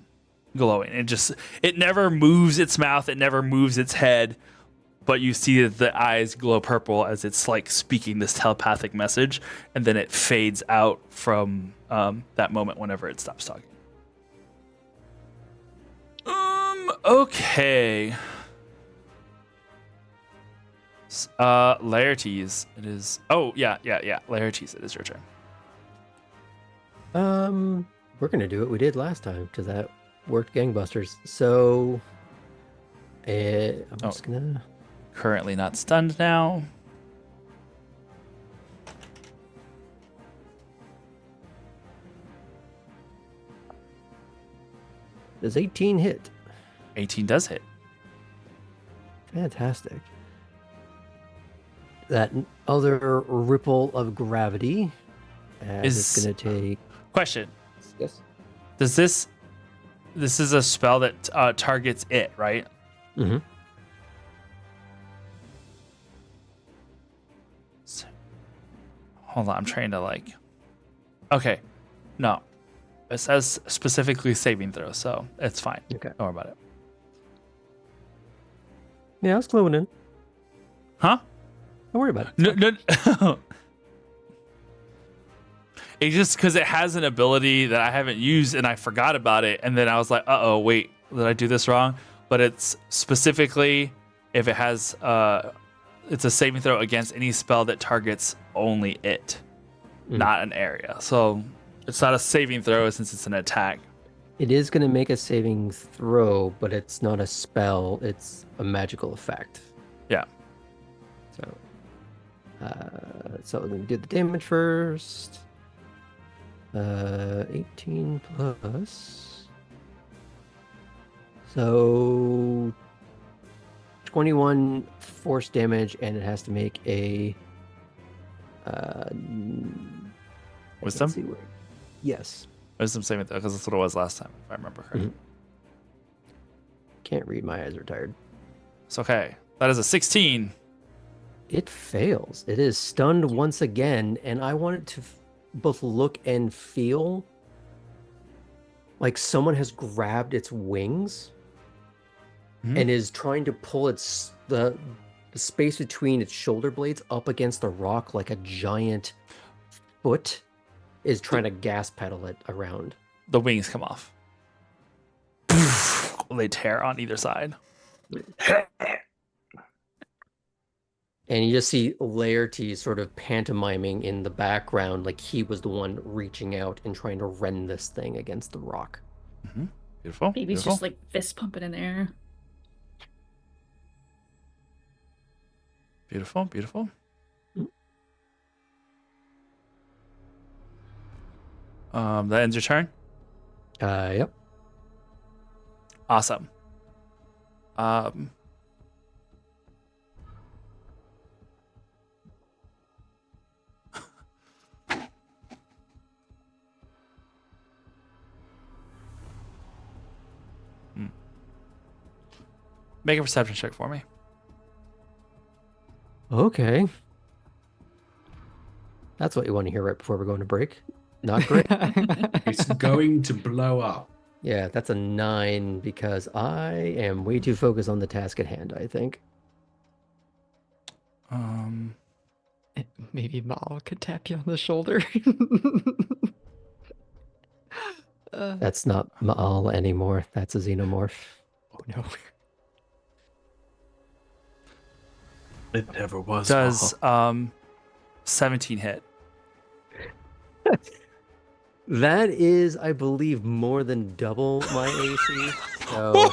glowing. It never moves its mouth, it never moves its head, but you see that the eyes glow purple as it's like speaking this telepathic message, and then it fades out from that moment whenever it stops talking. Okay. Laertes, it is. Oh, yeah. Laertes, it is your turn. We're gonna do what we did last time because that worked gangbusters. So, I'm just gonna. Currently not stunned now. Does 18 hit? 18 does hit. Fantastic. That other ripple of gravity is going to take. Question. Yes. Does this is a spell that targets it, right? Mm-hmm. Hold on, I'm trying to like. Okay, no, it says specifically saving throw, so it's fine. Okay. Don't worry about it. Yeah, I was cluing in. Huh? Don't worry about it. No. It's just because it has an ability that I haven't used and I forgot about it, and then I was like, wait, did I do this wrong? But it's specifically if it has it's a saving throw against any spell that targets only it, not an area. So it's not a saving throw since it's an attack. It is going to make a saving throw, but it's not a spell. It's a magical effect. Yeah. So let me do the damage first. 18 plus. So 21 force damage, and it has to make a Wisdom? let's see where- Yes. Wisdom saving throw, because that's what it was last time, if I remember correctly. Can't read, my eyes are tired. It's okay. That is a 16. It fails. It is stunned once again, and I want it to both look and feel like someone has grabbed its wings and is trying to pull the space between its shoulder blades up against the rock like a giant foot is trying to gas pedal it around. The wings come off. They tear on either side. And you just see Laertes sort of pantomiming in the background like he was the one reaching out and trying to rend this thing against the rock. Beautiful. Baby's beautiful. just like fist pumping in the air. Beautiful, beautiful. That ends your turn. Yep. Awesome. Make a perception check for me. Okay. That's what you want to hear right before we're going to break. Not great. It's going to blow up. Yeah, that's a 9 because I am way too focused on the task at hand, I think. Maybe Mal could tap you on the shoulder. That's not Maal anymore. That's a xenomorph. Oh no. It never was. Does Maul. 17 hit? That is, I believe, more than double my AC. So,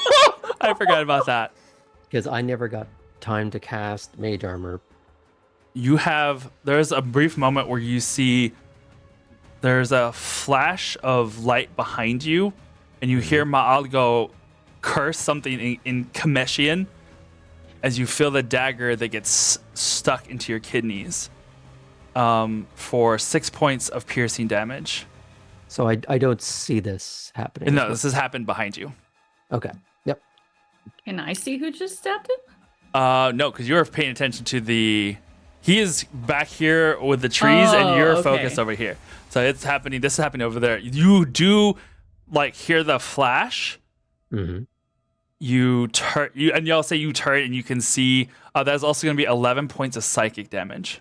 I forgot about that. because I never got time to cast Mage Armor. There's a brief moment where you see there's a flash of light behind you, and you hear Maal go curse something in Kameshian as you feel the dagger that gets stuck into your kidneys for 6 points of piercing damage. So I don't see this happening. No, this has happened behind you. Okay. Yep. Can I see who just stabbed him? No, because you're paying attention to he is back here with the trees, and you're okay. focused over here. So it's happening. This is happening over there. You do hear the flash. Mm-hmm. You turn, and y'all say you turn, and you can see that's also going to be 11 points of psychic damage.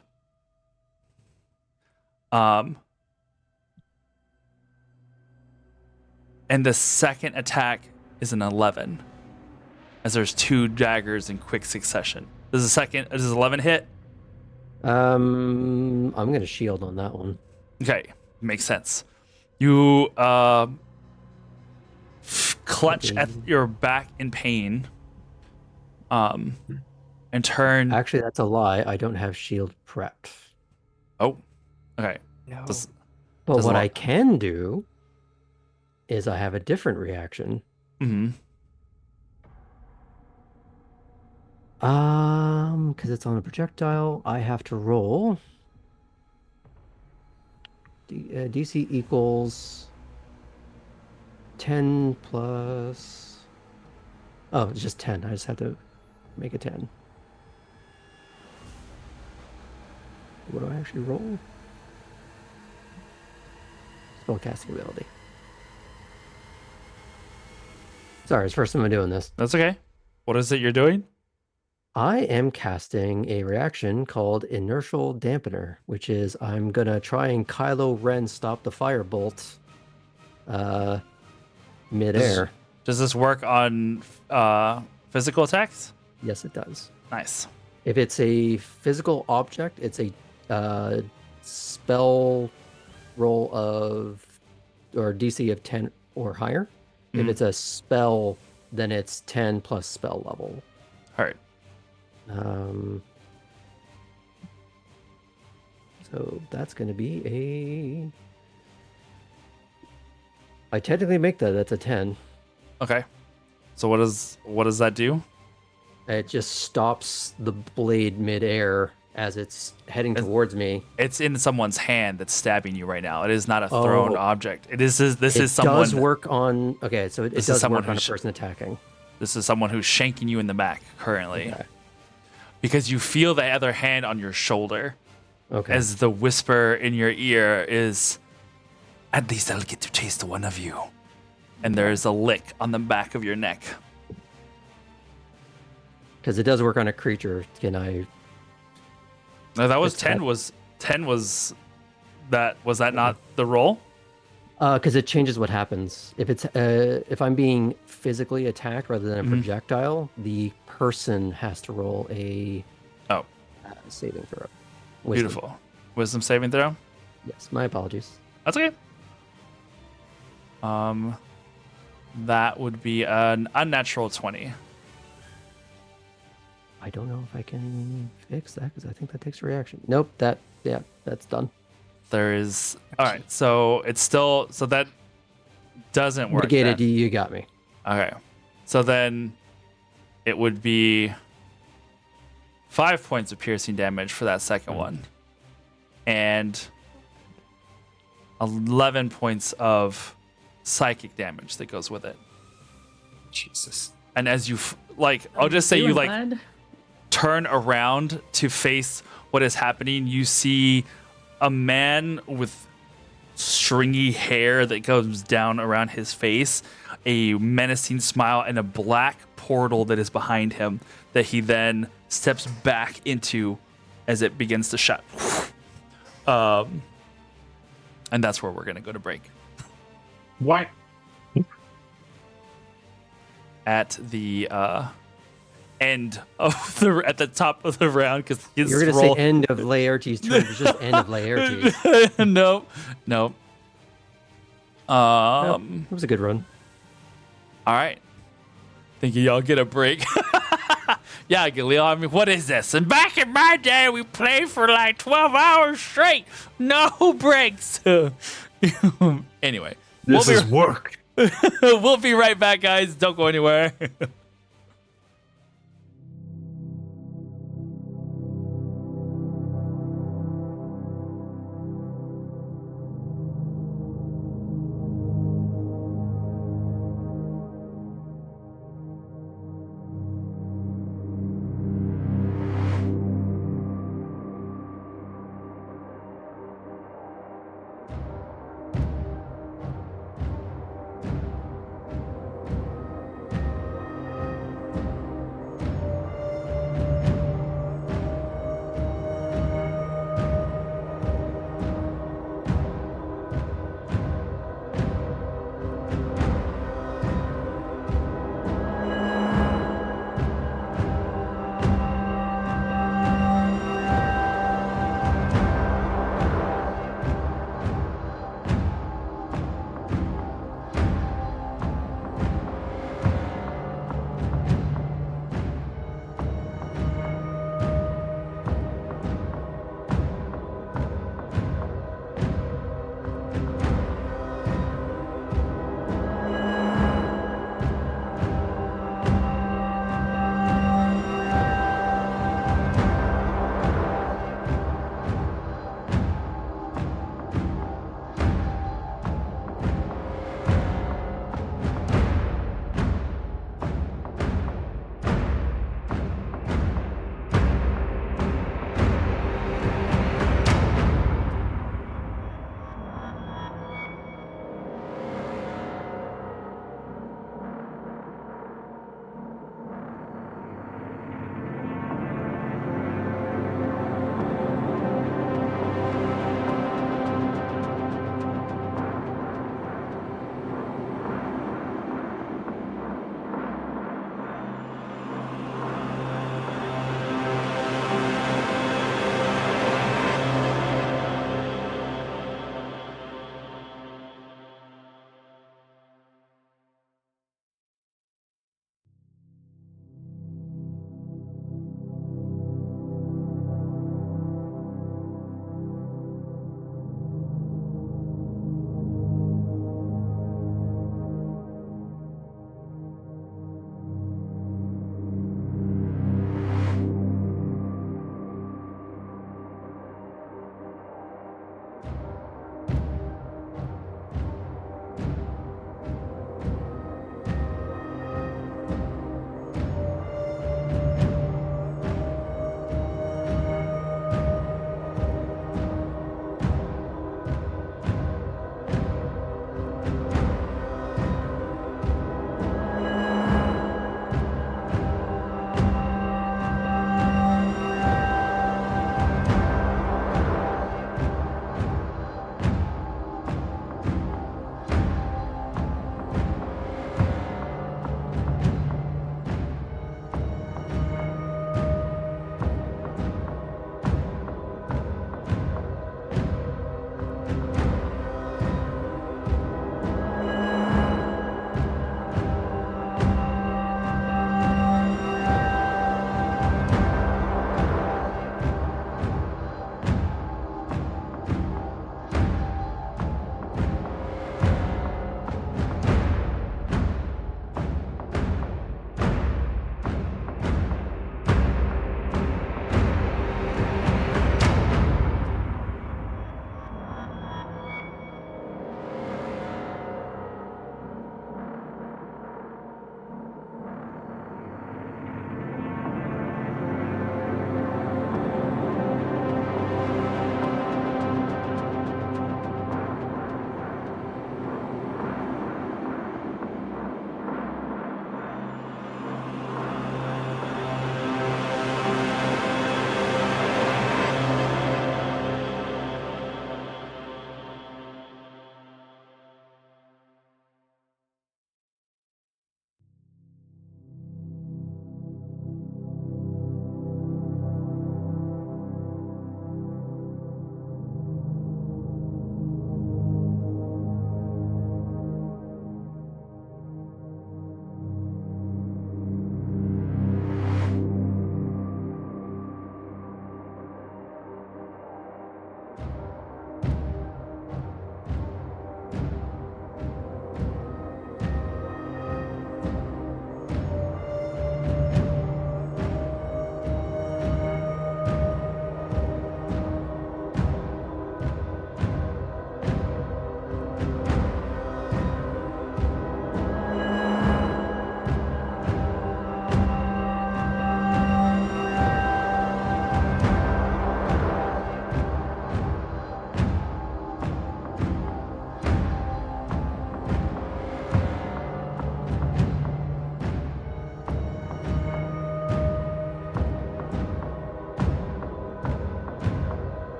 And the second attack is an 11, as there's 2 daggers in quick succession. Does 11 hit? I'm gonna shield on that one. Okay, makes sense. You clutch at your back in pain, and turn. Actually, that's a lie. I don't have shield prepped. Oh, okay. No. But Doesn't what I look- can do is I have a different reaction. Mm-hmm. Because it's on a projectile, I have to roll. DC equals 10 plus. Oh, it's just 10. I just have to make a 10. What do I actually roll? Spellcasting ability. Sorry, it's the first time I'm doing this. That's okay. What is it you're doing? I am casting a reaction called Inertial Dampener, which is I'm gonna try and Kylo Ren stop the firebolt midair. Does this work on physical attacks? Yes, it does. Nice. If it's a physical object, it's a spell roll of or DC of 10 or higher. If Mhm. it's a spell, then it's 10 plus spell level. All right. So that's going to be I technically make that. That's a 10. Okay. So what does that do? It just stops the blade midair as it's heading towards me. It's in someone's hand that's stabbing you right now. It is not a thrown Oh. object. This is It someone. does work on. Okay, so it This is does someone work on a who's- person attacking. This is someone who's shanking you in the back currently, Okay. because you feel the other hand on your shoulder Okay. as the whisper in your ear is, "At least I'll get to taste one of you." And there's a lick on the back of your neck. Because it does work on a creature. Can I? No, that was It's 10. that- Was 10 was that not the roll? Because it changes what happens. If I'm being physically attacked rather than a projectile, the person has to roll a Oh, saving throw. Wisdom. beautiful. Wisdom saving throw. Yes, my apologies. That's okay. That would be an unnatural 20. I don't know if I can fix that because I think that takes a reaction. Nope. That's done. There is. All right. So it's still. So that doesn't work. Negated. then. You got me. Okay. So then it would be 5 points of piercing damage for that second one, and 11 points of psychic damage that goes with it. Jesus. And as you I'll just say you Doing like bad. turn around to face what is happening, you see a man with stringy hair that goes down around his face, a menacing smile, and a black portal that is behind him that he then steps back into as it begins to shut. And that's where we're going to go to break. Why? At the end of at the top of the round, because You're going to say end of Laertes' turn. It's just end of Laertes. Nope. It was a good run. All right. Think y'all get a break? Yeah, Galil. I mean, what is this? And back in my day, we played for like 12 hours straight, no breaks. Anyway, This is work. we'll be right back, guys. Don't go anywhere.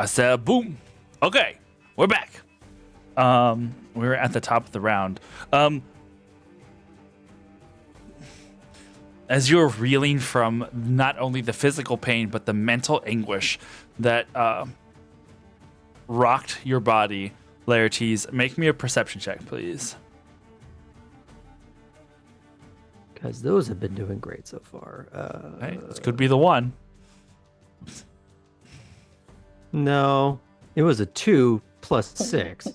I said, boom. Okay, we're back. We're at the top of the round. As you're reeling from not only the physical pain, but the mental anguish that rocked your body, Laertes, make me a perception check, please. Because those have been doing great so far. Hey, this could be the one. No, it was a 2 plus 6.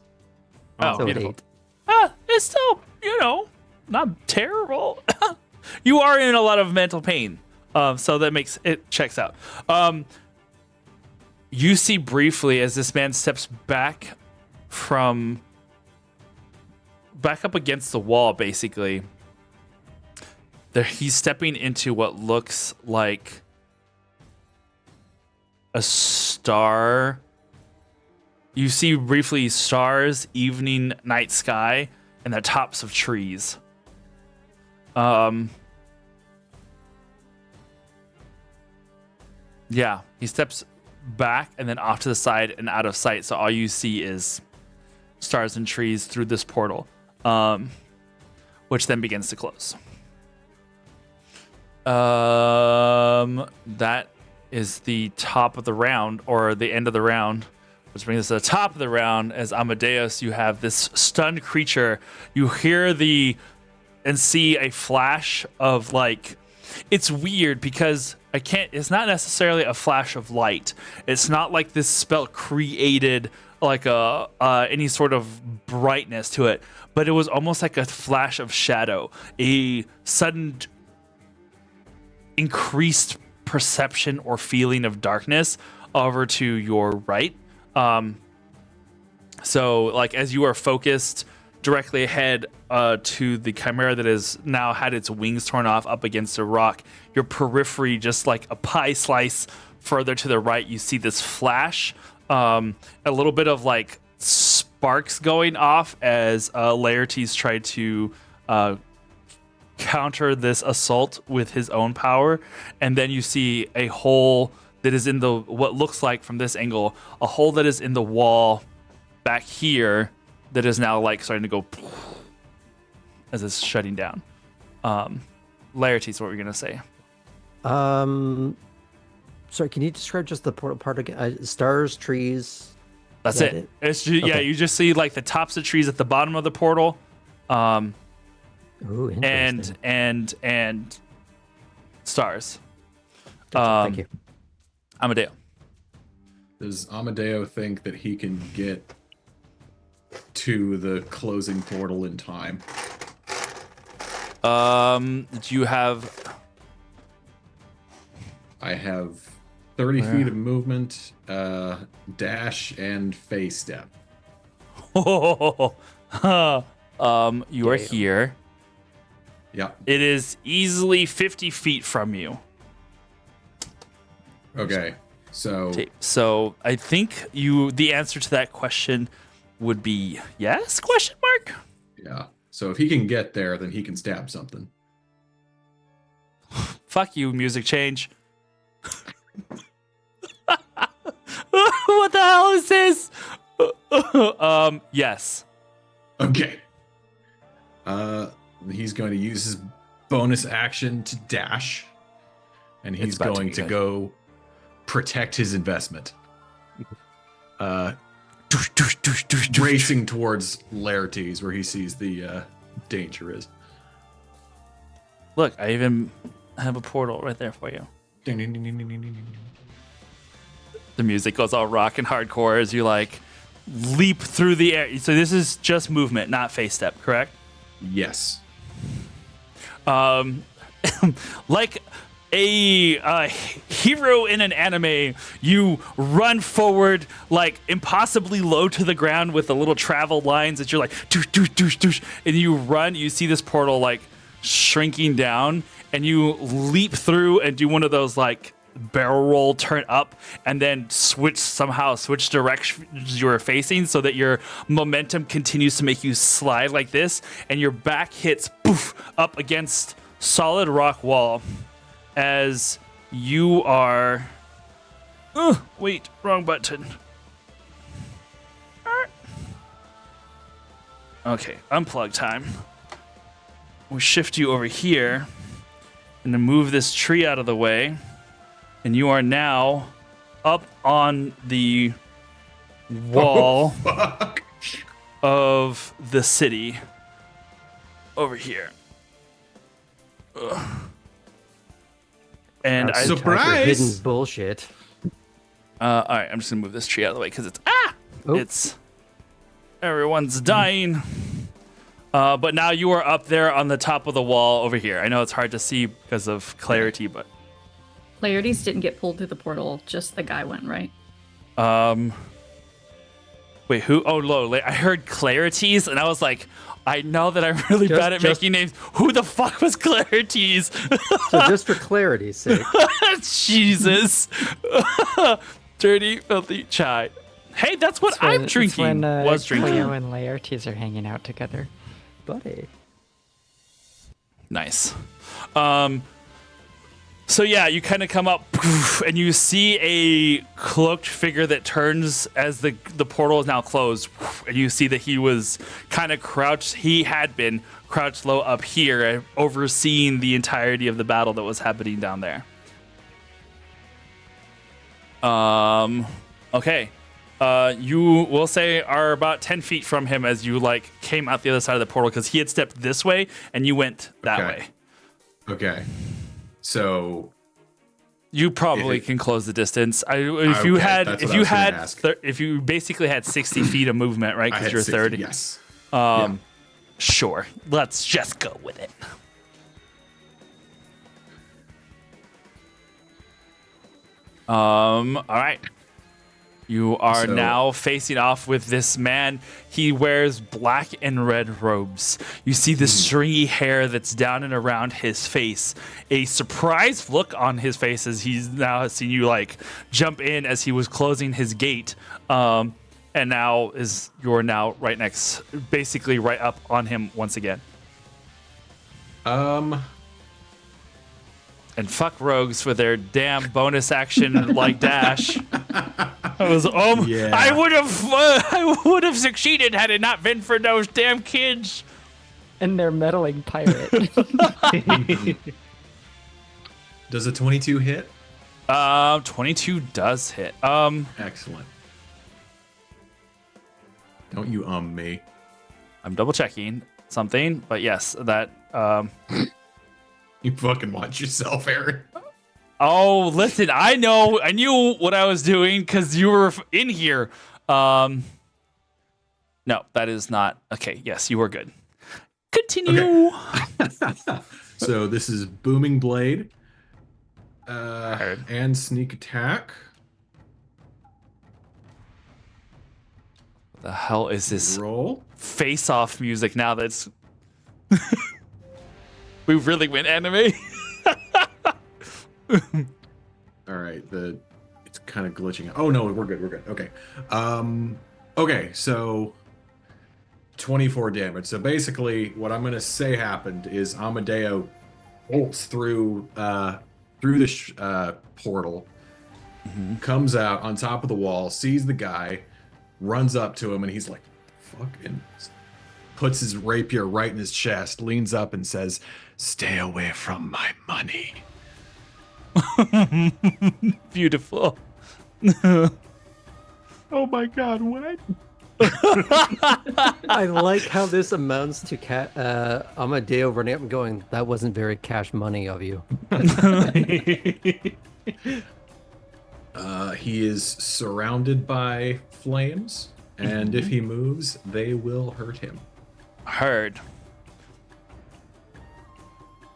Oh, So beautiful. 8. It's still, not terrible. You are in a lot of mental pain, so that makes it checks out. You see briefly as this man steps back up against the wall, basically. He's stepping into what looks like a star. You see briefly stars, evening, night sky, and the tops of trees. Yeah, he steps back and then off to the side and out of sight. So all you see is stars and trees through this portal, which then begins to close. That is the top of the round, or the end of the round, which brings us to the top of the round. As Amadeus, you have this stunned creature. You hear and see a flash of it's weird because it's not necessarily a flash of light. It's not like this spell created any sort of brightness to it, but it was almost like a flash of shadow, a sudden increased perception or feeling of darkness over to your right. So as you are focused directly ahead to the chimera that has now had its wings torn off up against a rock, your periphery, just like a pie slice further to the right, you see this flash, a little bit of sparks going off as Laertes tried to counter this assault with his own power. And then you see a hole that is in what looks like from this angle, a hole that is in the wall back here that is now starting to go as it's shutting down. Laertes, what were you gonna say? Sorry, can you describe just the portal part again? Stars, trees. That's that it. It's just, Okay. you just see the tops of trees at the bottom of the portal, Ooh, interesting. and stars. Gotcha, thank you. Amadeo. Does Amadeo think that he can get to the closing portal in time? Do you have? I have 30 feet of movement, dash, and phase step. You are here. Yeah. It is easily 50 feet from you. Okay. So So I think the answer to that question would be yes? Question mark. yeah. So if he can get there, then he can stab something. Fuck you, music change. What the hell is this? Yes. Okay. He's going to use his bonus action to dash, and It's he's about to going be to good. go protect his investment. Racing towards Laertes, where he sees the danger is. Look, I even have a portal right there for you. The music goes all rock and hardcore as you leap through the air. So this is just movement, not face step, correct? Yes. Like a hero in an anime, you run forward impossibly low to the ground with the little travel lines that you're doosh, doosh, doosh, doosh, and you run. You see this portal shrinking down, and you leap through and do one of those barrel roll, turn up, and then switch directions you're facing so that your momentum continues to make you slide like this, and your back hits poof up against solid rock wall as you are wait, wrong button. Okay, unplug time. We'll shift you over here and then move this tree out of the way. And you are now up on the wall Fuck. of the city over here. Ugh. And Time for Surprise! hidden bullshit. all right, I'm just gonna move this tree out of the way because it's Oh. it's everyone's dying. But now you are up there on the top of the wall over here. I know it's hard to see because of clarity, but Clarities didn't get pulled through the portal, just the guy went, right? wait, who? Oh, no, I heard Clarities, and I was like, I know that I'm really bad at just- making names. Who the fuck was Clarities? So just for clarity's sake, Jesus. Dirty, filthy chai. Hey, that's what I'm It's drinking. when, Was drinking. Cleo and Laertes are hanging out together. buddy. Nice. So yeah, you kind of come up and you see a cloaked figure that turns as the portal is now closed, and you see that he was kind of crouched. He had been crouched low up here, overseeing the entirety of the battle that was happening down there. Okay. You will say are about 10 feet from him as you like came out the other side of the portal because he had stepped this way and you went that Okay. way. Okay. So You probably If it- can close the distance. If you Okay, had, that's if what I you was gonna had, ask. if you basically had 60 feet of movement, right? I Because had you're 60, 30. Yes. Sure. Let's just go with it. All right. You are So- now facing off with this man. He wears black and red robes. You see the stringy hair that's down and around his face. A surprised look on his face as he's now seen you like jump in as he was closing his gate. And now you're now right next, basically right up on him once again. And fuck rogues for their damn bonus action like dash. I was Yeah. I would have succeeded had it not been for those damn kids. And their meddling pirate. Does a 22 hit? 22 does hit. Excellent. Don't you me. I'm double checking something, but yes, that You fucking watch yourself, Aaron. Oh, listen, I knew what I was doing because you were in here. No, that is not okay. Yes, you were good. Continue. So this is Booming Blade. Heard. And Sneak Attack. The hell is this Roll. face-off music now? That's we really went anime. All right, it's kind of glitching. Oh no, we're good. Okay. Okay, so 24 damage. So basically what I'm going to say happened is Amadeo bolts through the portal, comes out on top of the wall, sees the guy, runs up to him, and he's like, fuck, and puts his rapier right in his chest, leans up and says, "Stay away from my money." Beautiful. Oh my god, what? I like how this amounts to Amadeo running up and going, "That wasn't very cash money of you." He is surrounded by flames, and if he moves, they will hurt him. Heard.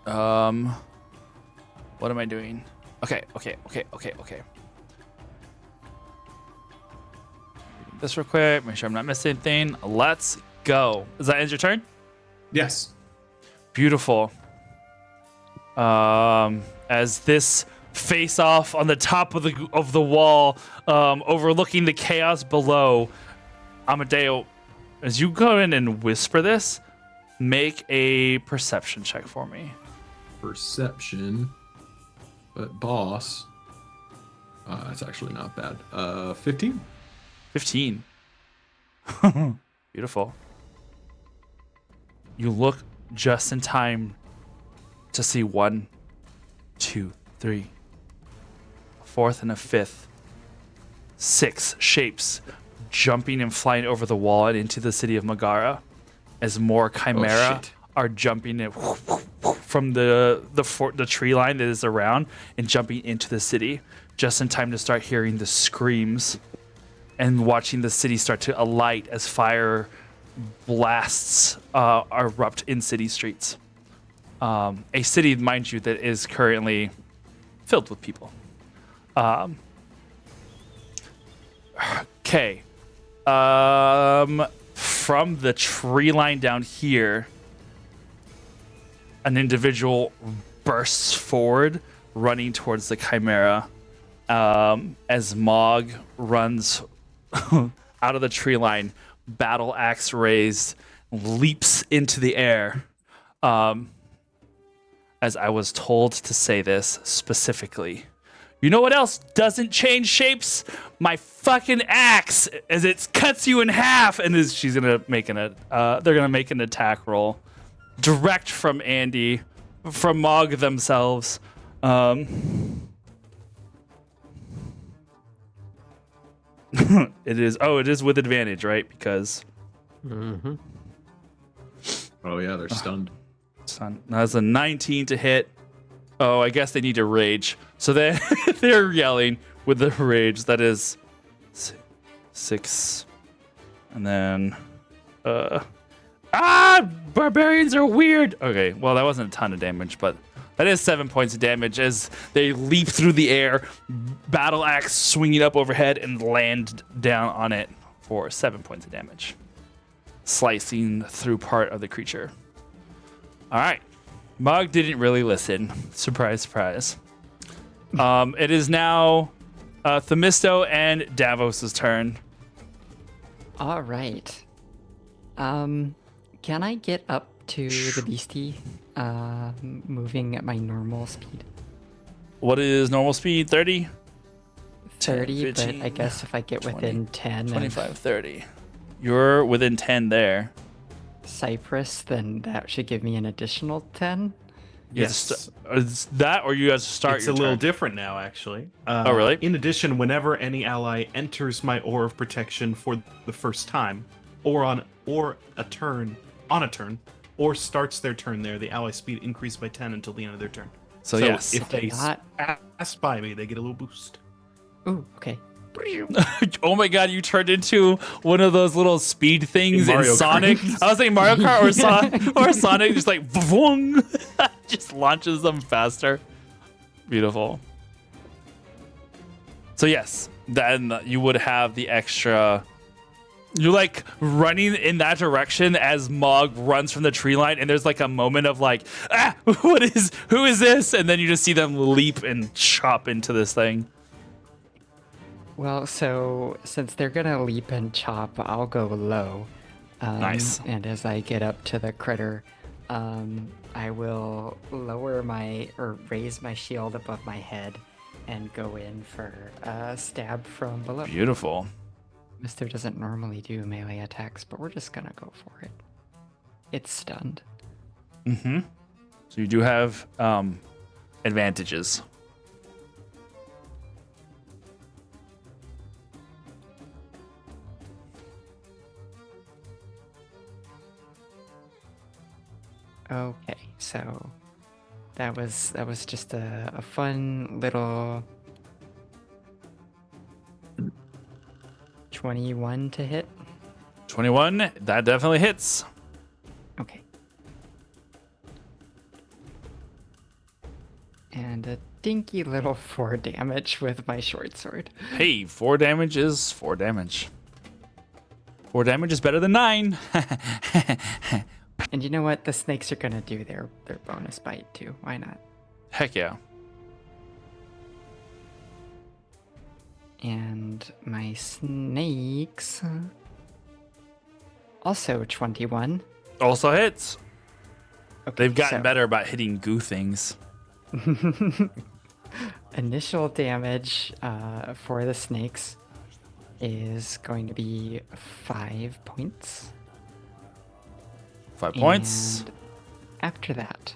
What am I doing? Okay. This real quick, make sure I'm not missing anything. Let's go. Does that end your turn? Yes. Beautiful. As this face off on the top of the wall, overlooking the chaos below, Amadeo, as you go in and whisper this, make a perception check for me. Perception. But boss. That's actually not bad. 15? 15. Beautiful. you look just in time to see 1, 2, 3, a fourth and a fifth, 6 shapes jumping and flying over the wall and into the city of Megara, as more Chimera shit. are jumping in from the tree line that is around and jumping into the city, just in time to start hearing the screams and watching the city start to alight as fire blasts erupt in city streets. A city, mind you, that is currently filled with people. Okay. From the tree line down here, an individual bursts forward, running towards the Chimera, as Mog runs out of the tree line, battle axe raised, leaps into the air. As I was told to say this specifically. You know what else doesn't change shapes? My fucking axe, as it cuts you in half, and she's gonna make they're gonna make an attack roll, direct from Andy, from Mog themselves. It is with advantage, right? Because Oh yeah, they're stunned. that's a 19 to hit. Oh, I guess they need to rage. So they're yelling with the rage. That is 6. And then barbarians are weird. Okay, well, that wasn't a ton of damage, but that is 7 points of damage as they leap through the air, battle axe swinging up overhead, and land down on it for 7 points of damage, slicing through part of the creature. All right. Mog didn't really listen. Surprise, surprise. It is now Themisto and Davos' turn. All right. Can I get up to the beastie, moving at my normal speed? What is normal speed? 30? 30, 15, but I guess if I get within 10 25, 30. You're within 10 there. of Cypress, then that should give me an additional 10. Yes. Is that, or you guys start It's your a little turn? different now, actually. Oh, really? In addition, whenever any ally enters my aura of protection for the first time, or on a turn, or starts their turn there, the ally speed increased by 10 until the end of their turn. So yes. if they Not- pass by me, they get a little boost. Ooh, okay. Oh my god, you turned into one of those little speed things in Mario Sonic. Kart. I was saying Mario Kart or Sonic just like vroom, just launches them faster. Beautiful. So yes, then you would have the extra. You're like running in that direction as Mog runs from the tree line, and there's like a moment of like, who is this? And then you just see them leap and chop into this thing. Well, so since they're gonna leap and chop, I'll go low. Nice. And as I get up to the critter, I will raise my shield above my head and go in for a stab from below. Beautiful. Mister doesn't normally do melee attacks, but we're just gonna go for it. It's stunned. Mm-hmm. So you do have advantages. Okay, so that was just a fun little 21 to hit. 21, that definitely hits. Okay. And a dinky little 4 damage with my short sword. Hey, 4 damage is 4 damage. 4 damage is better than 9. And you know what? The snakes are gonna do their bonus bite too. Why not? Heck yeah. And my snakes also 21. Also hits. Okay, They've gotten so better about hitting goo things. initial damage for the snakes is going to be 5 points. 5 points. And after that,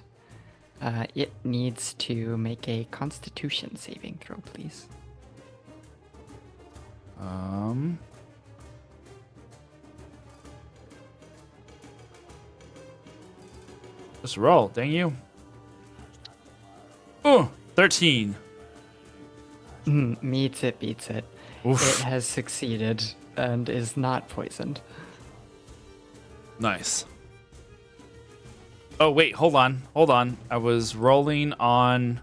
it needs to make a Constitution saving throw, please. Just roll, dang you. Oh, 13. Meets it, beats it. Oof. It has succeeded and is not poisoned. Nice. Oh, wait, hold on. I was rolling on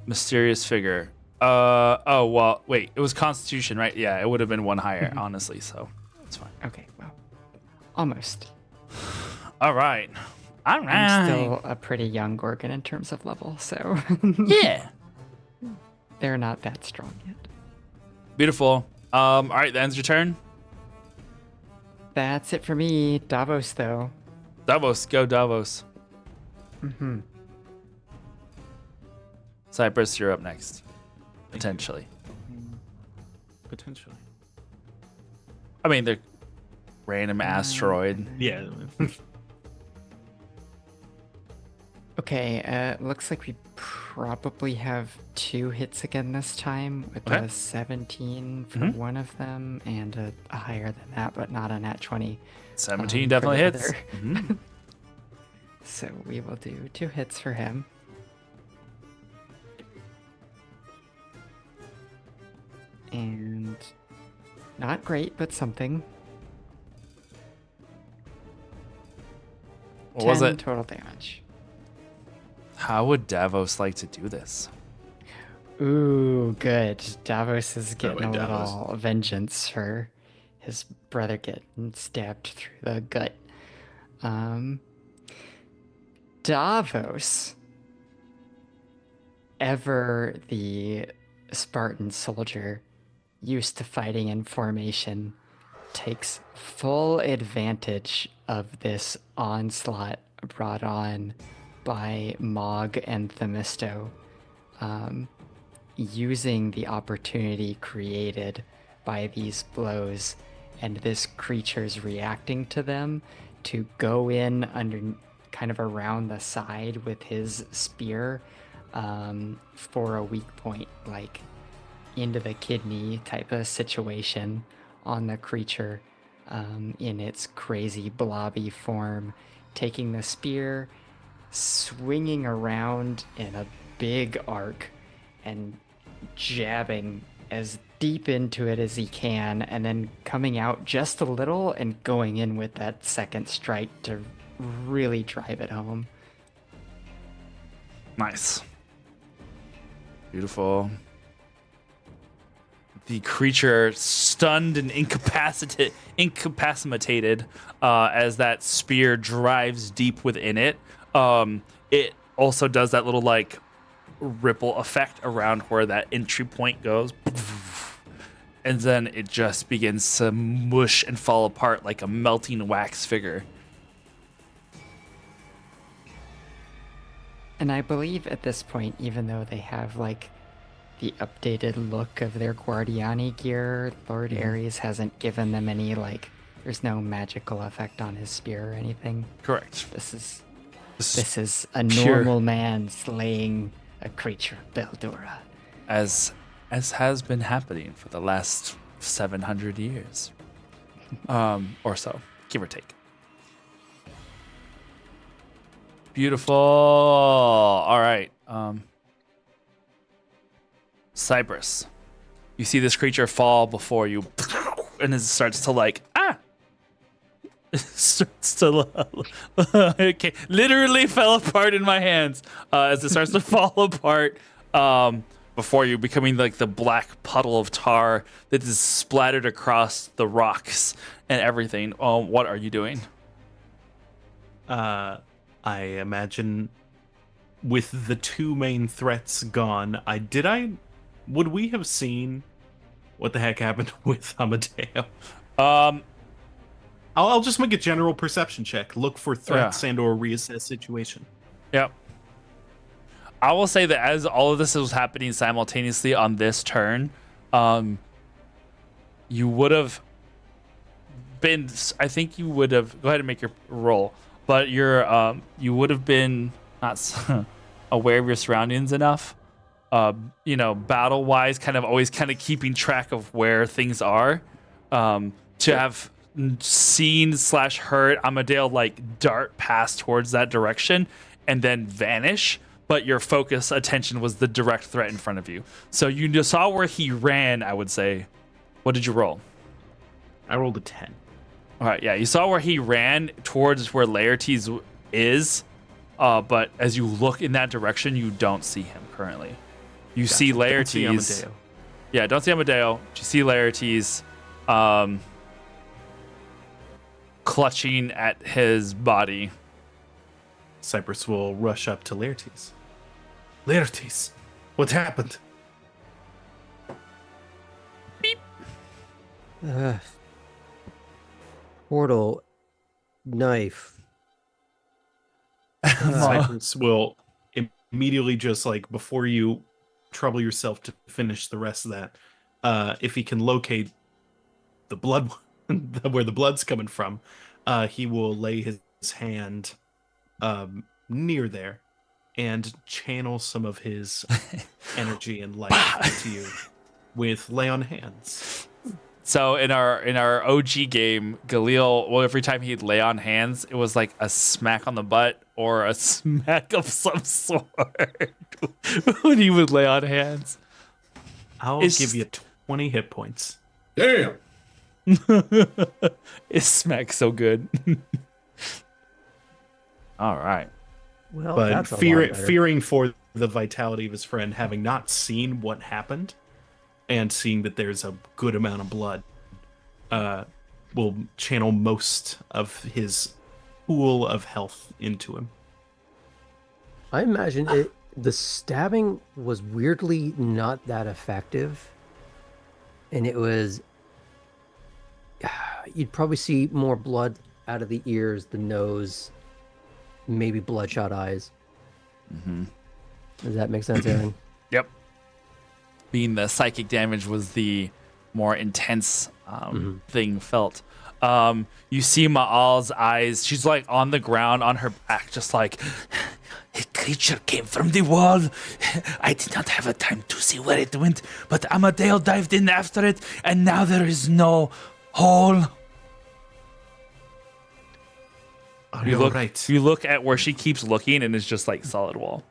Mysterious Figure. Oh, well, wait. It was Constitution, right? Yeah, it would have been one higher, honestly, so it's fine. Okay, well, almost. All right. All right. I'm still a pretty young Gorgon in terms of level, so Yeah. they're not that strong yet. Beautiful. All right, that ends your turn. That's it for me. Davos, though. Davos, go Davos. Mm-hmm. Cypress, you're up next. Potentially. Potentially. I mean, the random asteroid. Yeah. Okay, looks like we probably have 2 hits again this time with Okay. a 17 for Mhm. one of them and a higher than that, but not a nat 20. 17 for definitely the hits. other. Mhm. So we will do 2 hits for him. And not great, but something. What was 10 it? total damage. How would Davos like to do this? Ooh, good. Davos is getting way, a Davos. little vengeance for his brother getting stabbed through the gut. Davos, ever the Spartan soldier used to fighting in formation, takes full advantage of this onslaught brought on by Mog and Themisto, using the opportunity created by these blows and this creature's reacting to them to go in under kind of around the side with his spear for a weak point, like into the kidney type of situation on the creature in its crazy blobby form, taking the spear, swinging around in a big arc and jabbing as deep into it as he can, and then coming out just a little and going in with that second strike to really drive it home. Nice. Beautiful. The creature stunned and incapacitated as that spear drives deep within it. It also does that little like ripple effect around where that entry point goes. And then it just begins to mush and fall apart like a melting wax figure. And I believe at this point, even though they have like the updated look of their Guardiani gear, Lord Ares hasn't given them any like there's no magical effect on his spear or anything. Correct. This is This a pure- normal man slaying a creature of Beldura. as has been happening for the last 700 years, or so, give or take. Beautiful. All right, Cypress, you see this creature fall before you, and it starts to like it starts to okay, literally fell apart in my hands as it starts to fall apart before you, becoming like the black puddle of tar that is splattered across the rocks and everything. What are you doing? I imagine with the 2 main threats gone, would we have seen what the heck happened with Amadeo? I'll just make a general perception check. Look for threats and or reassess situation. Yep. I will say that as all of this was happening simultaneously on this turn, you would have been. I think you would have. Go ahead and make your roll, but you would have been not aware of your surroundings enough. Battle wise, kind of always kind of keeping track of where things are, to have seen / heard Amadeo like dart past towards that direction and then vanish. But your focus attention was the direct threat in front of you. So you just saw where he ran, I would say. What did you roll? I rolled a 10. All right, yeah, you saw where he ran towards where Laertes is, but as you look in that direction, you don't see him currently. You see Laertes. Don't see Amadeo. Yeah, don't see Amadeo. You see Laertes clutching at his body. Cypress will rush up to Laertes. Laertes, what happened? Portal, knife. Cypress will immediately, just like before you trouble yourself to finish the rest of that, if he can locate the blood, where the blood's coming from, he will lay his hand near there and channel some of his energy and life into you with lay on hands. So in our OG game, Galil, well, every time he'd lay on hands, it was like a smack on the butt or a smack of some sort when he would lay on hands. I'll give you 20 hit points. Damn. It smacks so good. All right. Well, But that's a lot better. fearing for the vitality of his friend, having not seen what happened, and seeing that there's a good amount of blood, will channel most of his pool of health into him. I imagine the stabbing was weirdly not that effective, and it was. You'd probably see more blood out of the ears, the nose, maybe bloodshot eyes. Mm-hmm. Does that make sense, Aaron? Yep. Being the psychic damage was the more intense thing felt. You see Ma'al's eyes. She's like on the ground on her back, just like, a creature came from the wall. I did not have a time to see where it went, but Amadeo dived in after it, and now there is no hole. Are You you look, right? you look at where she keeps looking, and it's just like solid wall.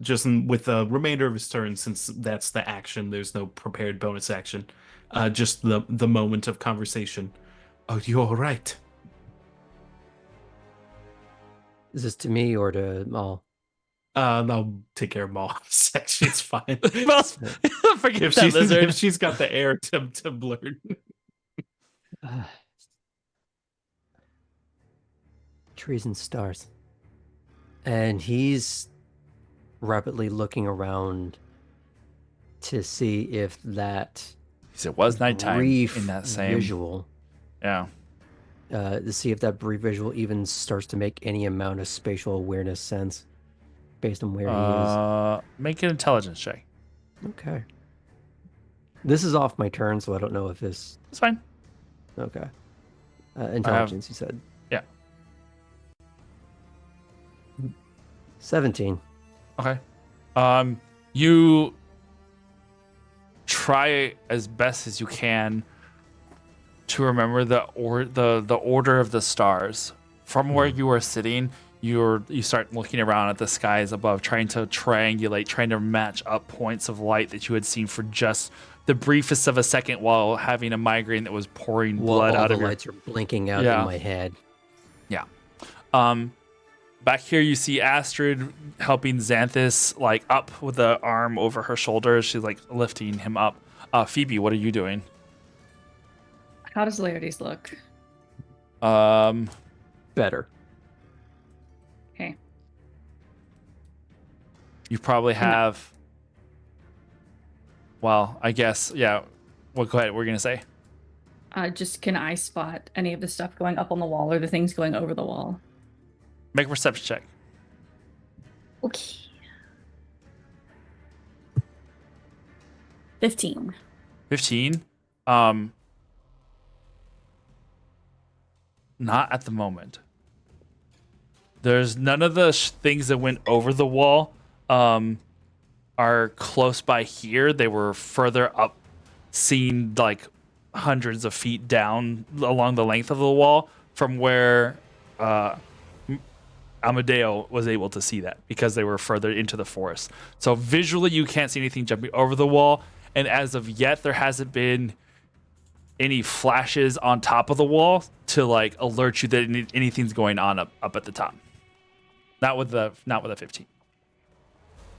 Just with the remainder of his turn, since that's the action, there's no prepared bonus action. Just the moment of conversation. Are you all right? Is this to me or to Mal? I'll take care of Maul. Section, it's fine. Forget if that lizard. if she's got the air to blur. Trees and stars. And he's rapidly looking around to see if that It was nighttime brief in that same visual, Yeah. to see if that brief visual even starts to make any amount of spatial awareness sense based on where he Make an intelligence check. is. Okay. This is off my turn, so I don't know if this. It's fine. Okay. Intelligence, you said. Yeah. 17. Okay. You try as best as you can to remember the order of the stars. From where you are sitting, you start looking around at the skies above, trying to triangulate, trying to match up points of light that you had seen for just the briefest of a second while having a migraine that was pouring blood all out the of your. lights are blinking out Yeah. in my head. Yeah. Back here you see Astrid helping Xanthus like up with the arm over her shoulder. She's like lifting him up. Phoebe, what are you doing? How does Laertes look? Better. Okay. You probably have. Well, I guess, yeah. Well, go ahead. What were you gonna say? Just can I spot any of the stuff going up on the wall or the things going over the wall? Make a perception check. Okay. 15. 15. Not at the moment. There's none of the things that went over the wall are close by here. They were further up, seen like hundreds of feet down along the length of the wall from where Amadeo was able to see that because they were further into the forest. So visually, you can't see anything jumping over the wall. And as of yet, there hasn't been any flashes on top of the wall to like alert you that anything's going on up at the top. Not with a 15.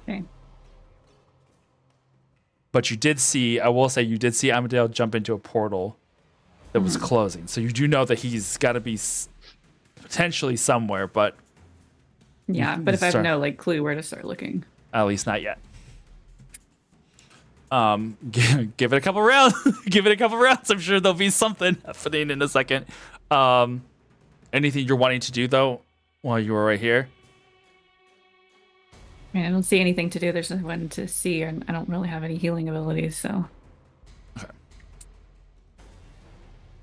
Okay. But you did see, I will say, you did see Amadeo jump into a portal that was closing. So you do know that he's got to be potentially somewhere, but Yeah, but if I have start- no like clue where to start looking. at least not yet. Give it a couple rounds. Give it a couple rounds. I'm sure there'll be something happening in a second. Anything you're wanting to do though while you were right here? I mean, I don't see anything to do. There's no one to see, and I don't really have any healing abilities, so.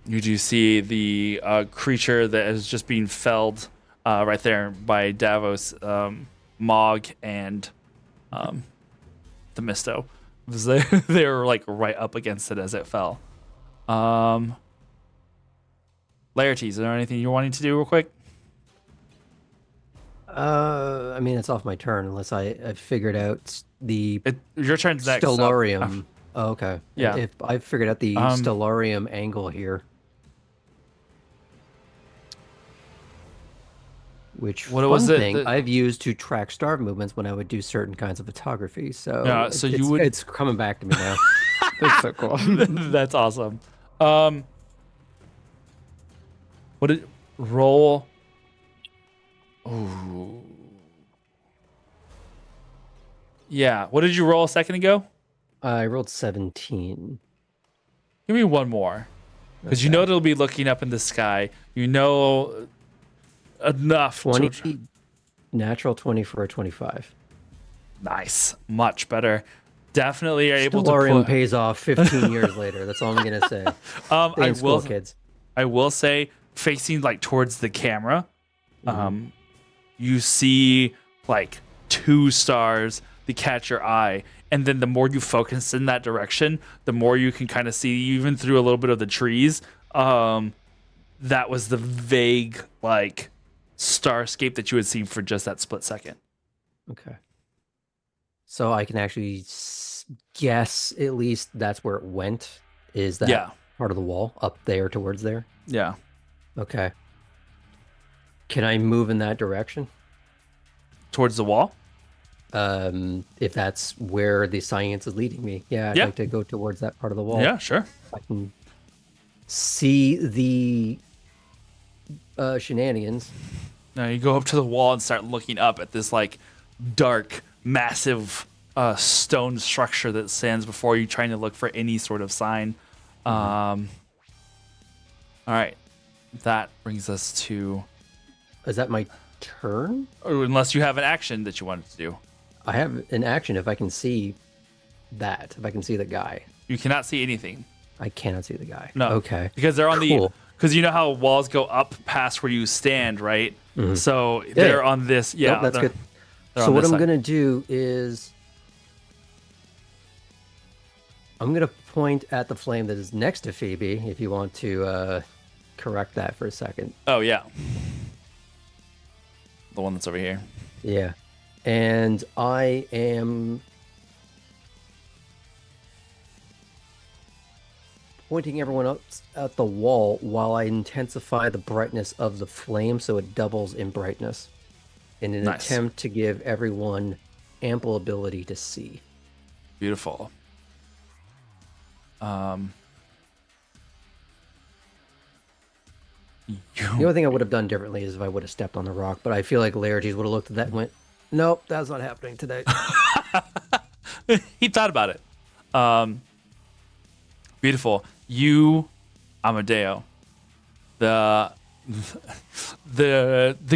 You do see the creature that is just being felled right there by Davos, Mog, and Themisto. They were like right up against it as it fell. Laertes, is there anything you're wanting to do real quick? I mean, it's off my turn unless I figured out the Your turn's next. so- Stellarium. Oh, okay. Yeah. If I figured out the Stellarium angle here. Which What fun was it thing that- I've used to track star movements when I would do certain kinds of photography. So Yeah, so you would- it's coming back to me now. That's so cool. That's awesome. What did roll? Oh, yeah. What did you roll a second ago? I rolled 17. Give me one more, because you know it'll be looking up in the sky. You know enough. 20 natural 20 for a 25. Nice, much better. Definitely are able to Stellarium put. pays off 15 years later. That's all I'm gonna say. I Stay in school, will. kids. I will say, facing like towards the camera, you see like 2 stars that catch your eye, and then the more you focus in that direction, the more you can kind of see, even through a little bit of the trees. That was the vague like starscape that you had seen for just that split second. Okay. So I can actually guess at least that's where it went. Is that Yeah. part of the wall up there towards there? Yeah. Okay. Can I move in that direction? Towards the wall. If that's where the science is leading me. Yeah, I'd Yeah. like to go towards that part of the wall. Yeah, sure. I can see the shenanigans. Now you go up to the wall and start looking up at this like dark, massive stone structure that stands before you, trying to look for any sort of sign. All right, that brings us to. Is that my turn? Or unless you have an action that you wanted to do, I have an action if I can see that. If I can see the guy. you cannot see anything. I cannot see the guy. No. Okay. Because they're on the. Cool. Because you know how walls go up past where you stand, right? So they're on this. Yeah, Nope, that's they're- good. they're So on what this I'm side. gonna do is I'm gonna point at the flame that is next to Phoebe. If you want to correct that for a second. Oh yeah. The one that's over here. Yeah. And I am pointing everyone up at the wall while I intensify the brightness of the flame so it doubles in brightness in an Nice. attempt to give everyone ample ability to see. Beautiful. The only thing I would have done differently is if I would have stepped on the rock, but I feel like Laertes would have looked at that and went, nope, that's not happening today. He thought about it. Beautiful. You, Amadeo, the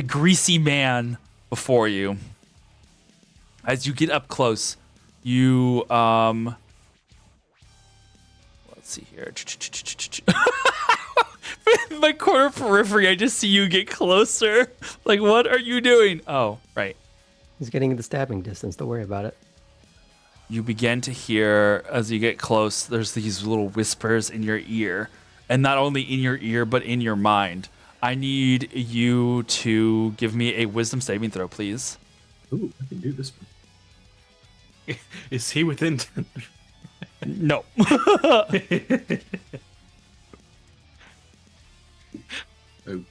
greasy man before you. As you get up close, you let's see here. In my corner periphery, I just see you get closer. Like, what are you doing? Oh, right. He's getting the stabbing distance. Don't worry about it. You begin to hear, as you get close, there's these little whispers in your ear. And not only in your ear, but in your mind. I need you to give me a wisdom saving throw, please. Ooh, I can do this one. Is he within 10? No.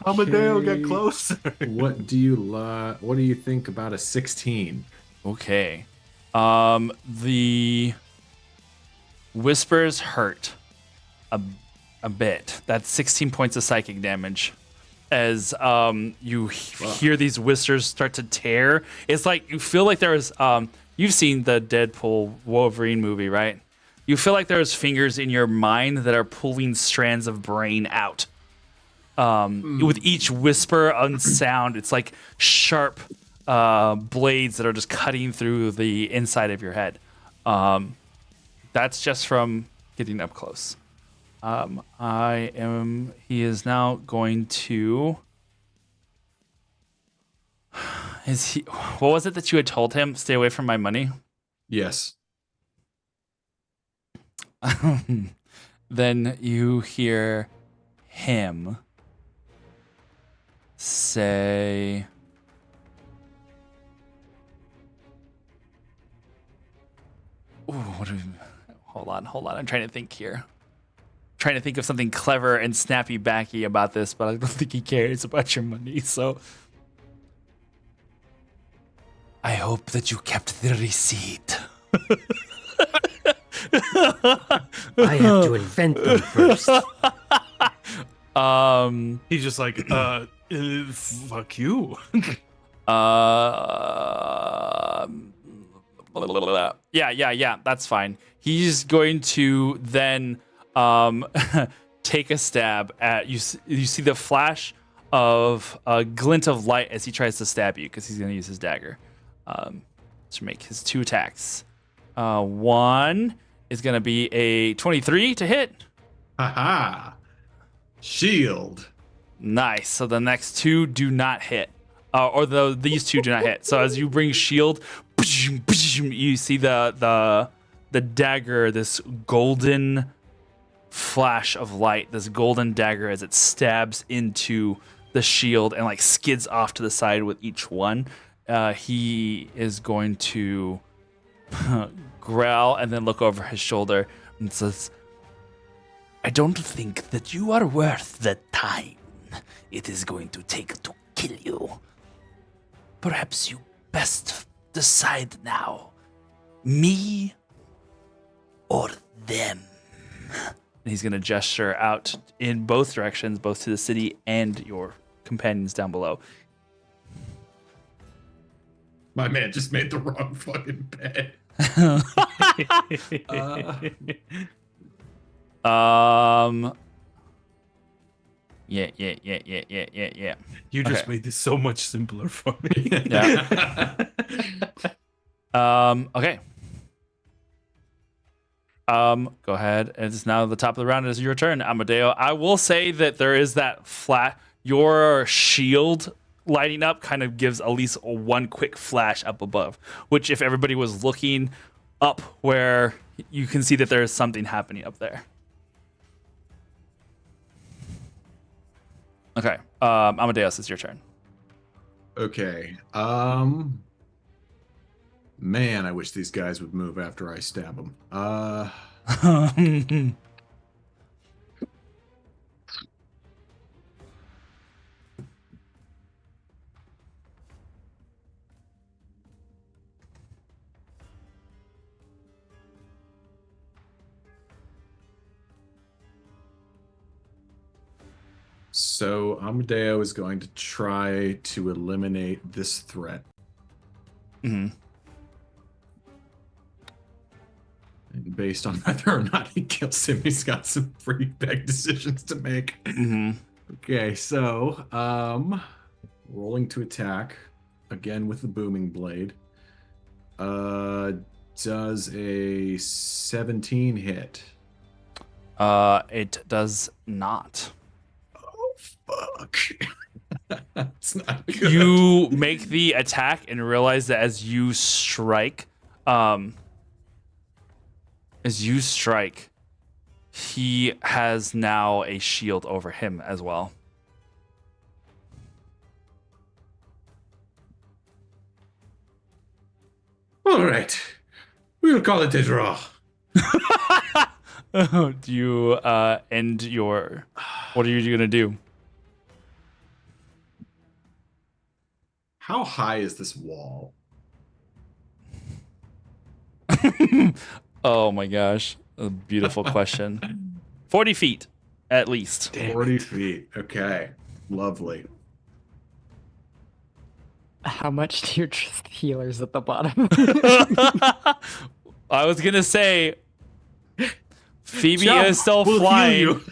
Amadeo got Okay. closer. What do you think about a 16? Okay. The whispers hurt a bit. That's 16 points of psychic damage. As you hear these whispers start to tear. It's like you feel like there's you've seen the Deadpool Wolverine movie, right? You feel like there's fingers in your mind that are pulling strands of brain out. With each whisper and sound, it's like sharp blades that are just cutting through the inside of your head. That's just from getting up close. He is now going to. What was it that you had told him? Stay away from my money? Yes. Then you hear him say, "Ooh, hold on. I'm trying to think here. Trying to think of something clever and snappy backy about this, but I don't think he cares about your money, so I hope that you kept the receipt." I have to invent them first. He's just like, fuck you. Yeah, that's fine. He's going to then take a stab at you. You see the flash of a glint of light as he tries to stab you because he's going to use his dagger to make his 2 attacks. One is going to be a 23 to hit. Haha. Shield. Nice. So the next 2 do not hit. These 2 do not hit. So as you bring shield, you see the dagger, this golden flash of light, this golden dagger as it stabs into the shield and like skids off to the side with each one. He is going to growl and then look over his shoulder and says, "I don't think that you are worth the time it is going to take to kill you. Perhaps you best decide now, me or them." And he's going to gesture out in both directions, both to the city and your companions down below. My man just made the wrong fucking bet. Yeah. You just Okay. made this so much simpler for me. Yeah. Okay. Go ahead. It's now the top of the round. It is your turn, Amadeo. I will say that there is that flat. Your shield lighting up kind of gives at least one quick flash up above, which if everybody was looking up where you can see that there is something happening up there. Okay. Amadeus, it's your turn. Okay. Man, I wish these guys would move after I stab them. So Amadeo is going to try to eliminate this threat. hmm And based on whether or not he kills him, he's got some pretty big decisions to make. hmm Okay, so rolling to attack again with the booming blade. Does a 17 hit? It does not. Oh fuck! It's not good. You make the attack and realize that as you strike, he has now a shield over him as well. All right, we'll call it a draw. Do you end your? What are you gonna do? How high is this wall? Oh my gosh, a beautiful question. 40 feet, at least. 40 feet. Okay, lovely. How much do you trust the healers at the bottom? I was gonna say, Phoebe Jump, is still we'll heal flying. you.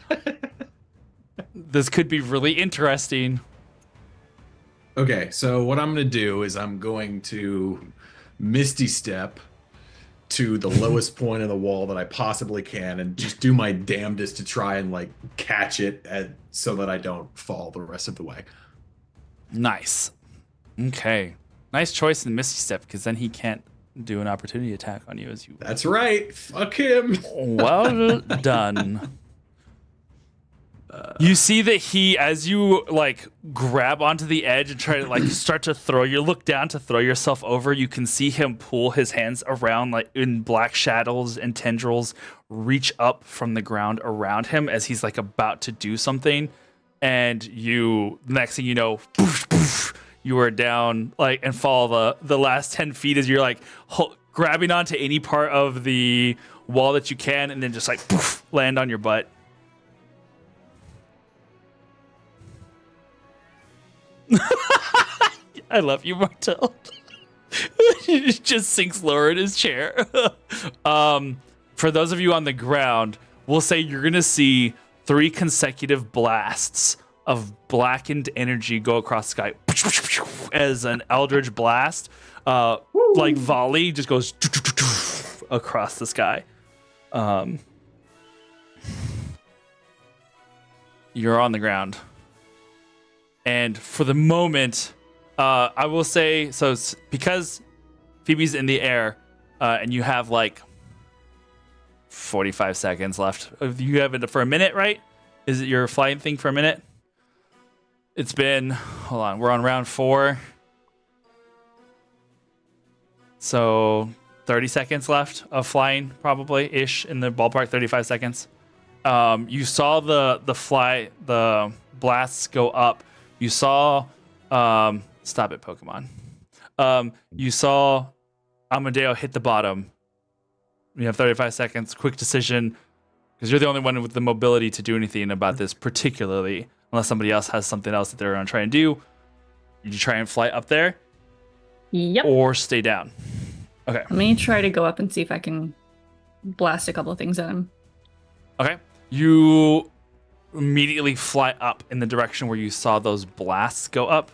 This could be really interesting. Okay, so what I'm gonna do is I'm going to Misty Step to the lowest point of the wall that I possibly can and just do my damnedest to try and like catch it so that I don't fall the rest of the way. Nice. Okay. Nice choice in Misty Step, because then he can't do an opportunity attack on you as you. That's right. Fuck him. Well done. You see that he, as you like grab onto the edge and try to like start to throw, you look down to throw yourself over. You can see him pull his hands around, like in black shadows and tendrils, reach up from the ground around him as he's like about to do something. And you, next thing you know, poof, poof, you are down like and fall the last 10 feet as you're like grabbing onto any part of the wall that you can, and then just like poof, land on your butt. I love you, Martel. He just sinks lower in his chair. For those of you on the ground, we'll say you're going to see 3 consecutive blasts of blackened energy go across the sky as an eldritch blast, like volley, just goes across the sky. You're on the ground. And for the moment, I will say, so because Phoebe's in the air, and you have like 45 seconds left. You have it for a minute, right? Is it your flying thing for a minute? It's been, hold on, we're on round 4. So 30 seconds left of flying, probably ish in the ballpark. 35 seconds. You saw the blasts go up. You saw, stop it, Pokemon. You saw Amadeo hit the bottom. You have 35 seconds. Quick decision, because you're the only one with the mobility to do anything about this, particularly unless somebody else has something else that they're going to try and do. Did you try and fly up there? Yep. Or stay down? Okay. Let me try to go up and see if I can blast a couple of things at him. Okay. You immediately fly up in the direction where you saw those blasts go up.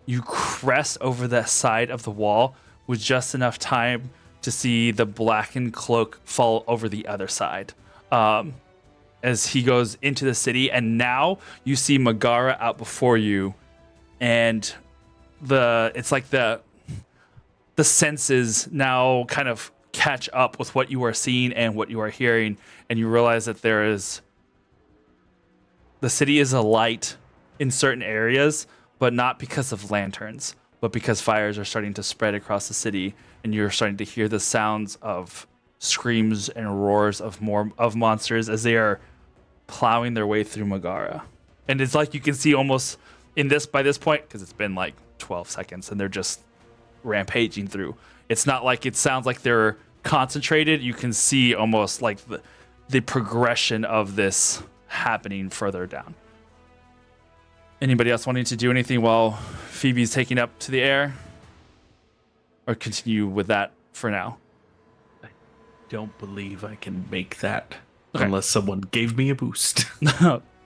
You crest over the side of the wall with just enough time to see the blackened cloak fall over the other side. As he goes into the city, and now you see Megara out before you, and it's like the senses now kind of catch up with what you are seeing and what you are hearing, and you realize that the city is alight in certain areas, but not because of lanterns, but because fires are starting to spread across the city, and you're starting to hear the sounds of screams and roars of monsters as they are plowing their way through Megara. And it's like you can see almost by this point, because it's been like 12 seconds and they're just rampaging through. It's not like it sounds like they're concentrated. You can see almost like the progression of this happening further down. Anybody else wanting to do anything while Phoebe's taking up to the air? Or continue with that for now? Don't believe I can make that Okay. unless someone gave me a boost.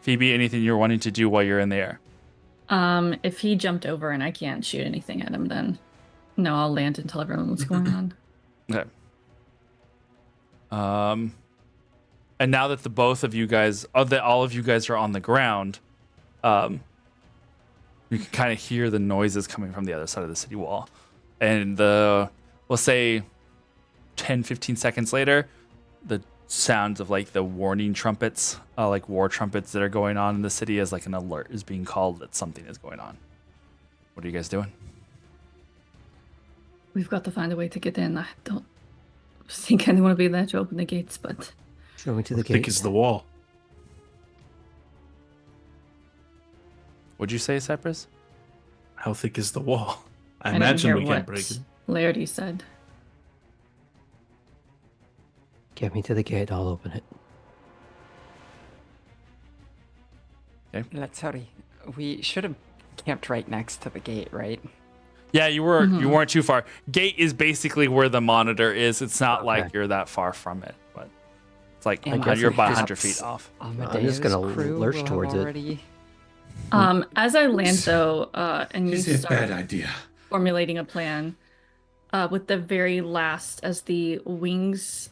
Phoebe, anything you're wanting to do while you're in the air? If he jumped over and I can't shoot anything at him, then no, I'll land and tell everyone what's going on. Okay. And now that the both of you guys, that all of you guys are on the ground, you can kind of hear the noises coming from the other side of the city wall. And we'll say 10, 15 seconds later, the sounds of like the warning trumpets, like war trumpets that are going on in the city as like an alert is being called that something is going on. What are you guys doing? We've got to find a way to get in. I don't think anyone will be there to open the gates, but Show me to the How thick gate. is the wall? What'd you say, Cypress? How thick is the wall? I didn't imagine hear we can't what break it. Laerty said. Get me to the gate. I'll open it. Let's hurry. We should have camped right next to the gate, right? Yeah, you weren't too far. Gate is basically where the monitor is. It's not like Okay. you're that far from it, but it's like And you're about 100 perhaps feet off. Amadeus gonna crew lurch will have towards it. already... As I land though, and you Is it a start bad idea? formulating a plan, with the very last as the wings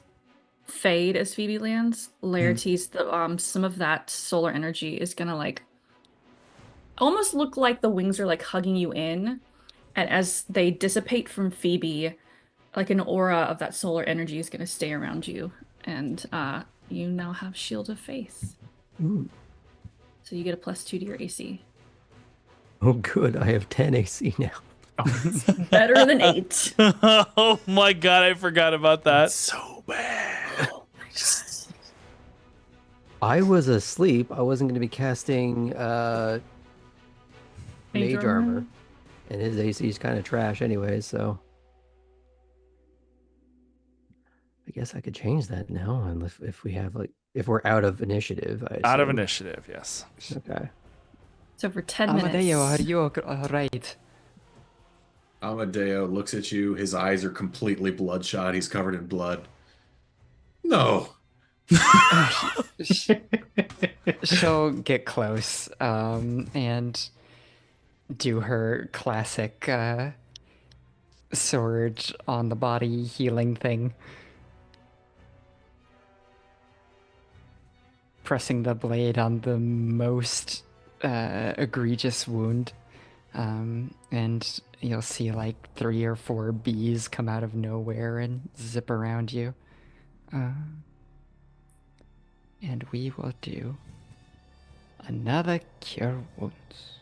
fade as Phoebe lands, Laertes, some of that solar energy is gonna like almost look like the wings are like hugging you in, and as they dissipate from Phoebe, like an aura of that solar energy is gonna stay around you, and you now have Shield of Faith. Ooh. So you get a +2 to your AC. Oh, good. I have 10 AC now. Better than 8. Oh my god, I forgot about that. So bad. I was asleep. I wasn't going to be casting Mage Armor. And his AC is kind of trash anyway, so. I guess I could change that now, and if we have if we're out of initiative. Out of assume. initiative, yes. Okay. So for 10 minutes. Amadeo, are you all right? Amadeo looks at you. His eyes are completely bloodshot. He's covered in blood. No. She'll get close and do her classic sword on the body healing thing. Pressing the blade on the most egregious wound. And you'll see like 3 or 4 bees come out of nowhere and zip around you. And we will do another cure wounds.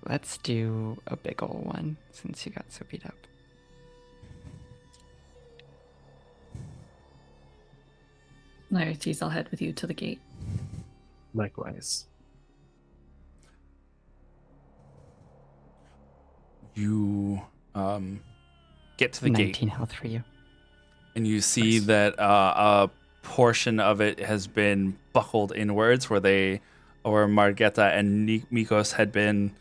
Let's do a big ol' one since you got so beat up. Laertes, I'll head with you to the gate. Likewise. You get to the 19 gate health for you. and you see that a portion of it has been buckled inwards where Margetta and Mikos had been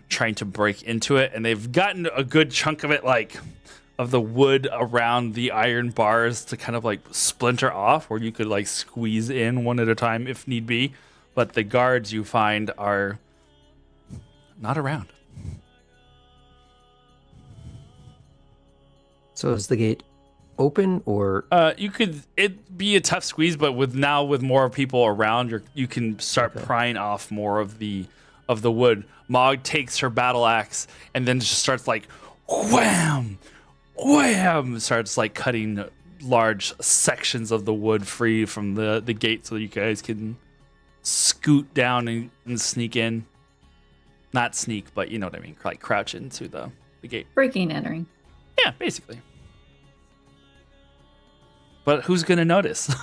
trying to break into it, and they've gotten a good chunk of it, like of the wood around the iron bars to kind of like splinter off, where you could like squeeze in one at a time if need be. But the guards you find are not around. So is the gate open or? It'd be a tough squeeze, but with more people around, you can start prying off more of the wood. Mog takes her battle axe and then just starts like wham, wham, starts like cutting large sections of the wood free from the gate so you guys can scoot down and sneak in. Not sneak, but you know what I mean, like crouch into the gate. Breaking and entering. Yeah, basically. But who's gonna notice?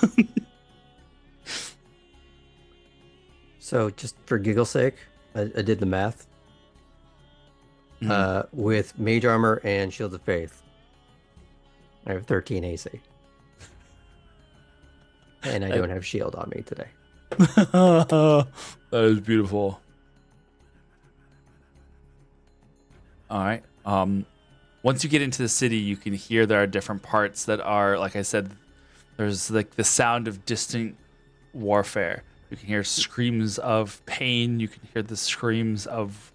So just for giggle's sake, I did the math. With Mage Armor and Shield of Faith, I have 13 AC. And I don't have shield on me today. That is beautiful. All right. Once you get into the city, you can hear there are different parts that are, like I said, there's like the sound of distant warfare. You can hear screams of pain. You can hear the screams of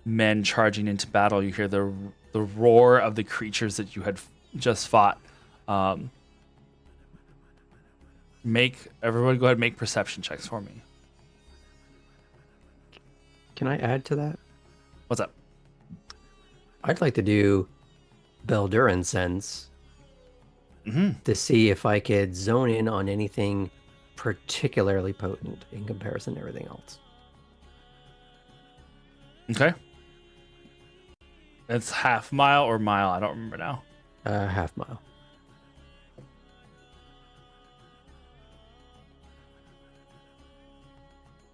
men charging into battle. You hear the roar of the creatures that you had just fought. Everyone go ahead and make perception checks for me. Can I add to that? What's up? I'd like to do Belduran sense to see if I could zone in on anything particularly potent in comparison to everything else. Okay. It's half mile or mile. I don't remember now. Half mile.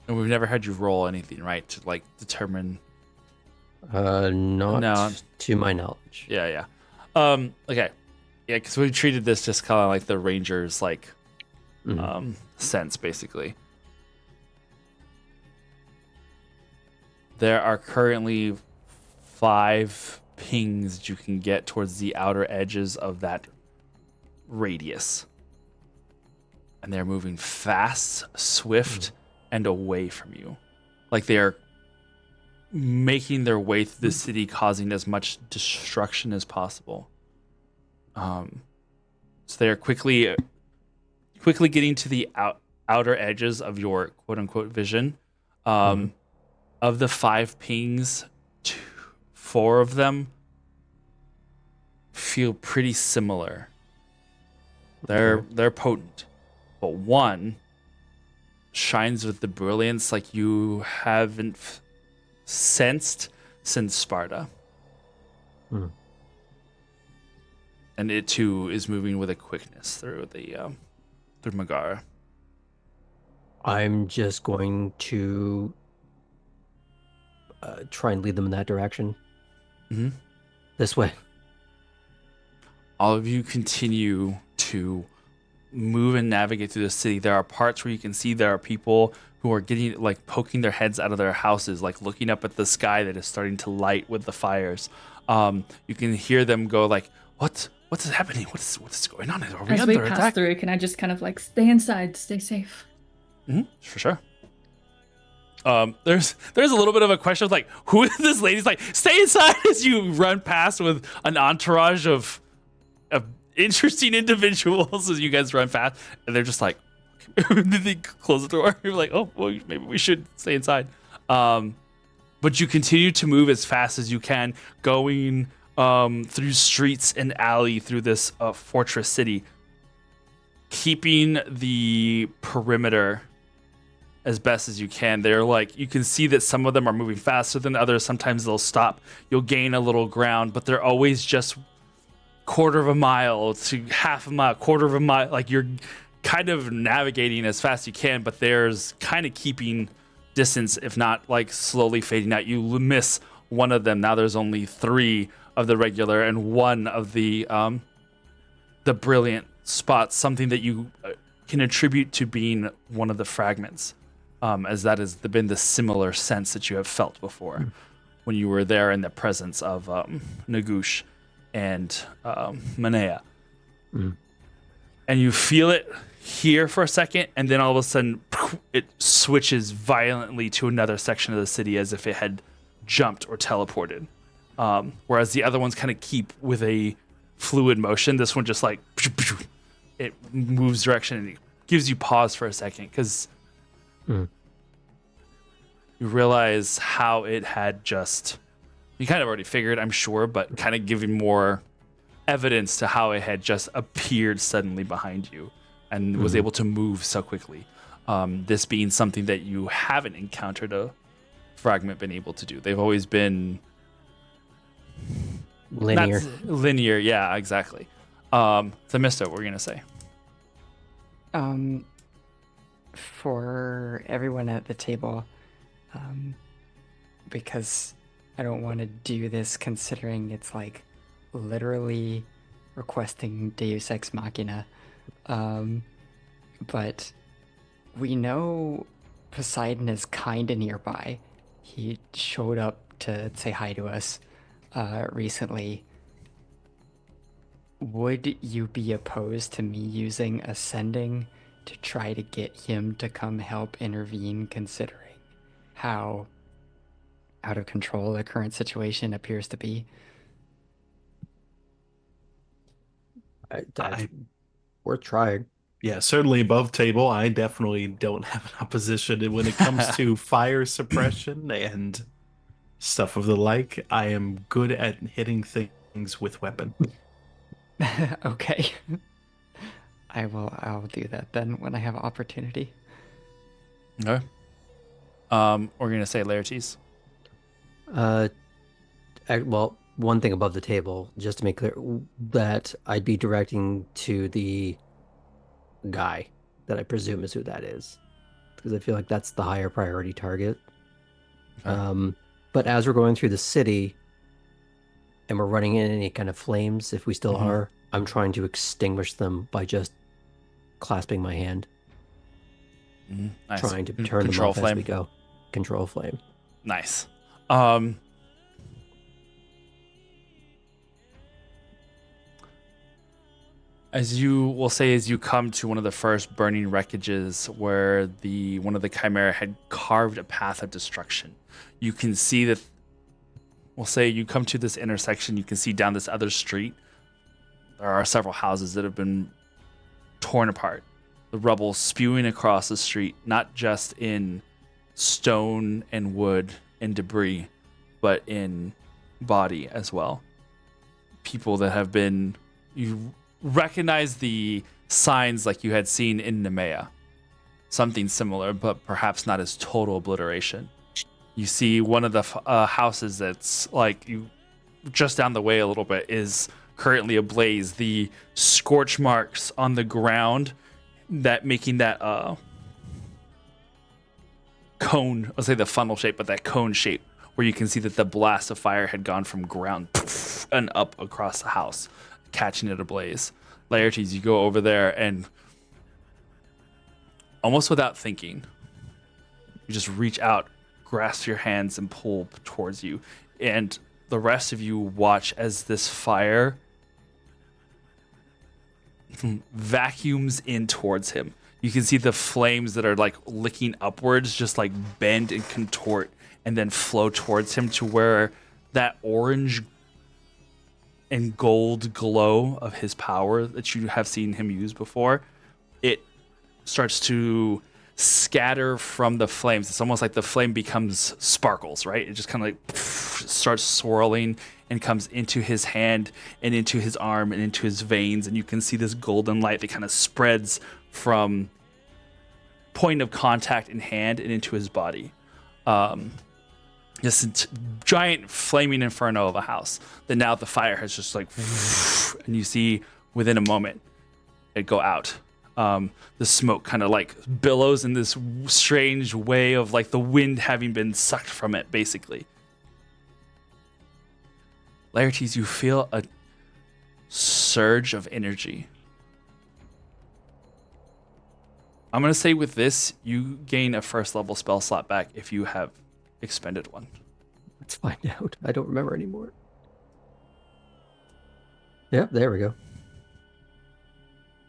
And we've never had you roll anything, right? To like determine. Not No. to my knowledge. Yeah. Okay. Yeah, because we treated this just kind of like the Rangers, like, sense, basically. There are currently 5 pings that you can get towards the outer edges of that radius. And they're moving fast, swift, and away from you. Like they are making their way through the city, causing as much destruction as possible. So they are quickly getting to the outer edges of your quote unquote vision. Of the 5 pings, 4 of them feel pretty similar. They're potent, but one shines with the brilliance like you haven't sensed since Sparta. And it too is moving with a quickness through Megara. I'm just going to try and lead them in that direction. This way. All of you continue to move and navigate through the city. There are parts where you can see there are people who are getting like poking their heads out of their houses, like looking up at the sky that is starting to light with the fires. You can hear them go like, "What's happening? What's going on? Are we As we under pass attack?" through, can I just kind of like stay inside, stay safe? For sure. There's a little bit of a question of like, who is this lady's like, stay inside as you run past with an entourage of interesting individuals as you guys run fast, and they're just like, did they close the door? You're like, oh, well, maybe we should stay inside. But you continue to move as fast as you can, going through streets and alley through this fortress city, keeping the perimeter as best as you can. They're like, you can see that some of them are moving faster than others. Sometimes they'll stop. You'll gain a little ground, but they're always just quarter of a mile to half a mile, quarter of a mile. Like you're kind of navigating as fast as you can, but there's kind of keeping distance, if not like slowly fading out. You miss one of them. Now there's only 3 of the regular and 1 of the brilliant spots, something that you can attribute to being one of the fragments, as that has been the similar sense that you have felt before when you were there in the presence of Nagush and Manea. And you feel it here for a second, and then all of a sudden it switches violently to another section of the city as if it had jumped or teleported. Whereas the other ones kind of keep with a fluid motion. This one just like it moves direction and it gives you pause for a second because you realize how it had just, you kind of already figured, I'm sure, but kind of giving more evidence to how it had just appeared suddenly behind you and was able to move so quickly. This being something that you haven't encountered a fragment been able to do. They've always been Linear. Linear, yeah, exactly. Themista, what were you gonna say? For everyone at the table, because I don't want to do this considering it's like literally requesting Deus Ex Machina, but we know Poseidon is kind of nearby. He showed up to say hi to us recently. Would you be opposed to me using Ascending to try to get him to come help intervene, considering how out of control the current situation appears to be? Worth trying. Yeah, certainly above table. I definitely don't have an opposition when it comes to fire suppression and stuff of the like. I am good at hitting things with weapon. Okay. I'll do that then when I have opportunity. Okay. We're gonna say Laertes. Well, one thing above the table, just to make clear, that I'd be directing to the guy that I presume is who that is, because I feel like that's the higher priority target. Okay. But as we're going through the city and we're running in any kind of flames, if we still Mhm. are, I'm trying to extinguish them by just clasping my hand, Nice. trying to turn them Control off as flame. we go. Control flame. Nice. As you come to one of the first burning wreckages where one of the Chimera had carved a path of destruction, you can see that. We'll say you come to this intersection. You can see down this other street. There are several houses that have been torn apart. The rubble spewing across the street, not just in stone and wood and debris, but in body as well. People that have been. You recognize the signs like you had seen in Nemea. Something similar, but perhaps not as total obliteration. You see one of the houses that's like you just down the way a little bit is currently ablaze. The scorch marks on the ground that making that cone, I'll say the funnel shape, but that cone shape where you can see that the blast of fire had gone from ground and up across the house, catching it ablaze. Laertes, you go over there and almost without thinking, you just reach out, grasp your hands and pull towards you. And the rest of you watch as this fire vacuums in towards him. You can see the flames that are like licking upwards, just like bend and contort and then flow towards him to where that orange and gold glow of his power that you have seen him use before, it starts to scatter from the flames. It's almost like the flame becomes sparkles, right? It just kind of like starts swirling and comes into his hand and into his arm and into his veins, and you can see this golden light that kind of spreads from point of contact in hand and into his body. This giant flaming inferno of a house that now the fire has just like, and you see within a moment it go out. The smoke kind of like billows in this strange way of like the wind having been sucked from it, basically. Laertes, you feel a surge of energy. I'm going to say with this, you gain a first level spell slot back if you have expended one. Let's find out. I don't remember anymore. Yep, there we go.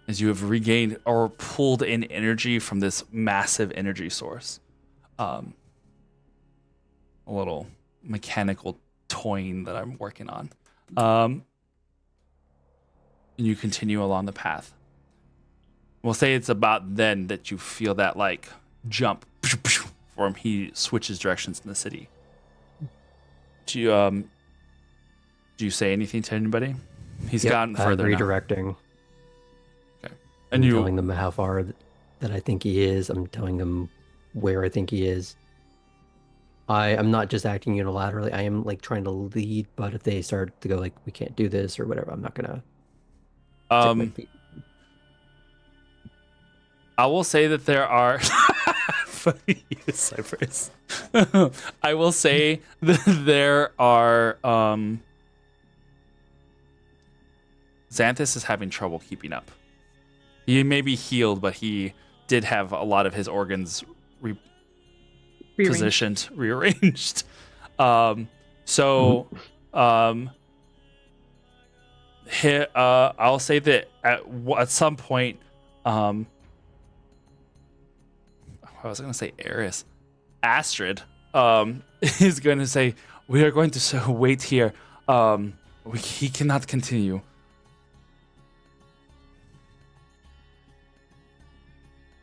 As you have regained or pulled in energy from this massive energy source. A little mechanical toying that I'm working on. And you continue along the path. We'll say it's about then that you feel that like jump from he switches directions in the city. Do you say anything to anybody? He's gotten further now. Redirecting. And I'm you telling them how far that I think he is. I'm telling them where I think he is. I'm not just acting unilaterally. I am like trying to lead, but if they start to go like, we can't do this or whatever, I'm not gonna take my feet. I will say that there are funny Cypress. I will say that there are Xanthus is having trouble keeping up. He may be healed, but he did have a lot of his organs rearranged. I'll say that at some point, I was going to say Eris, Astrid, is going to say, we are going to wait here. He cannot continue.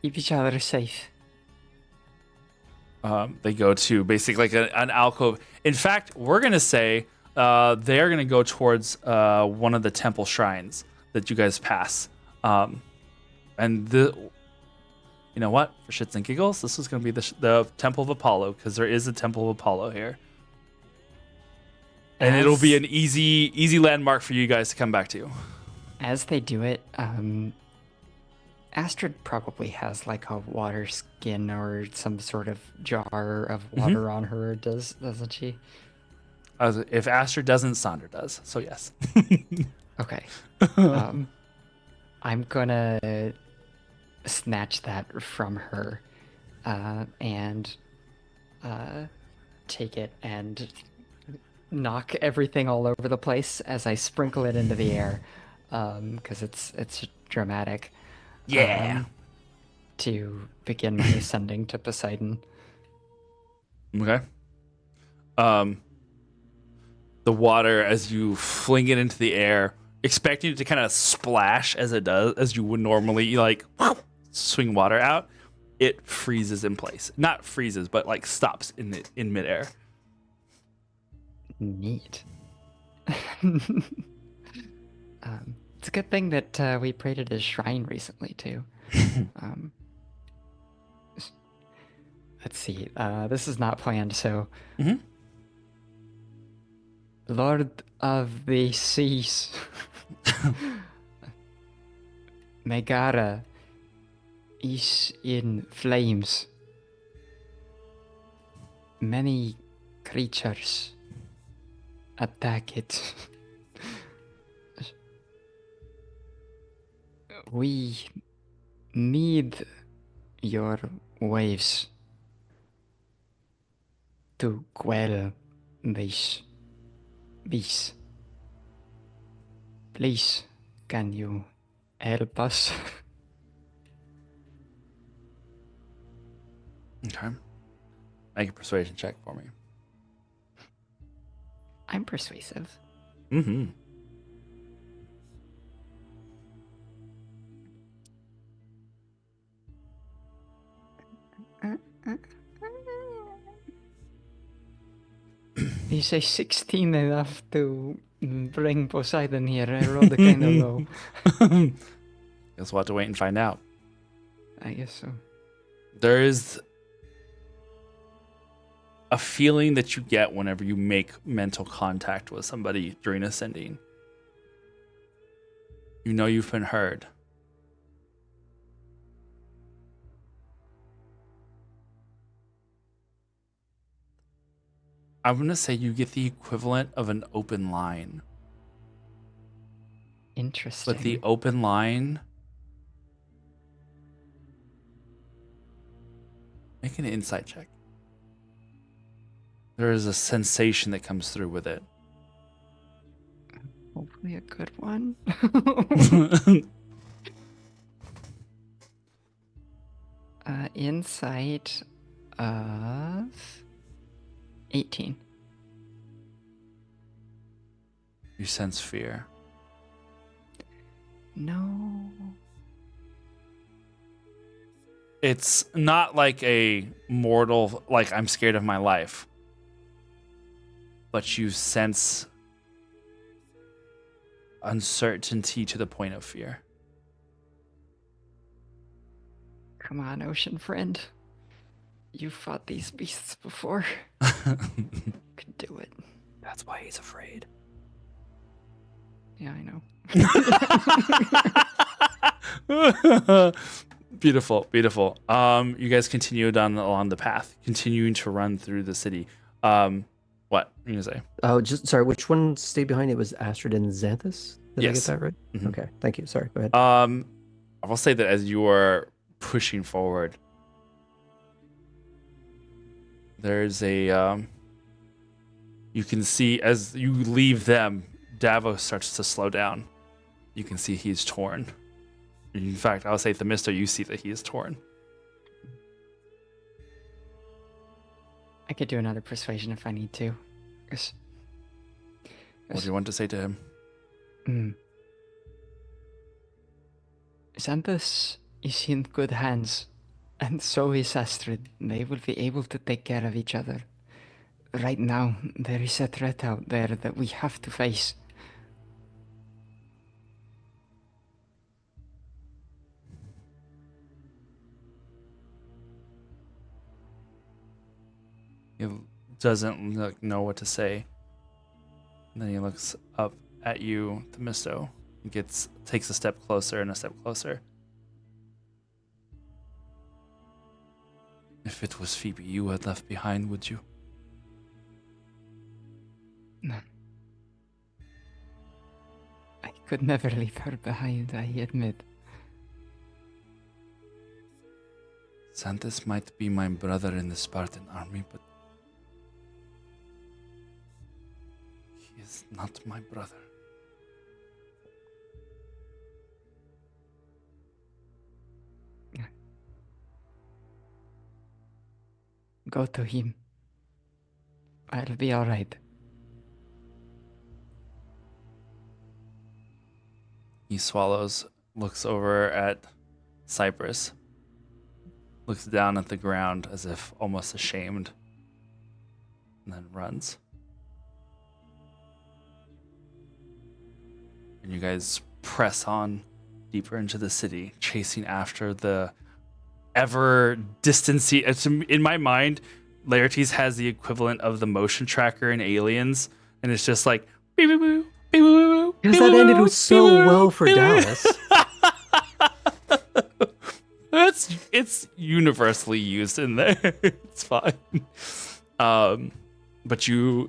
Keep each other safe. They go to basically like an alcove. In fact, we're gonna say they're gonna go towards one of the temple shrines that you guys pass. And you know what? For shits and giggles, this is gonna be the Temple of Apollo, because there is a Temple of Apollo here, and it'll be an easy landmark for you guys to come back to. As they do it, Astrid probably has like a water skin or some sort of jar of water on her, doesn't she? If Astrid doesn't, Sandra does. So yes. Okay. I'm gonna snatch that from her and take it and knock everything all over the place as I sprinkle it into the air, because it's dramatic. Yeah. To begin my ascending to Poseidon. Okay. The water, as you fling it into the air, expecting it to kind of splash as it does, as you would normally like swing water out, it freezes in place. Not freezes, but like stops in midair. Neat. It's a good thing that we prayed at his shrine recently too. Let's see. This is not planned, so. Mhm. Lord of the Seas, Megara is in flames. Many creatures attack it. We need your waves to quell this beast. Please, can you help us? Okay. Make a persuasion check for me. I'm persuasive. Mm-hmm. You say 16 enough to bring Poseidon here. I rolled a kind of low. Guess we'll have to wait and find out. I guess so. There is a feeling that you get whenever you make mental contact with somebody during ascending. You know you've been heard. I'm going to say you get the equivalent of an open line. Interesting. But the open line... Make an insight check. There is a sensation that comes through with it. Hopefully a good one. Insight of 18. You sense fear. No. It's not like a mortal, like I'm scared of my life. But you sense uncertainty to the point of fear. Come on, ocean friend. You fought these beasts before. Could do it. That's why he's afraid. Yeah, I know. Beautiful, beautiful. You guys continue along the path, continuing to run through the city. What are you gonna say? Oh, just sorry. Which one stayed behind? It was Astrid and Xanthus. Did I Yes. get that right? Mhm. Okay, thank you. Sorry, go ahead. I will say that as you are pushing forward, there's a you can see as you leave them, Davos starts to slow down. You can see he's torn. In fact, I'll say Themisto, you see that he is torn. I could do another persuasion if I need to. Yes. What do you want to say to him? Xanthus is in good hands. And so is Astrid. They will be able to take care of each other. Right now, there is a threat out there that we have to face. He doesn't know what to say. And then he looks up at you, Themisto. He takes a step closer and a step closer. If it was Phoebe you had left behind, would you? No. I could never leave her behind, I admit. Xanthus might be my brother in the Spartan army, but he is not my brother. Go to him. I'll be alright. He swallows, looks over at Cypress, looks down at the ground as if almost ashamed, and then runs. And you guys press on deeper into the city, chasing after the ever distancing. In my mind, Laertes has the equivalent of the motion tracker in Aliens, and it's just like beep, beep, boop, beep, boop, boop, Because beep, that boop, ended boop, with so beep, boop, well for beep, boop. Dallas. It's universally used in there. It's fine. But you're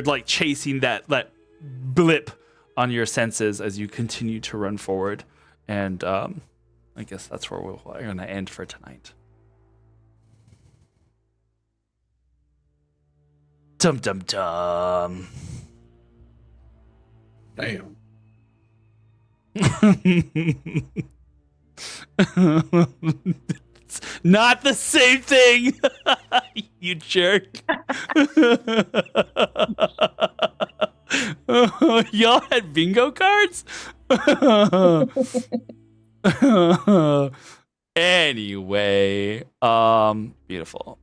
like chasing that blip on your senses as you continue to run forward, and I guess that's where we're going to end for tonight. Dum dum dum. Damn. It's not the same thing. You jerk. Y'all had bingo cards? Anyway, beautiful.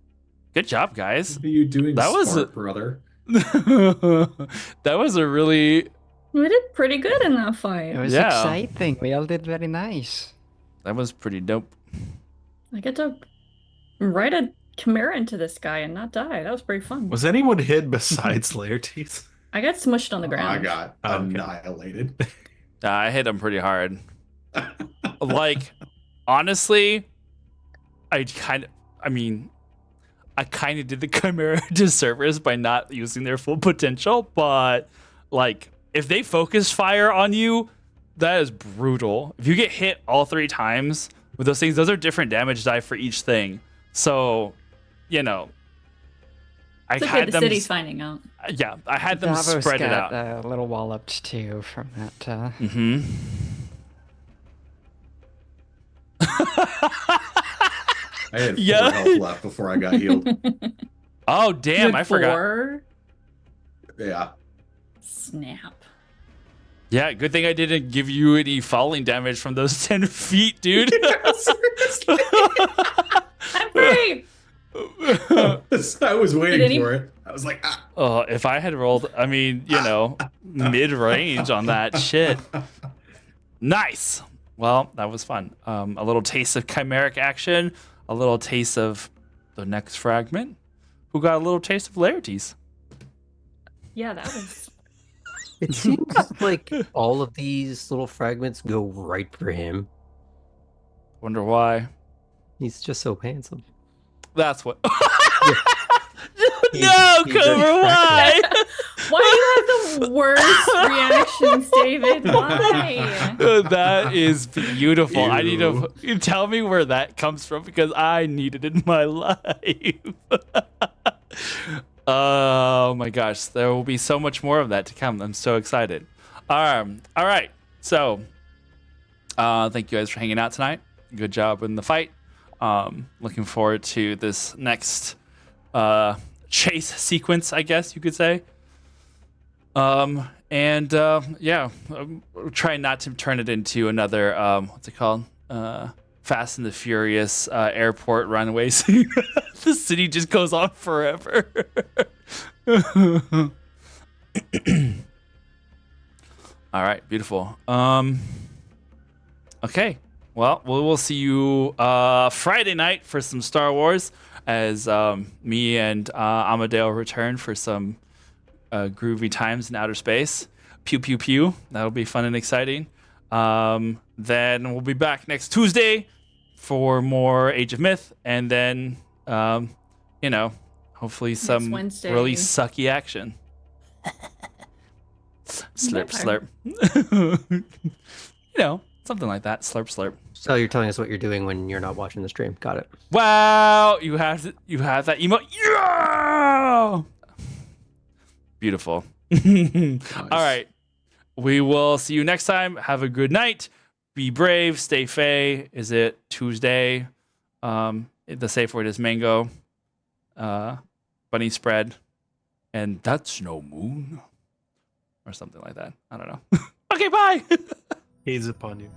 Good job, guys. What are you doing, That was smart brother? That was a really We did pretty good in that fight. It was Yeah. exciting. We all did very nice. that was pretty dope. I get to ride a Chimera into this guy and not die. That was pretty fun. Was anyone hit besides Laertes? I got smushed on the ground. I got Okay. annihilated. I hit him pretty hard. Like, honestly, I kind of did the Chimera disservice by not using their full potential, but like, if they focus fire on you, that is brutal. If you get hit all 3 times with those things, those are different damage die for each thing. So, I It's okay, had the them. city's finding out. Yeah, I had them Davos spread it got out. a little walloped too from that. Mm-hmm. I had 4 Yeah. health left before I got healed. Oh damn! Good I forgot. for- Yeah. Snap. Yeah, good thing I didn't give you any falling damage from those 10 feet, dude. I'm free. I was Did waiting any- for it. I was like, ah. Oh, if I had rolled, mid-range on that shit. Nice. Well, that was fun. A little taste of chimeric action, a little taste of the next fragment. Who got a little taste of Laertes? Yeah, that was. It seems like all of these little fragments go right for him. Wonder why. He's just so handsome. That's what. He's- No, he's Cobra, why? Why do you have the worst reactions, David? Why? That is beautiful. I need Ew. to tell me where that comes from because I need it in my life. Oh my gosh, there will be so much more of that to come. I'm so excited. All right. So, thank you guys for hanging out tonight. Good job in the fight. Looking forward to this next chase sequence, I guess you could say. Trying not to turn it into another what's it called? Fast and the Furious airport runway scene. The city just goes on forever. All right, beautiful. Okay, well, we will see you Friday night for some Star Wars as me and Amadeo return for some groovy times in outer space. Pew pew pew. That'll be fun and exciting. Then we'll be back next Tuesday for more Age of Myth, and then hopefully some Wednesday. really sucky action. Slurp Vampire. slurp. Something like that. Slurp slurp. So you're telling us what you're doing when you're not watching the stream. Got it. Wow, you have that emote. Yeah! Beautiful. All right. We will see you next time. Have a good night. Be brave. Stay fey. Is it Tuesday? The safe word is mango. Bunny spread. And that's no moon. Or something like that. I don't know. Okay, bye. Gaze upon you.